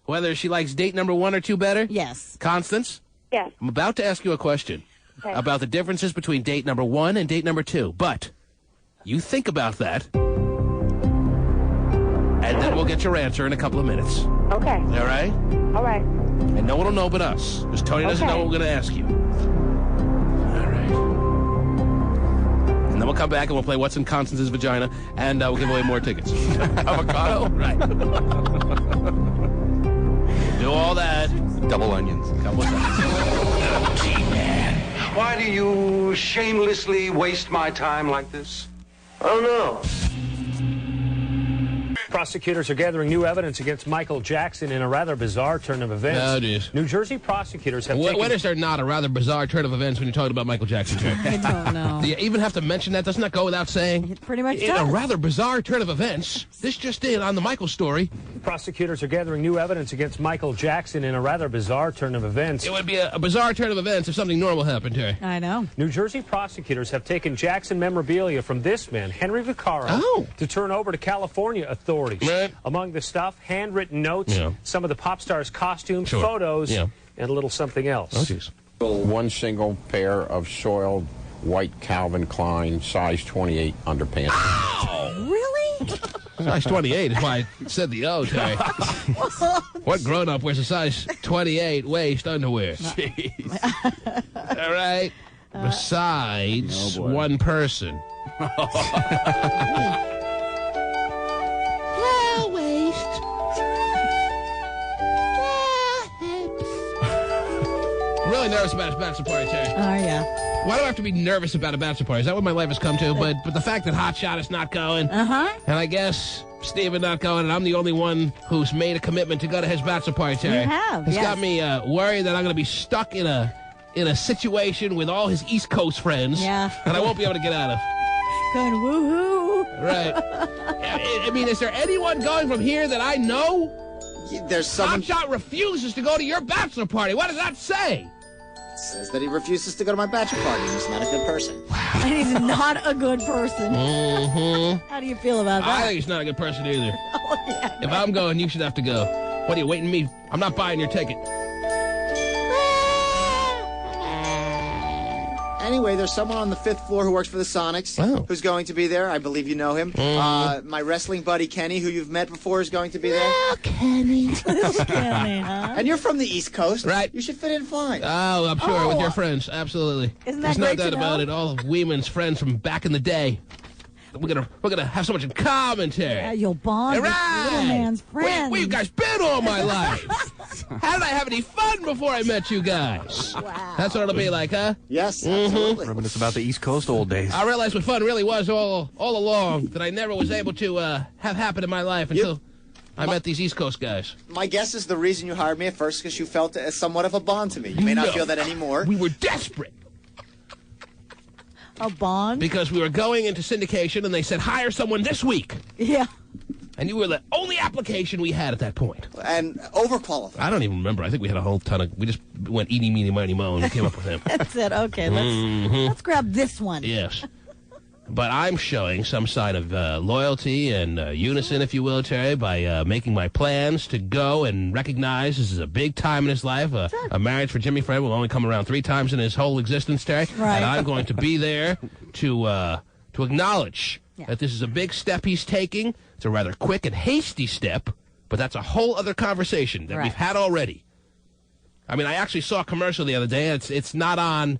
whether she likes date number 1 or 2 better? Yes. Constance? Yes. I'm about to ask you a question about the differences between date number 1 and date number 2. But you think about that, and then we'll get your answer in a couple of minutes. Okay. All right? All right. And no one will know but us, because Tony doesn't know what we're going to ask you. All right. And then we'll come back and we'll play What's in Constance's Vagina, and we'll give away more tickets. Avocado? Right. Do all that. Double onions. Couple of seconds. T-Man. Why do you shamelessly waste my time like this? I don't know. Prosecutors are gathering new evidence against Michael Jackson in a rather bizarre turn of events. Oh, geez. New Jersey prosecutors have taken... When is there not a rather bizarre turn of events when you're talking about Michael Jackson? I don't know. Do you even have to mention that? Doesn't that go without saying? It pretty much In does. a rather bizarre turn of events, this just in on the Michael story. Prosecutors are gathering new evidence against Michael Jackson in a rather bizarre turn of events. It would be a bizarre turn of events if something normal happened here. I know. New Jersey prosecutors have taken Jackson memorabilia from this man, Henry Vaccaro, to turn over to California authorities. Right. Among the stuff, handwritten notes, some of the pop star's costumes, photos, and a little something else. Oh, jeez. One single pair of soiled white Calvin Klein size 28 underpants. Ow! Really? Size 28 is why I said the O, Terry. What grown-up wears a size 28 waist underwear? Jeez. All right. Besides one person. Really nervous about his bachelor party, Terry. Oh, yeah. Why do I have to be nervous about a bachelor party? Is that what my life has come to? But the fact that Hotshot is not going, and I guess Steven not going, and I'm the only one who's made a commitment to go to his bachelor party, Terry. You have, It's yes. got me worried that I'm going to be stuck in a situation with all his East Coast friends that I won't be able to get out of. Going woohoo. Right. I mean, is there anyone going from here that I know? There's someone... Hotshot refuses to go to your bachelor party. What does that say? Says that he refuses to go to my bachelor party. He's not a good person. And he's not a good person. Mm-hmm. How do you feel about that? I think he's not a good person either. Oh, yeah. If I'm going, you should have to go. What are you waiting me? I'm not buying your ticket. Anyway, there's someone on the 5th floor who works for the Sonics who's going to be there. I believe you know him. My wrestling buddy Kenny, who you've met before, is going to be there. Oh, Kenny. Kenny, huh? And you're from the East Coast. Right. You should fit in fine. Oh, I'm sure, with your friends. Absolutely. Isn't that There's no great doubt to about know? it. All of Weeman's friends from back in the day. We're gonna have so much in common, Terry. Yeah, you'll bond with little man's friends. Where you guys been all my life? How did I have any fun before I met you guys? Wow. That's what it'll be like, huh? Yes, absolutely. Reminisce about the East Coast old days. I realized what fun really was all along, that I never was able to have happen in my life until I met these East Coast guys. My guess is the reason you hired me at first because you felt it as somewhat of a bond to me. You may not feel that anymore. We were desperate. A bond? Because we were going into syndication, and they said, hire someone this week. Yeah. And you were the only application we had at that point. And overqualified. I don't even remember. I think we had a whole ton of... We just went eeny, meeny, miny, mo, and came up with him. That's it. Okay, let's grab this one. Yes. But I'm showing some sign of loyalty and unison, if you will, Terry, by making my plans to go and recognize this is a big time in his life. A marriage for Jimmy Fred will only come around 3 times in his whole existence, Terry. Right. And I'm going to be there to acknowledge that this is a big step he's taking. It's a rather quick and hasty step, but that's a whole other conversation that we've had already. I mean, I actually saw a commercial the other day. It's not on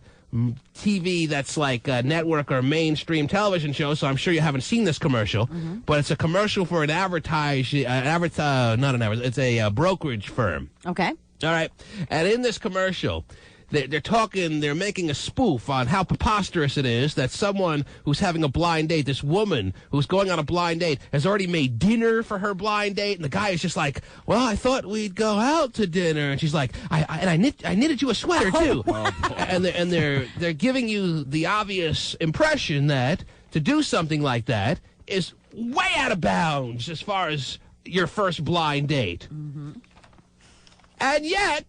TV that's like a network or mainstream television show, so I'm sure you haven't seen this commercial. But it's a commercial for an it's a brokerage firm. Okay. All right. And in this commercial, they're making a spoof on how preposterous it is that someone who's having a blind date, this woman who's going on a blind date, has already made dinner for her blind date, and the guy is just like, well, I thought we'd go out to dinner, and she's like, I knitted you a sweater too. And they're giving you the obvious impression that to do something like that is way out of bounds as far as your first blind date. And yet,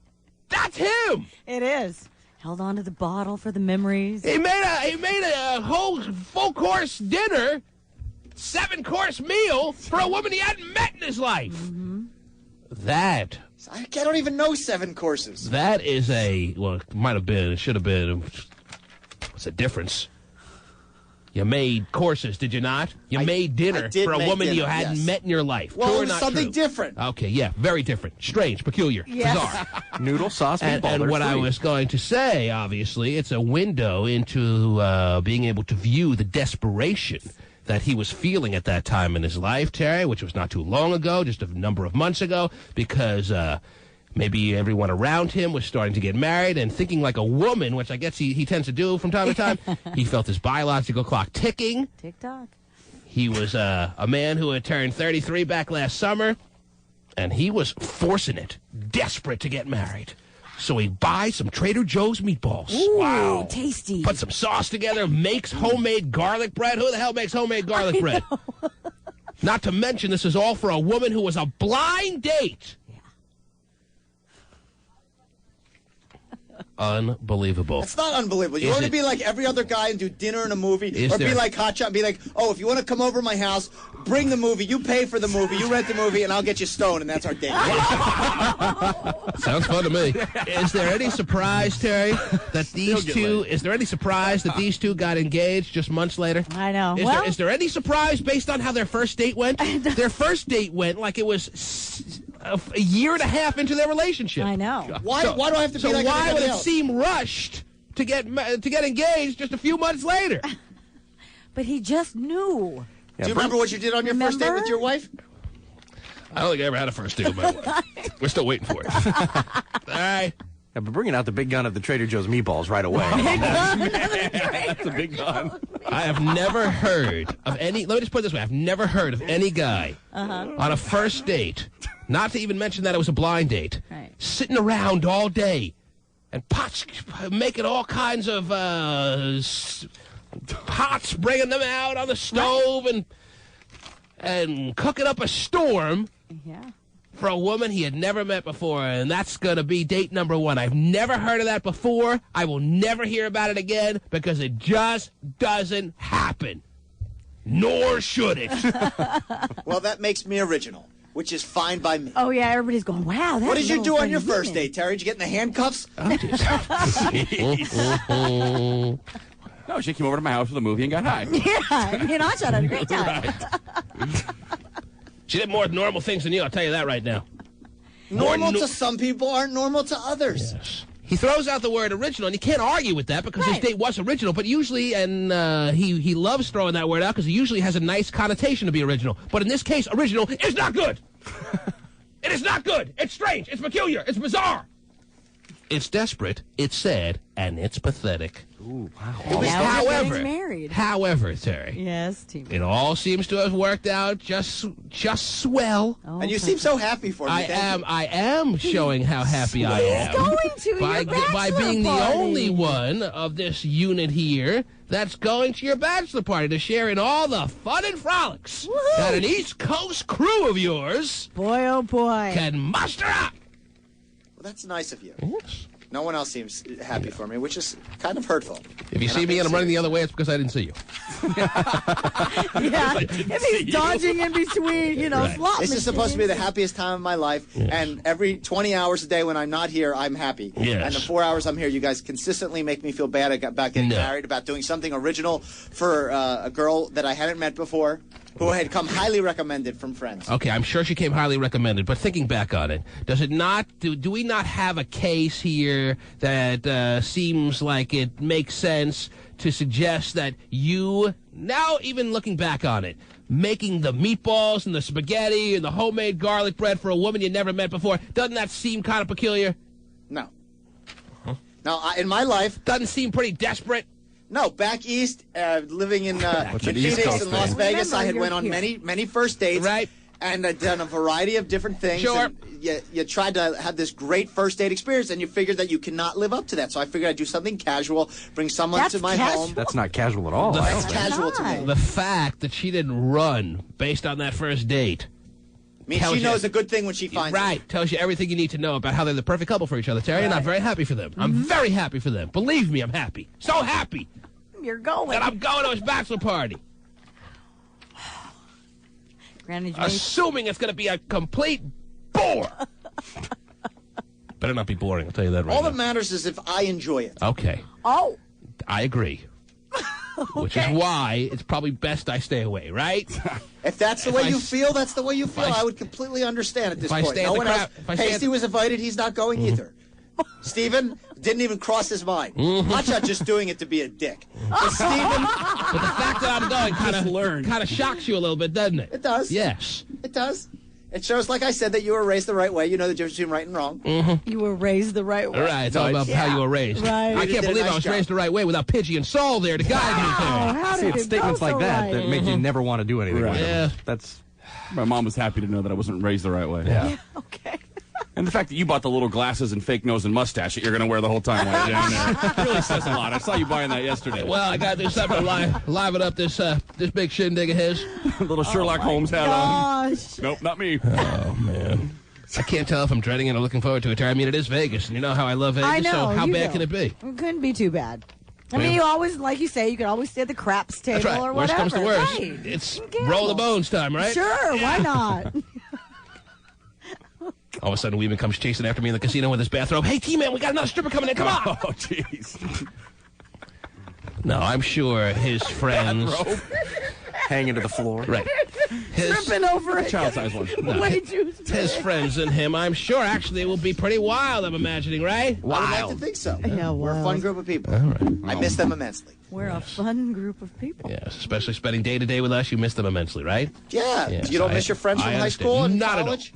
that's him. It is. Held on to the bottle for the memories. He made a whole full-course dinner, 7-course meal for a woman he hadn't met in his life. That... I don't even know 7 courses. That is well, it might have been, it should have been. What's the difference? You made courses, did you not? You made dinner for a woman you hadn't met in your life. Well, True or it was not something true? different. Okay, yeah, very different. Strange, peculiar, bizarre. Noodle, sauce, meatball. And what I was going to say, obviously, it's a window into being able to view the desperation that he was feeling at that time in his life, Terry, which was not too long ago, just a number of months ago, because... maybe everyone around him was starting to get married and thinking like a woman, which I guess he tends to do from time to time. He felt his biological clock ticking. Tick-tock. He was a man who had turned 33 back last summer, and he was forcing it, desperate to get married. So he buys some Trader Joe's meatballs. Ooh, wow. Tasty. Puts some sauce together, makes homemade garlic bread. Who the hell makes homemade garlic bread? Not to mention, this is all for a woman who was a blind date. Unbelievable. It's not unbelievable. You want to be like every other guy and do dinner and a movie, or be like Hotshot and be like, oh, if you want to come over to my house, bring the movie, you pay for the movie, you rent the movie, and I'll get you stoned, and that's our date. Sounds fun to me. Is there any surprise, Terry, that these two? Is there any surprise that these two got engaged just months later? I know. Is there any surprise based on how their first date went? Their first date went like it was a year and a half into their relationship. I know. Why do I have to be like why would everybody it else? seem rushed to get engaged just a few months later? But he just knew. Do you remember what you did on your first date with your wife? I don't think I ever had a first date with my wife. We're still waiting for it. All right. Yeah, but bringing out the big gun of the Trader Joe's meatballs right away. That's a big gun. I have never heard of any... Let me just put it this way. I've never heard of any guy on a first date, not to even mention that it was a blind date, sitting around all day and making all kinds of pots, bringing them out on the stove and cooking up a storm for a woman he had never met before, and that's going to be date number 1. I've never heard of that before. I will never hear about it again because it just doesn't happen. Nor should it. Well, that makes me original, which is fine by me. Oh, yeah, everybody's going, wow, that's What did you do on your first date, Terry? Did you get in the handcuffs? No, she came over to my house with a movie and got high. Yeah, you know, I shot had a great time. She did more normal things than you, I'll tell you that right now. Normal to some people aren't normal to others. Yes. He throws out the word original, and you can't argue with that because his date was original, but usually, and he loves throwing that word out because it usually has a nice connotation to be original. But in this case, original is not good. It is not good. It's strange. It's peculiar. It's bizarre. It's desperate. It's sad. And it's pathetic. Ooh, wow. However, Terry. Yes, T. It all seems to have worked out just swell. Oh, and you seem so happy for me. I am showing how happy I am. He's going to your by being party. the only one of this unit here that's going to your bachelor party to share in all the fun and frolics that an East Coast crew of yours, boy, oh boy, can muster up. Well, that's nice of you. Yes. No one else seems happy for me, which is kind of hurtful. If you see me and I'm running the other way, it's because I didn't see you. Yeah, if he's dodging in between, slot This is supposed to be the happiest time of my life, and every 20 hours a day when I'm not here, I'm happy. Yes. And the 4 hours I'm here, you guys consistently make me feel bad about getting married, about doing something original for a girl that I hadn't met before, who had come highly recommended from friends. Okay, I'm sure she came highly recommended, but thinking back on it, does it not, do we not have a case here that seems like it makes sense to suggest that you, now even looking back on it, making the meatballs and the spaghetti and the homemade garlic bread for a woman you never met before, doesn't that seem kind of peculiar? No. Now, in my life... Doesn't seem pretty desperate? No, back east, living in Phoenix and Las Vegas, I had went on many first dates. Right. And I'd done a variety of different things. Sure. And you tried to have this great first date experience, and you figured that you cannot live up to that. So I figured I'd do something casual, bring someone to my home. That's not casual at all. That's casual to me. The fact that she didn't run based on that first date. Means she knows a good thing when she finds it. Right. Tells you everything you need to know about how they're the perfect couple for each other, Terry, and I'm very happy for them. I'm very happy for them. Believe me, I'm happy. So happy. You're going. That I'm going to his bachelor party. Granny, assuming it's going to be a complete bore. Better not be boring, I'll tell you that right now. All that matters is if I enjoy it. Okay. Oh. I agree. Which is why it's probably best I stay away, right? If that's the way you feel, that's the way you feel. I would completely understand at this point. No one else. Pasty was invited. He's not going either. Steven didn't even cross his mind. Hotshot just doing it to be a dick. But Steven... But the fact that I'm going kind of shocks you a little bit, doesn't it? It does. Yes. It does. It shows, like I said, that you were raised the right way. You know the difference between right and wrong. You were raised the right way. Right. It's all about how you were raised. Right. I can't believe I was raised the right way without Pidgey and Saul there to guide me there. How did it's statements like that that make you never want to do anything. Right. Yeah. That's... My mom was happy to know that I wasn't raised the right way. Yeah. Okay. And the fact that you bought the little glasses and fake nose and mustache that you're going to wear the whole time while you're down there really says a lot. I saw you buying that yesterday. Well, I got to do something to liven up this big shindig of his. Little Sherlock Holmes hat on. Nope, not me. Oh, man. I can't tell if I'm dreading it or looking forward to it, Terry. I mean, it is Vegas, and you know how I love Vegas, I know, so how bad can it be? It couldn't be too bad. I mean, you always, like you say, you can always stay at the craps table That's right. or Worst whatever. comes to worst. Right. It's roll the bones time, right? Sure, why not? All of a sudden, Weeman comes chasing after me in the casino with his bathrobe. Hey, T-Man, we got another stripper coming in. Come on. Oh, jeez. No, I'm sure his friends... hanging to the floor. Right. Tripping over it. Child-sized one. No, his friends and him, I'm sure, actually, will be pretty wild, I'm imagining, right? I would like to think so. Yeah, We're a fun group of people. All right. I miss them immensely. We're a fun group of people. Yes, especially spending day-to-day with us. You miss them immensely, right? Yeah. Yes, You don't miss your friends from high school and Not college?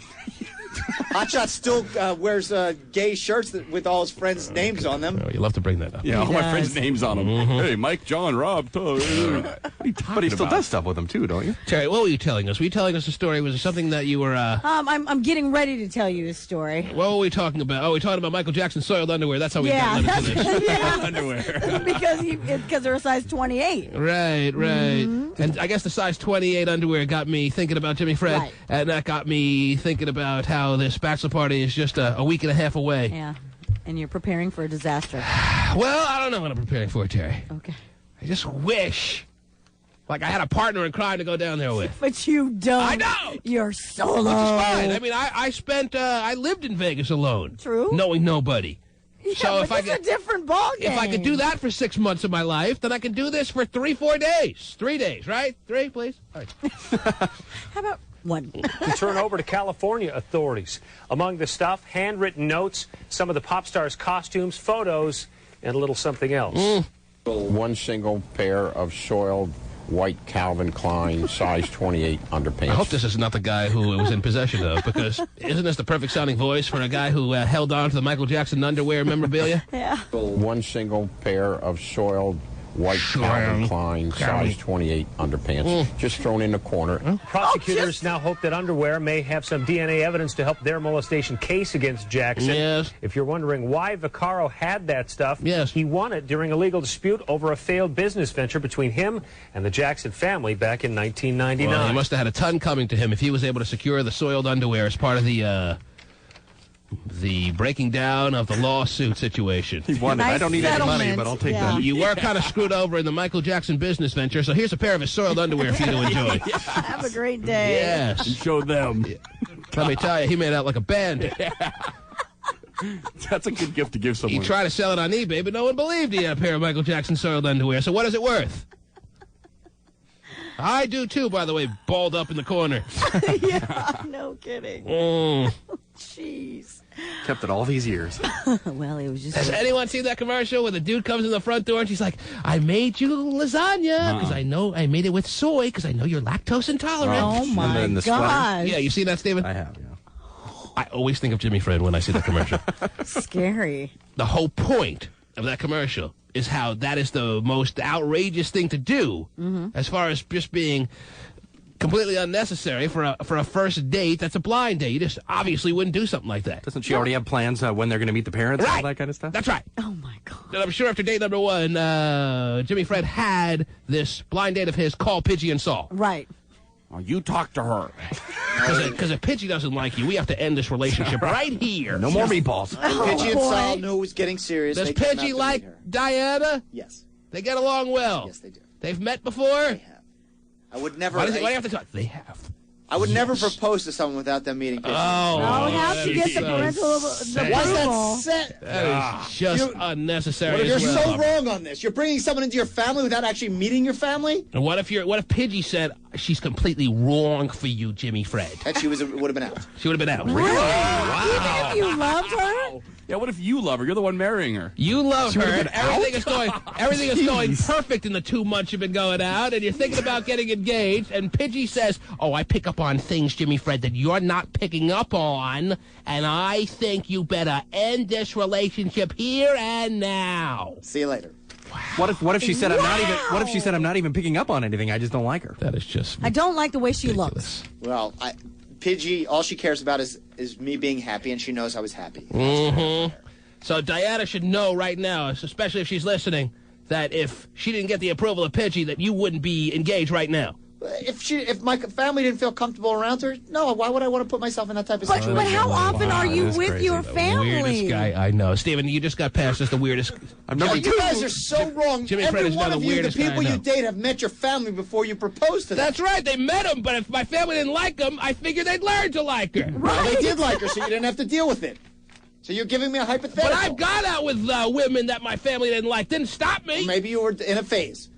Hotshot still wears gay shirts with all his friends' names on them. Oh, you love to bring that up. Yeah, all my friends' names on them. Hey, Mike, John, Rob, Todd. But he still does stuff with them, too, don't you? Terry, what were you telling us? Were you telling us a story? Was it something that you were... I'm getting ready to tell you a story. What were we talking about? Oh, we talking about Michael Jackson's soiled underwear. That's how we got into this. Yeah. Underwear. because they're a size 28. Right. And I guess the size 28 underwear got me thinking about Jimmy Fred, Right. and that got me thinking about how this bachelor party is just a week and a half away. Yeah. And you're preparing for a disaster. Well, I don't know what I'm preparing for, Terry. Okay. I just wish, like I had a partner in crime to go down there with. But you don't. I know. You're solo. Which is fine. I mean, I lived in Vegas alone. True. Knowing nobody. Yeah, so but it's a different ballgame. If I could do that for 6 months of my life, then I can do this for 3-4 days. 3 days, right? 3, please? All right. How about one? To turn over to California authorities. Among the stuff, handwritten notes, some of the pop stars' costumes, photos, and a little something else. One single pair of soiled white Calvin Klein, size 28 underpants. I hope this is not the guy who it was in possession of, because isn't this the perfect sounding voice for a guy who held on to the Michael Jackson underwear memorabilia? Yeah. One single pair of soiled white Calvin Klein, size 28 underpants, just thrown in the corner. Prosecutors now hope that underwear may have some DNA evidence to help their molestation case against Jackson. Yes. If you're wondering why Vaccaro had that stuff, yes, he won it during a legal dispute over a failed business venture between him and the Jackson family back in 1999. Well, he must have had a ton coming to him if he was able to secure the soiled underwear as part of the breaking down of the lawsuit situation. He won it. I don't need any money, but I'll take that. You were kind of screwed over in the Michael Jackson business venture, so here's a pair of his soiled underwear for you to enjoy. Have a great day. Yes. And show them. Let me tell you, he made out like a bandit. That's a good gift to give someone. He tried to sell it on eBay, but no one believed he had a pair of Michael Jackson soiled underwear. So what is it worth? I do too, by the way, balled up in the corner. Yeah, no kidding. Jeez. Kept it all these years. Well, it was just... Has anyone seen that commercial where the dude comes in the front door and she's like, I made you lasagna because I know I made it with soy because I know you're lactose intolerant. Oh, my gosh. Yeah, you seen that, Stephen? I have, yeah. I always think of Jimmy Fred when I see that commercial. Scary. The whole point of that commercial is how that is the most outrageous thing to do as far as just being completely unnecessary for a first date that's a blind date. You just obviously wouldn't do something like that. Doesn't she already have plans when they're going to meet the parents and all that kind of stuff? That's right. Oh, my God. And I'm sure after date number one, Jimmy Fred had this blind date of his call Pidgey and Saul. Right. Oh, you talk to her. Because if Pidgey doesn't like you, we have to end this relationship right here. No more meatballs. Pidgey and Saul knew it was getting serious. Does Pidgey like Diana? Yes. They get along well? Yes, they do. They've met before? They have. I would never... Why do you have to talk? They have. I would never propose to someone without them meeting Pidgey. How to get the parental approval. Why is that set? That is just unnecessary. You're so wrong on this. You're bringing someone into your family without actually meeting your family? And what if Pidgey said she's completely wrong for you, Jimmy Fred? And she would have been out. She would have been out. Really? Even if you loved her? Yeah, what if you love her? You're the one marrying her. You love her, and everything is going perfect in the 2 months you've been going out, and you're thinking about getting engaged, and Pidgey says, oh, I pick up on things, Jimmy Fred, that you're not picking up on, and I think you better end this relationship here and now. See you later. What if she said I'm not even picking up on anything? I just don't like her. That is just I don't like the way she looks. Well, Pidgey, all she cares about is me being happy, and she knows I was happy. So Diana should know right now, especially if she's listening, that if she didn't get the approval of Pidgey, that you wouldn't be engaged right now. If my family didn't feel comfortable around her, no, why would I want to put myself in that type of situation? But how often are you with your family? The weirdest guy I know. Steven, you just got past as the weirdest. You guys are so wrong. Jimmy Every Fred is one now of the you, the weirdest guy people I know. you date, have met your family before you propose to them. That's right. They met him, but if my family didn't like him, I figured they'd learn to like her. Well, they did like her, so you didn't have to deal with it. So you're giving me a hypothetical. But I've gone out with women that my family didn't like. Didn't stop me. Well, maybe you were in a phase.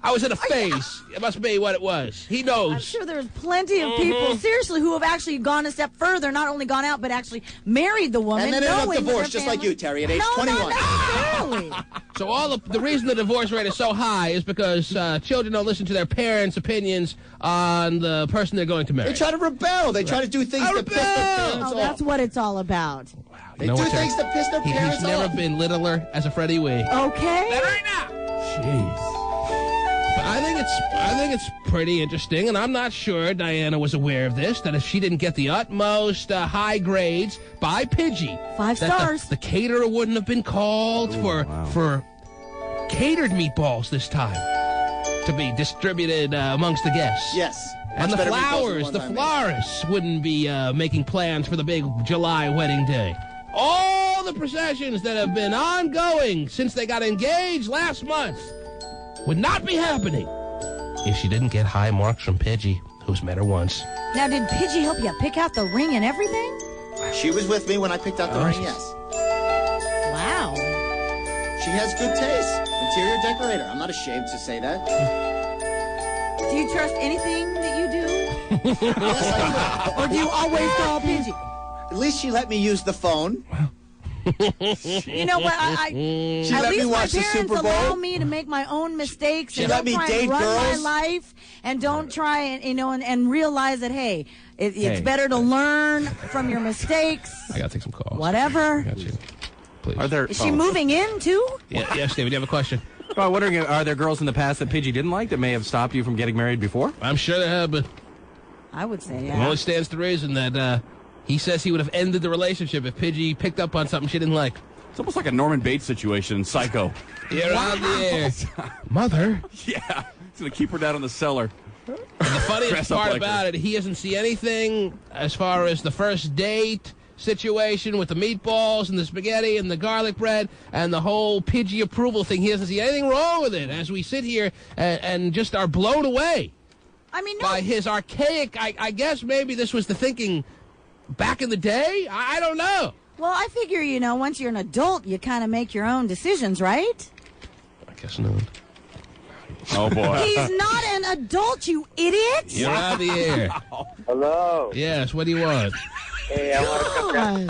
I was in a phase. It must be what it was. He knows. I'm sure there's plenty of people, seriously, who have actually gone a step further, not only gone out, but actually married the woman. And then ended up divorced, just like you, Terry, at age 21. Not necessarily. So the reason the divorce rate is so high is because children don't listen to their parents' opinions on the person they're going to marry. They try to rebel. They try to do things to piss their parents off. Oh, that's what it's all about. They do things to piss their parents off. He's never been littler as a Freddie Wee. Okay. That right now. Jeez. But I think it's pretty interesting, and I'm not sure Diana was aware of this, that if she didn't get the utmost high grades by Pidgey, 5 stars, the caterer wouldn't have been called for catered meatballs this time to be distributed amongst the guests. Yes. And the florists wouldn't be making plans for the big July wedding day. All the processions that have been ongoing since they got engaged last month would not be happening if she didn't get high marks from Pidgey, who's met her once. Now, did Pidgey help you pick out the ring and everything? She was with me when I picked out the ring, yes. Wow. She has good taste. Interior decorator. I'm not ashamed to say that. Do you trust anything that you do? Yes, I do. Or do you always call Pidgey? At least she let me use the phone. You know what? At least my parents allow me to make my own mistakes and don't try and run my life and don't try and realize that, hey, it's better to learn from your mistakes. I got to take some calls. Whatever. Got you. Please. Is she moving in, too? Yes, David, you have a question? Well, I'm wondering, are there girls in the past that Pidgey didn't like that may have stopped you from getting married before? I'm sure there have, but I would say, it only stands to reason that he says he would have ended the relationship if Pidgey picked up on something she didn't like. It's almost like a Norman Bates situation in Psycho. You're on the air. Mother? Yeah. He's going to keep her down in the cellar. And the funniest part about it, he doesn't see anything as far as the first date situation with the meatballs and the spaghetti and the garlic bread and the whole Pidgey approval thing. He doesn't see anything wrong with it as we sit here and just are blown away by his archaic, I guess maybe this was the thinking back in the day. I don't know. Well, I figure, once you're an adult, you kind of make your own decisions, right? I guess not. Oh, boy. He's not an adult, you idiot. You're on the air. Hello. Yes, what do you want? Hey, I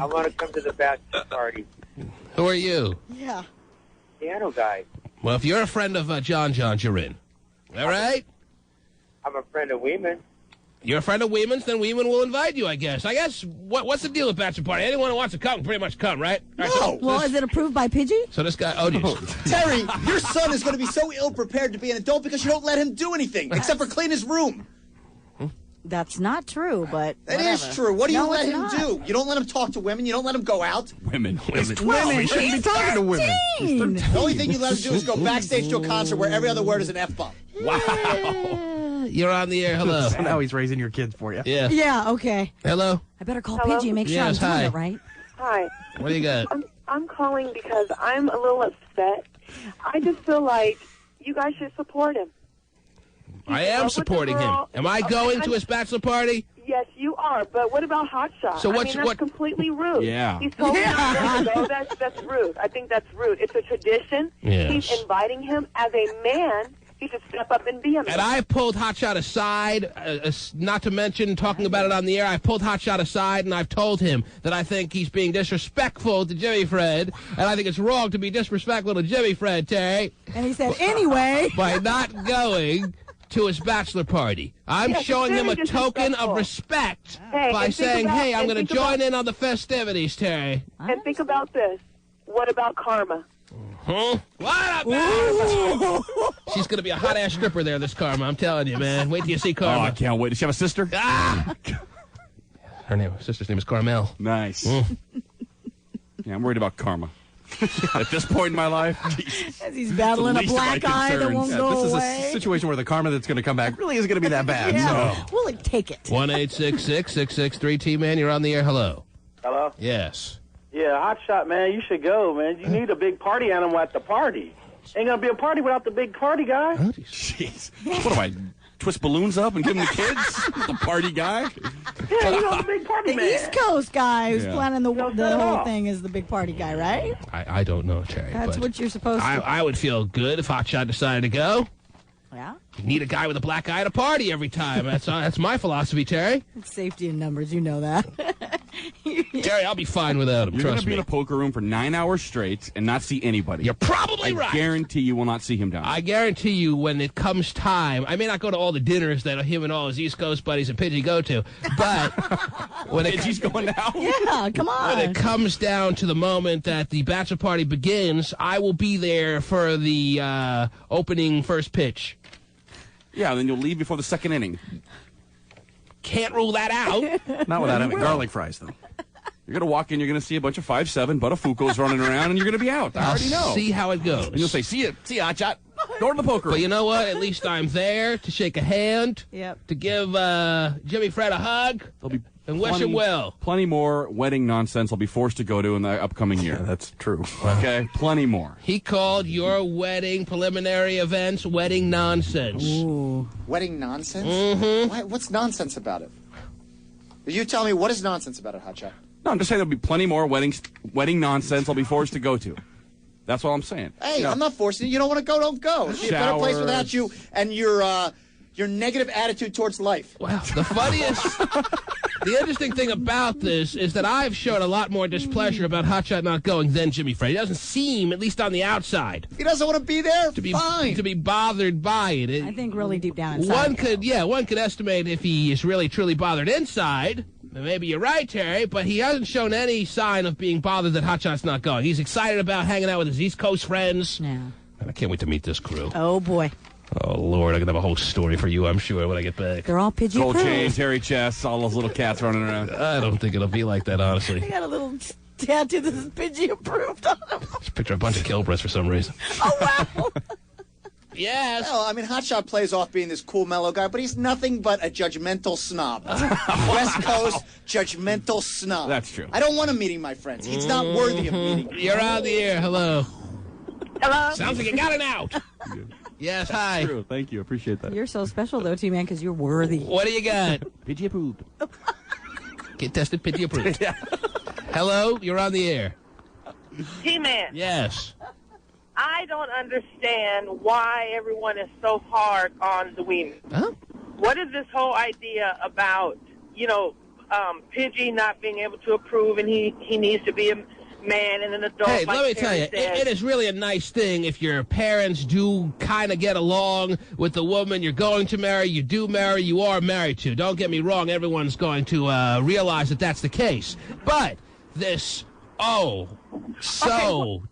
want to come to the bachelor party. Who are you? Yeah. Piano guy. Well, if you're a friend of John John's, you're in. All right? I'm a friend of Weeman. You're a friend of Weeman's, then Weeman will invite you, I guess. What's the deal with bachelor party? Anyone who wants to come can pretty much come, right? No. Well, is it approved by Pidgey? So this guy, Terry, your son is going to be so ill-prepared to be an adult because you don't let him do anything except for clean his room. That's not true, but it is true. What do you let him do? You don't let him talk to women. You don't let him go out. Women. Women shouldn't be talking to women. The only thing you let him do is go backstage to a concert where every other word is an F-bomb. Wow. You're on the air. Hello. So now he's raising your kids for you. Yeah. Yeah, okay. Hello. I better call Pidgey and make sure I'm doing it right. Hi. What do you got? I'm calling because I'm a little upset. I just feel like you guys should support him. I am supporting him. Am I going to his bachelor party? Yes, you are. But what about Hot Shot? So that's completely rude. Yeah. He's totally not going to go. That's rude. I think that's rude. It's a tradition. Yes. He's inviting him as a man. He should step up and be a man. And I pulled Hotshot aside, not to mention talking about it on the air. I pulled Hotshot aside, and I've told him that I think he's being disrespectful to Jimmy Fred, and I think it's wrong to be disrespectful to Jimmy Fred, Terry. And he said, anyway. By not going to his bachelor party. I'm showing him a token of respect by saying, hey, I'm going to join in on the festivities, Terry. And think about this. What about Karma? Huh? What about She's going to be a hot-ass stripper there, this Karma. I'm telling you, man. Wait till you see Karma. Oh, I can't wait. Does she have a sister? Ah! Her sister's name is Carmel. Nice. Yeah, I'm worried about Karma. At this point in my life, as he's battling a black eye that won't go away. This is a situation where the karma that's going to come back really isn't going to be that bad. Yeah. So. We'll take it. 1-866-663-T-Man. You're on the air. Hello. Hello? Yes. Yeah, Hot Shot, man. You should go, man. You need a big party animal at the party. Ain't going to be a party without the big party guy. Oh, jeez. What do I twist balloons up and give them to kids? The party guy? Yeah, you know, the big party man. The East Coast guy who's planning the whole thing is the big party guy, right? I don't know, Terry. That's what you're supposed to. I would feel good if Hotshot decided to go. Yeah? You need a guy with a black eye at a party every time. That's my philosophy, Terry. It's safety in numbers. You know that. Terry, I'll be fine without him. You're Trust be me. in a poker room for 9 hours straight and not see anybody. You're probably right. I guarantee you will not see him down. I guarantee you when it comes time, I may not go to all the dinners that him and all his East Coast buddies and Pidgey go to, but when Pidgey's going now? Yeah, come on. When it comes down to the moment that the bachelor party begins, I will be there for the opening first pitch. Yeah, then you'll leave before the second inning. Can't rule that out. Not without having garlic fries, though. You're going to walk in, you're going to see a bunch of 5'7" Buttafuocos running around, and you're going to be out. I already know. See how it goes. And you'll say, see ya, Hotshot. Go to the poker room. But you know what? At least I'm there to shake a hand, to give Jimmy Fred a hug, and wish him well. Plenty more wedding nonsense I'll be forced to go to in the upcoming year. Yeah, that's true. Okay? Plenty more. He called your wedding preliminary events wedding nonsense. Ooh. Wedding nonsense? Mm-hmm. What's nonsense about it? You tell me what is nonsense about it, Hotshot. No, I'm just saying there'll be plenty more wedding nonsense I'll be forced to go to. That's all I'm saying. Hey, I'm not forcing you. You don't want to go, don't go. It'd be a better place without you and your your negative attitude towards life. Well, the funniest, the interesting thing about this is that I've shown a lot more displeasure about Hotshot not going than Jimmy Fred. He doesn't seem, at least on the outside, he doesn't want to be there. Fine. To be bothered by it. I think really deep down inside. One could estimate if he is really truly bothered inside. Maybe you're right, Terry, but he hasn't shown any sign of being bothered that Hotshot's not going. He's excited about hanging out with his East Coast friends. Yeah. And I can't wait to meet this crew. Oh, boy. Oh, Lord, I'm going to have a whole story for you, I'm sure, when I get back. They're all Pidgey Gold chains, hairy chests, all those little cats running around. I don't think it'll be like that, honestly. They got a little tattoo that says Pidgey approved on them. Just picture a bunch of Kilbreths for some reason. Oh, wow. Yes. No, I mean, Hotshot plays off being this cool, mellow guy, but he's nothing but a judgmental snob. West Coast judgmental snob. That's true. I don't want him meeting my friends. He's not worthy of meeting. You're on the air. Hello. Hello? Sounds like you got it out. Yes, hi. True. Thank you. Appreciate that. You're so special, though, T-Man, because you're worthy. What do you got? Pidgey approved. Get tested, Pidgey approved. Yeah. Hello, you're on the air. T-Man. Yes. I don't understand why everyone is so hard on the women. Huh? What is this whole idea about, Pidgey not being able to approve and he needs to be a man and an adult? Hey, let me tell you, it is really a nice thing if your parents do kind of get along with the woman you're going to marry, you are married to. Don't get me wrong, everyone's going to realize that that's the case. But this...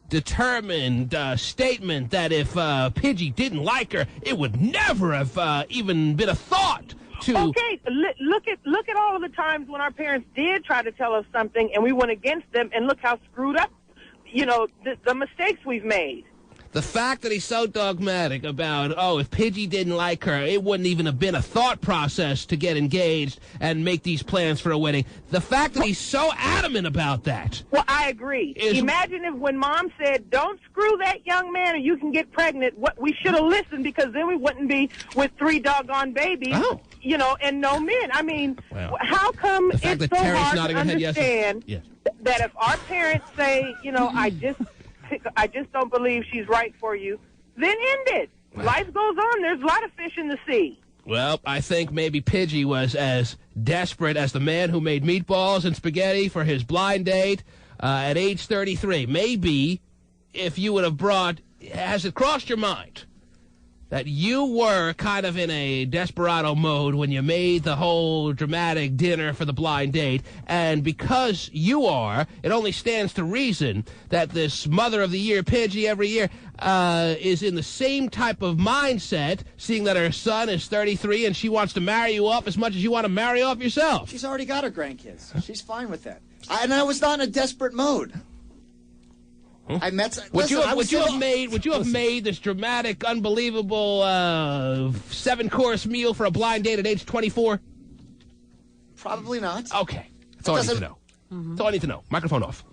determined statement that if Pidgey didn't like her, it would never have even been a thought to... Okay, look at all of the times when our parents did try to tell us something and we went against them, and look how screwed up, the mistakes we've made. The fact that he's so dogmatic about, if Pidgey didn't like her, it wouldn't even have been a thought process to get engaged and make these plans for a wedding. The fact that he's so adamant about that. Well, I agree. Imagine if when Mom said, don't screw that young man or you can get pregnant, we should have listened, because then we wouldn't be with 3 doggone babies, and no men. I mean, how come it's so hard to understand that if our parents say, I just don't believe she's right for you, then end it. Life goes on. There's a lot of fish in the sea. Well, I think maybe Pidgey was as desperate as the man who made meatballs and spaghetti for his blind date at age 33. Maybe if you would have has it crossed your mind that you were kind of in a desperado mode when you made the whole dramatic dinner for the blind date, and because you are, it only stands to reason that this Mother of the Year Pidgey every year is in the same type of mindset, seeing that her son is 33 and she wants to marry you off as much as you want to marry off yourself. She's already got her grandkids. She's fine with that. And I was not in a desperate mode. I met. Would you have made this dramatic, unbelievable 7-course meal for a blind date at age 24? Probably not. Okay, that's all I need to know. That's all I need to know. Microphone off.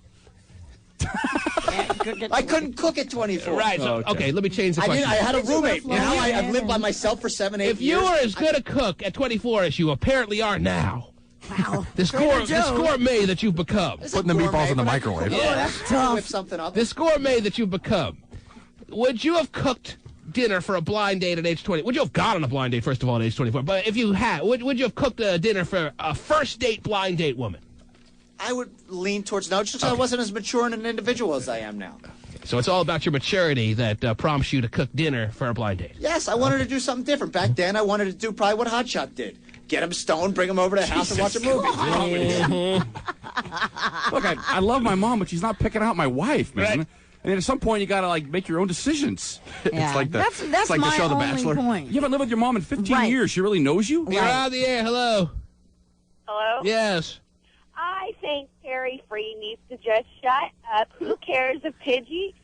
I couldn't cook at 24. Right. So, okay, let me change the question. I had a roommate. I've lived by myself for 7-8 years. If you were as good a cook at 24 as you apparently are now. Wow. This gourmet that you've become. Putting the meatballs in the microwave. Oh, that's tough. Whip something up. This gourmet that you've become. Would you have cooked dinner for a blind date at age 20? Would you have gone on a blind date, first of all, at age 24? But if you had, would you have cooked a dinner for a first date blind date woman? I would lean towards no, just I wasn't as mature an individual as I am now. So it's all about your maturity that prompts you to cook dinner for a blind date. Yes, I wanted to do something different. Back then, I wanted to do probably what Hotshot did. Get him stoned, bring him over to the house and watch a movie. Look, I love my mom, but she's not picking out my wife, man. Right. And at some point, you got to make your own decisions. Yeah. It's like that's like my the show The only Bachelor. point. You haven't lived with your mom in 15 years. She really knows you? You're on the air. Hello. Hello? Yes. I think Terry Free needs to just shut up. Who cares if Pidgey's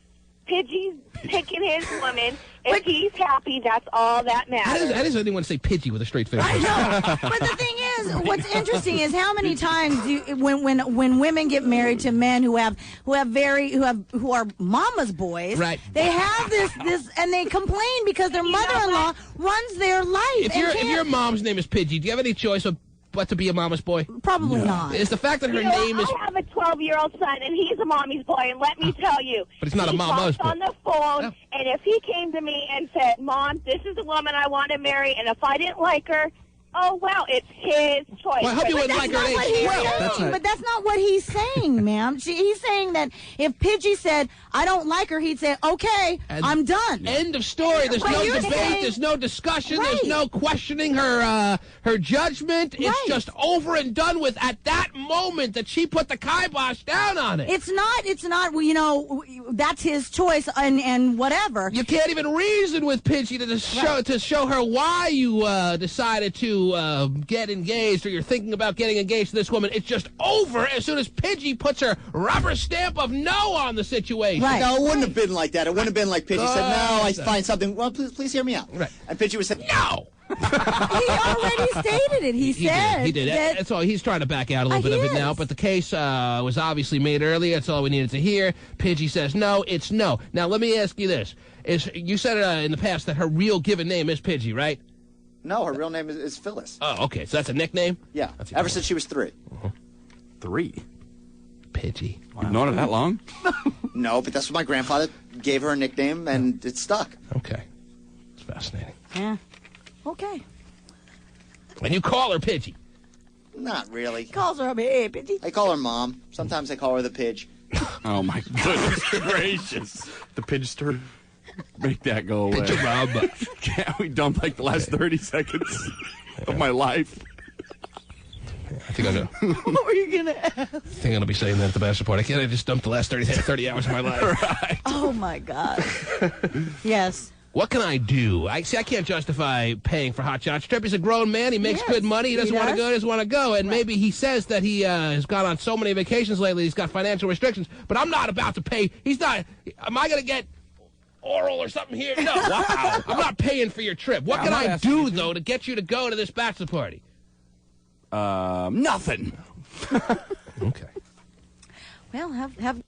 picking his woman? If he's happy, that's all that matters. How does anyone say Pidgey with a straight face? I know. But the thing is, what's interesting is how many times when women get married to men who are mama's boys, right? They have this and they complain because their mother-in-law runs their life. If your mom's name is Pidgey, do you have any choice of to be a mama's boy? Probably not. Is the fact that her name is... I have a 12-year-old son, and he's a mommy's boy, and let me tell you. But it's not a mama's boy. He talks on the phone, and if he came to me and said, Mom, this is the woman I want to marry, and if I didn't like her, oh, well, it's his choice. Well, I hope you wouldn't like her at age 12. But that's not what he's saying, ma'am. He's saying that if Pidgey said, I don't like her, he'd say, okay, I'm done. End of story. There's no debate. There's no discussion. Right. There's no questioning her judgment. Right. It's just over and done with at that moment that she put the kibosh down on it. It's not, you know, that's his choice and whatever. You can't even reason with Pidgey to show her why you decided to get engaged, or you're thinking about getting engaged to this woman. It's just over as soon as Pidgey puts her rubber stamp of no on the situation. Right. No, it wouldn't have been like that. It wouldn't have been like Pidgey said, no, I find something. Well, please hear me out. Right. And Pidgey would say, no. He already stated it. He said. He did. That's all. He's trying to back out a little bit of it now, but the case was obviously made earlier. That's all we needed to hear. Pidgey says no, it's no. Now, let me ask you this. You said in the past that her real given name is Pidgey, right? No, her real name is Phyllis. Oh, okay. So that's a nickname? Yeah. Ever since she was 3. 3? Pidgey. Wow. You've known her that long? No, but that's what my grandfather gave her a nickname, and it stuck. Okay. It's fascinating. Yeah. Okay. And you call her Pidgey? Not really. He calls her, hey, Pidgey. I call her Mom. Sometimes I call her the Pidge. Oh, my goodness gracious. The Pidgester. Make that go away. Can't we dump like the last 30 seconds of my life? I think I know. What were you going to ask? I think I'm going to be saying that at the bachelor party. Can't I just dump the last 30 hours of my life? Right. Oh, my God. Yes. What can I do? I can't justify paying for Hot Shot Trip. He's a grown man. He makes good money. He doesn't want to go. He doesn't want to go. And maybe he says that he has gone on so many vacations lately, he's got financial restrictions. But I'm not about to pay. He's not. Am I going to get oral or something here? No. Wow. I'm not paying for your trip. What can I do, though, to get you to go to this bachelor party? Nothing. Okay. Well, have